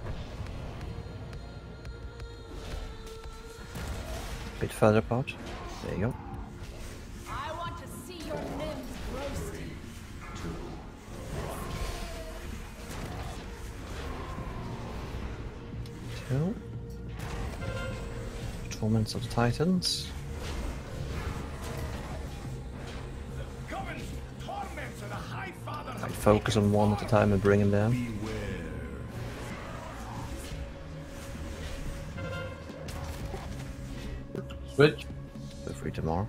Bit further apart. There you go. I want to see your limbs roasted. 2. Torments of the Titans. I'd focus on one at a time and bring him down. Switch. Feel free to mark.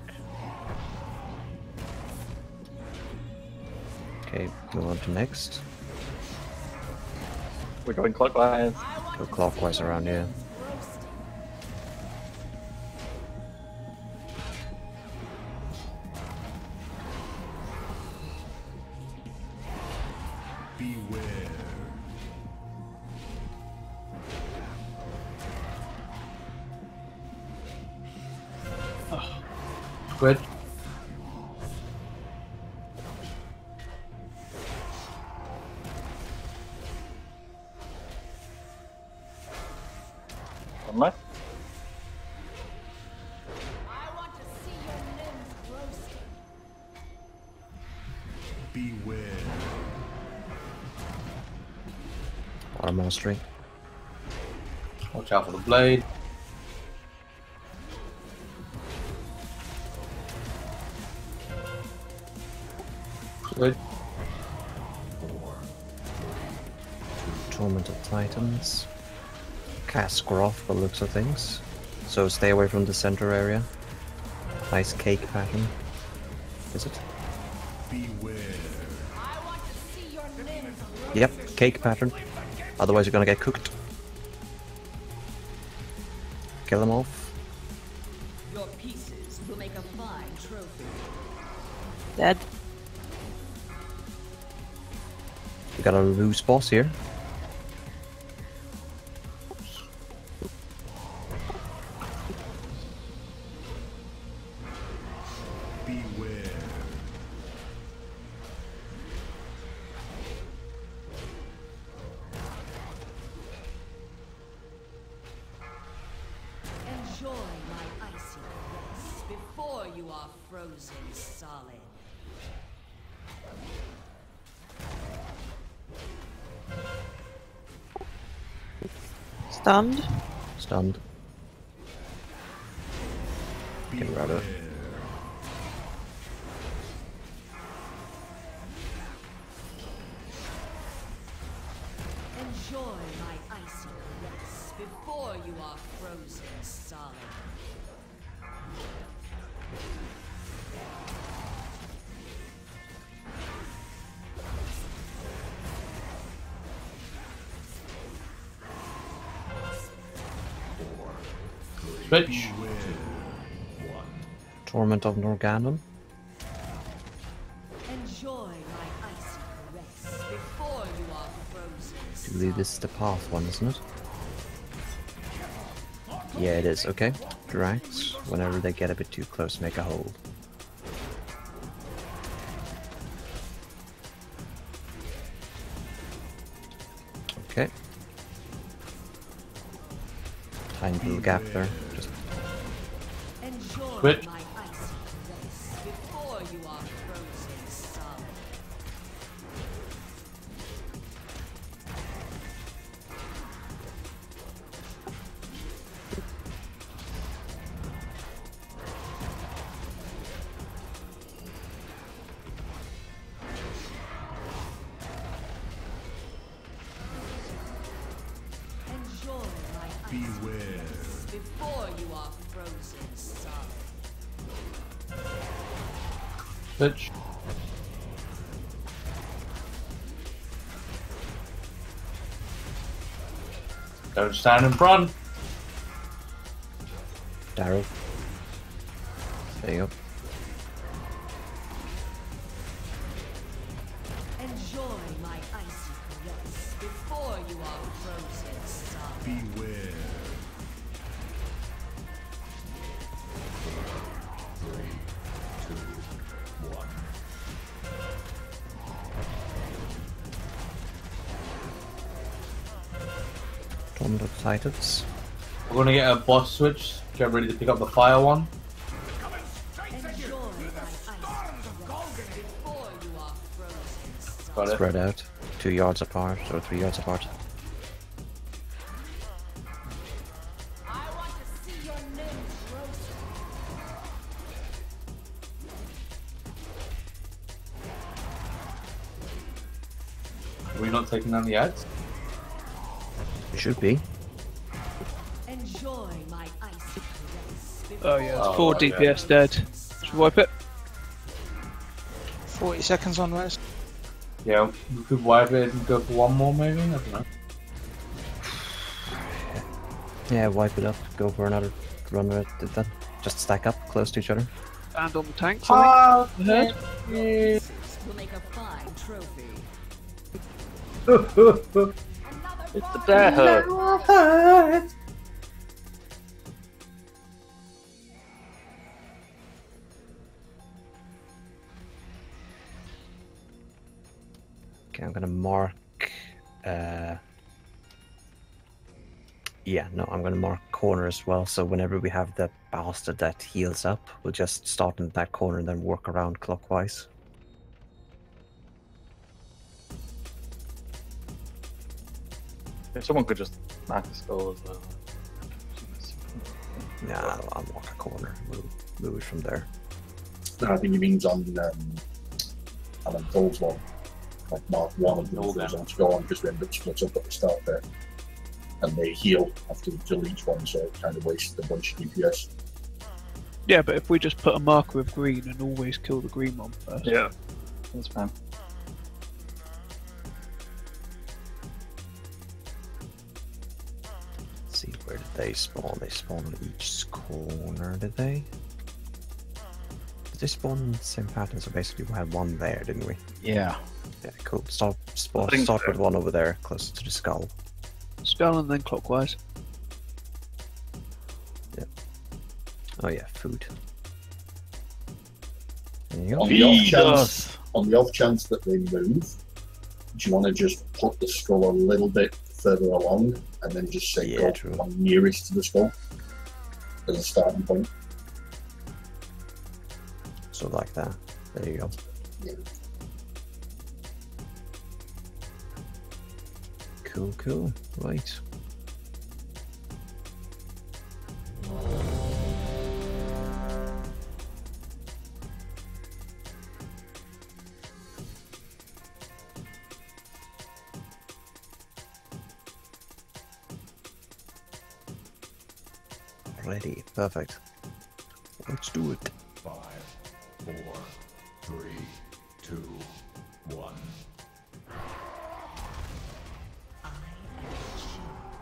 Okay, move on to next. We're going clockwise. Go clockwise around here. Beware. Good. One left. I want to see your limbs roasted. Beware. Water mastery. Watch out for the blade. Good. Torment of Titans. Cast Groth by the looks of things. So stay away from the center area. Nice cake pattern. Is it? Beware. I want to see your limbs roasted. Yep, cake pattern. Otherwise you're gonna get cooked. Kill them off. Your pieces will make a fine trophy. Dead. We got a loose boss here. Beware. Enjoy my icy caress before you are frozen solid. Stunned. Stunned. Get rid of it. Enjoy my icy caress before you are frozen solid. Switch. Torment of Norganum. Enjoy my icy caress before you are frozen. I believe this is the path one, isn't it? Yeah, it is. Okay. Direct. Whenever they get a bit too close, make a hold. Okay. Tiny little gap there. Just Enjoy Switch. my icy caress before you are frozen solid. Enjoy my icy Beware. caress before you are frozen solid. Switch. Don't stand in front. Darrow. There you go. Enjoy my icy caress before you are frozen solid. Beware. Torment of Titans. We're gonna get a boss switch. Get ready to pick up the fire one. Enjoy my icy caress before you are frozen solid. Got it. Spread out. 2 yards apart or 3 yards apart. I want to see your limbs roasted. Are we not taking down the ads? It should be. Enjoy my icy caress Oh yeah, it's Oh, 4 okay. DPS dead. Should we wipe it? 40 seconds on rest. Yeah, we could wipe it and go for one more maybe? I don't know. Yeah, wipe it up. Go for another run of it. Then just stack up close to each other. And on the tanks, I think. Pieces will make a fine trophy. It's the bear hut. Okay, I'm gonna mark. Yeah, no, I'm gonna mark corner as well. So whenever we have the bastard that heals up, we'll just start in that corner and then work around clockwise. If someone could just mark the skull as well. Yeah, I'll mark a corner. We'll move it from there. No, I think he means on Alan Cole's one. Like mark one of the ones on to go on because we end up split up at the start there. And they heal after you kill each one, so it kind of wasted a bunch of DPS. Yeah, but if we just put a marker with green and always kill the green one first. Yeah, that's fine. Let's see, where did they spawn? They spawned on each corner, did they? Did they spawn in the same pattern? So basically we had one there, didn't we? Yeah. Yeah, cool. Start with one over there, closer to the skull. Skull and then clockwise. Yeah. Oh yeah, food. There you go. On the off chance that they move, do you want to just put the skull a little bit further along and then just say go one nearest to the skull as a starting point? So like that. There you go. Yeah. Cool. Right. Ready. Perfect. Let's do it. 5, 4, 3, 2, 1.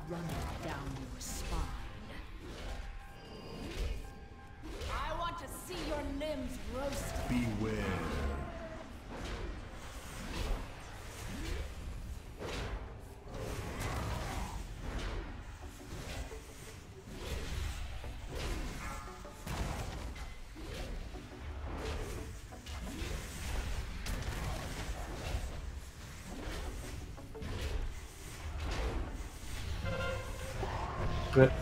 Running down your spine. I want to see your limbs roasted. Beware. Good.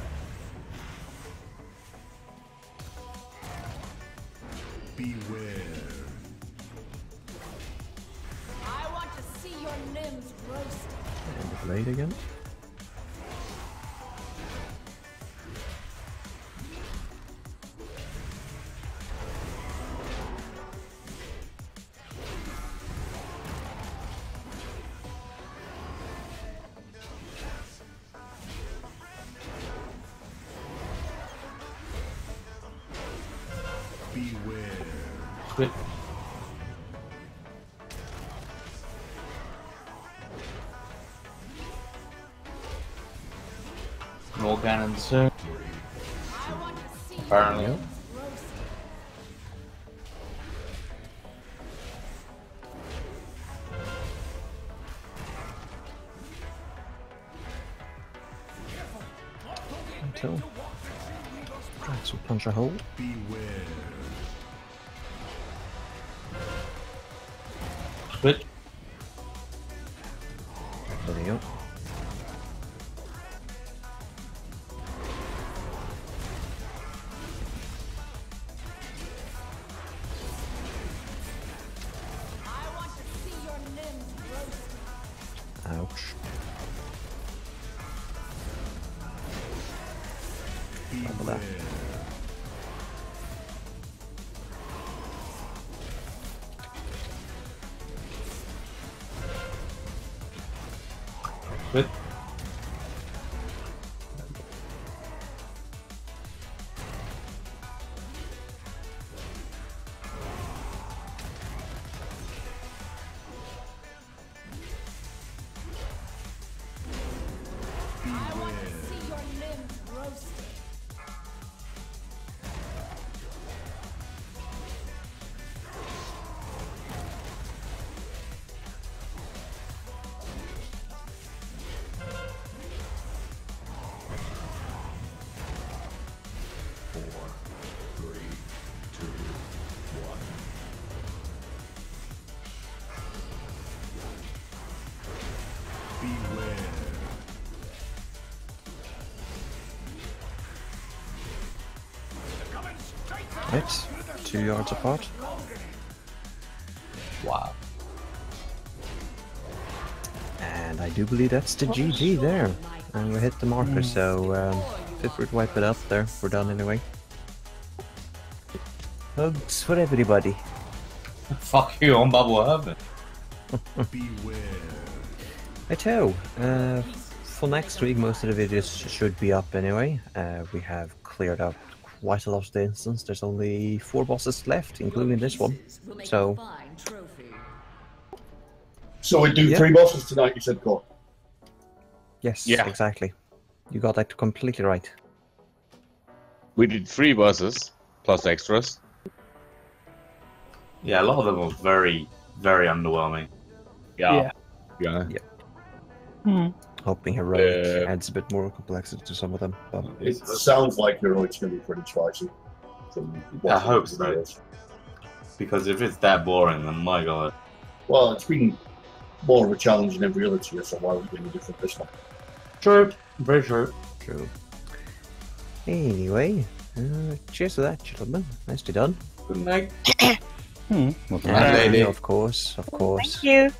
Beware. I want to see your limbs roasted. And the blade again. Good. More cannons soon. Apparently. Yep. Until try to punch a hole. Beware. Switch. There you go. I want to see your limbs roasted. Ouch. Double that. Good. I want to see your limbs roasted. hit, 2 yards apart. Wow. And I do believe that's the GG there. And we hit the marker, so feel free to wipe it up there. We're done anyway. Hugs for everybody. Fuck you on Bubble Heaven. Beware. I tell. For next week, most of the videos should be up anyway. We have cleared out quite a lot of the instance. There's only 4 bosses left, including this one. So we do 3 bosses tonight, you said, Cole? Yes, exactly. You got that completely right. We did 3 bosses, plus extras. Yeah, a lot of them were very, very underwhelming. Yeah. Hoping Heroic adds a bit more complexity to some of them. But It sounds like Heroic's going to be pretty spicy. I hope so. Because if it's that boring, then my god. Well, it's been more of a challenge than every other tier, so why would it be any different this one? True. Very true. True. Anyway, cheers to that, gentlemen. Nicely done. Good night. Lady. Of course. Thank you.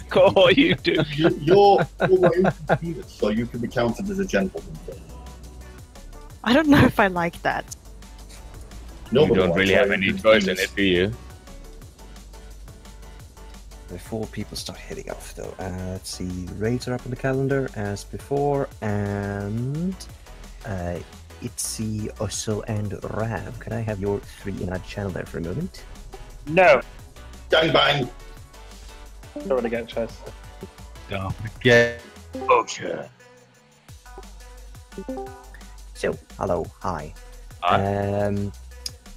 God, what you do? You're way competed, so you can be counted as a gentleman. I don't know if I like that. You don't really have any choice in it, do you? Before people start heading off, though, let's see. Raids are up on the calendar as before, and Itzy, Ussel, and Rav. Can I have your 3 in that channel there for a moment? No. Gang bang. Don't really get a choice. Don't forget. Okay. So, hello, hi.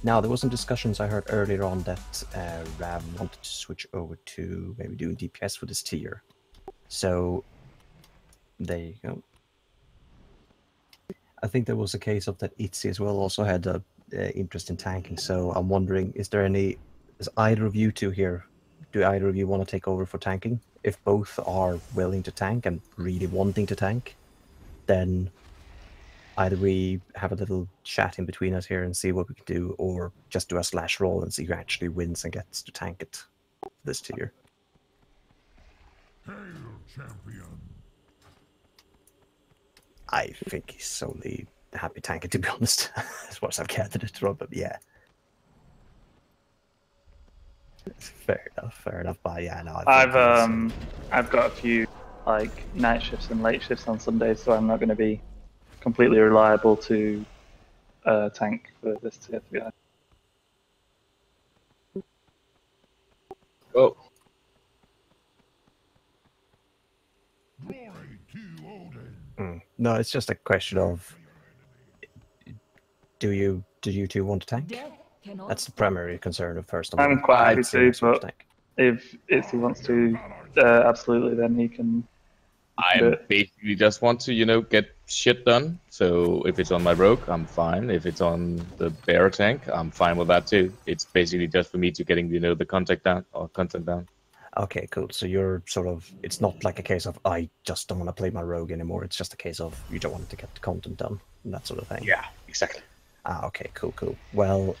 Now, there was some discussions I heard earlier on that Rav wanted to switch over to maybe doing DPS for this tier. So, there you go. I think there was a case of that Itzy as well also had an interest in tanking, so I'm wondering, is either of you two here, do either of you want to take over for tanking? If both are willing to tank and really wanting to tank, then either we have a little chat in between us here and see what we can do, or just do a slash roll and see who actually wins and gets to tank it this tier. Hail, champion. I think he's solely happy tanking, to be honest, as far as I've gathered it from, but yeah. Fair enough, but yeah, no. I've got a few like night shifts and late shifts on Sundays, so I'm not going to be completely reliable to tank for this tier, to be honest. Oh. No, it's just a question of do you two want to tank? That's the primary concern of first of all. I'm quite happy to, but if he wants to, absolutely, then he can. I basically just want to, get shit done. So if it's on my rogue, I'm fine. If it's on the bear tank, I'm fine with that too. It's basically just for me to getting, the content down. Okay, cool. So you're sort of, it's not like a case of, I just don't want to play my rogue anymore. It's just a case of, you don't want to get the content done, and that sort of thing. Yeah, exactly. Okay, cool. Well,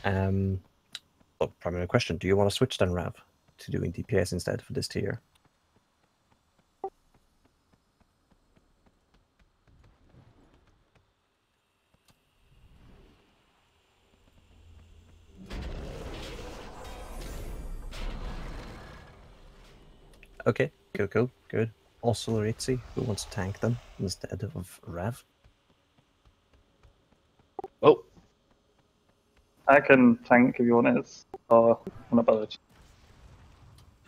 primary question, do you want to switch then, Rav, to doing DPS instead for this tier? Okay, cool, good. Also Ritzy, who wants to tank them instead of Rav? Oh. I can tank if you want it, or I'm not bothered.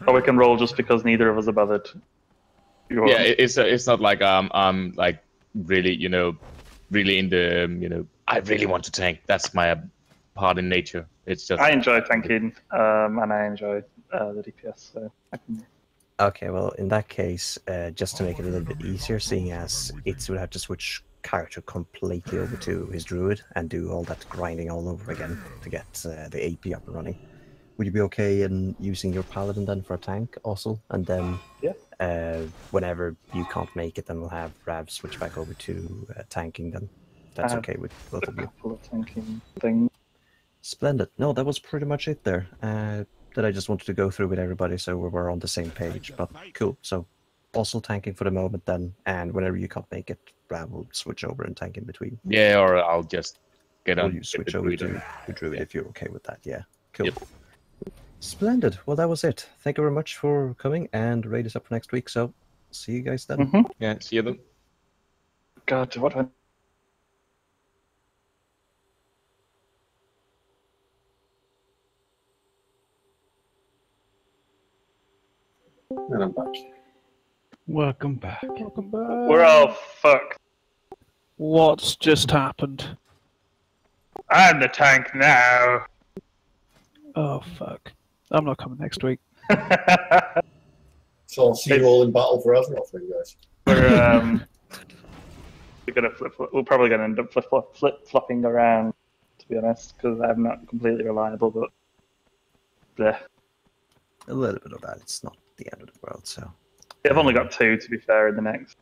Or we can roll just because neither of us are bothered. Yeah, it's not like I'm like really, really in the, I really want to tank. That's my part in nature. It's just... I enjoy tanking, and I enjoy the DPS, so I can... Okay, well, in that case, just to make it a little bit easier, seeing as Itzy would have to switch character completely over to his druid and do all that grinding all over again to get the AP up and running. Would you be okay in using your paladin then for a tank also? And then whenever you can't make it, then we'll have Rav switch back over to tanking then. That's okay with both of you. A couple of tanking things. Splendid. No, that was pretty much it there. That I just wanted to go through with everybody so we were on the same page. But cool. So, also tanking for the moment then, and whenever you can't make it, Brad will switch over and tank in between. Yeah, or I'll just get Or on. you switch over to Druid Yeah. if you're okay with that. Yeah. Cool. Yep. Splendid. Well, that was it. Thank you very much for coming, and raid is up for next week. So, see you guys then. Yeah, see you then. God, what do I... And I'm back. Welcome back. Welcome back. We're all fucked. What's just happened? I'm the tank now. Oh fuck! I'm not coming next week. So I'll see you all in battle for Azeroth, then, guys. We're gonna we're probably gonna end up flip-flopping around, to be honest, because I'm not completely reliable. But yeah, A little bit of that. It's not the end of the world. So. I've only got 2, to be fair, in the next.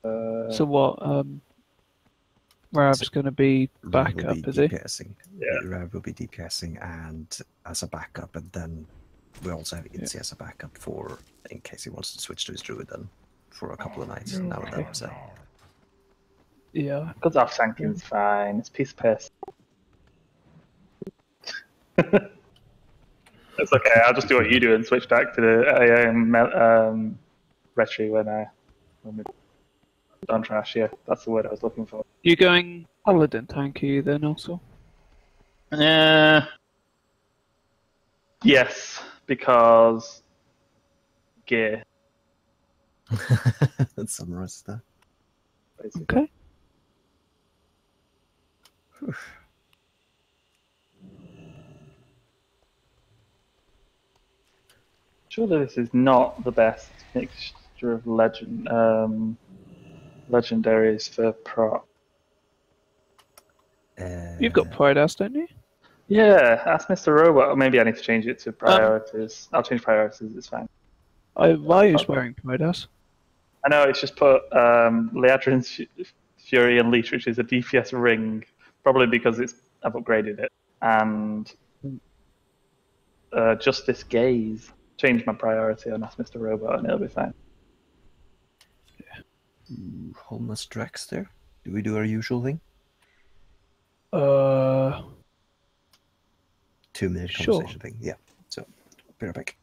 So what? Rav's going to be backup, is he? DPSing. Yeah. Rav will be DPSing and as a backup, and then we also have Itzy as a backup for in case he wants to switch to his druid then for a couple of nights now and then. So. Yeah. Because off tanking's fine. It's piece of piss. It's okay. I'll just do what you do and switch back to the retry when we don't trash. Yeah, that's the word I was looking for. You going paladin tanky then also? Yes, because gear. That summarizes that. Basically. Okay. Surely this is not the best mixture of legendaries for prop. You've got Pride Ass, don't you? Yeah, ask Mr. Robot. Or maybe I need to change it to priorities. I'll change priorities, it's fine. Why are you wearing Pride Ass? I know, it's just put Leadrin's Fury Unleashed, which is a DPS ring, probably because I've upgraded it. And Justice Gaze. Change my priority and ask Mr. Robot and it'll be fine. Ooh, homeless Drex there. Do we do our usual thing? 2-minute Sure. conversation thing. Yeah. So, be right back.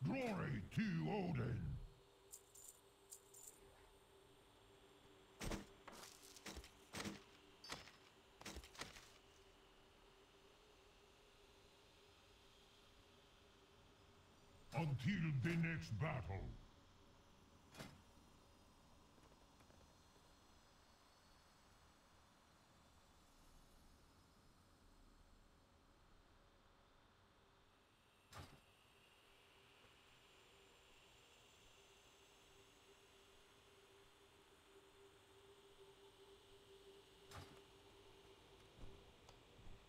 Glory to Odin! Until the next battle.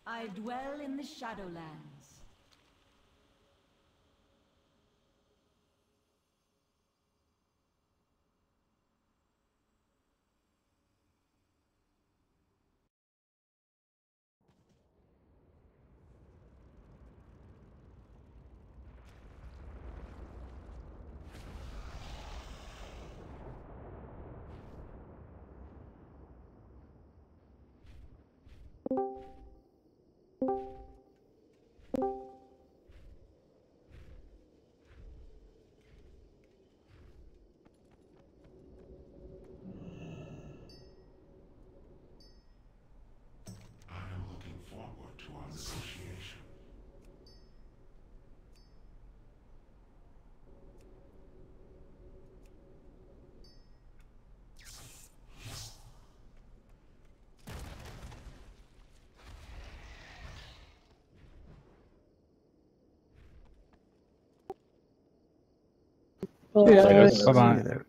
I dwell in the Shadowlands. Forward to our negotiation. Bye bye. See you there.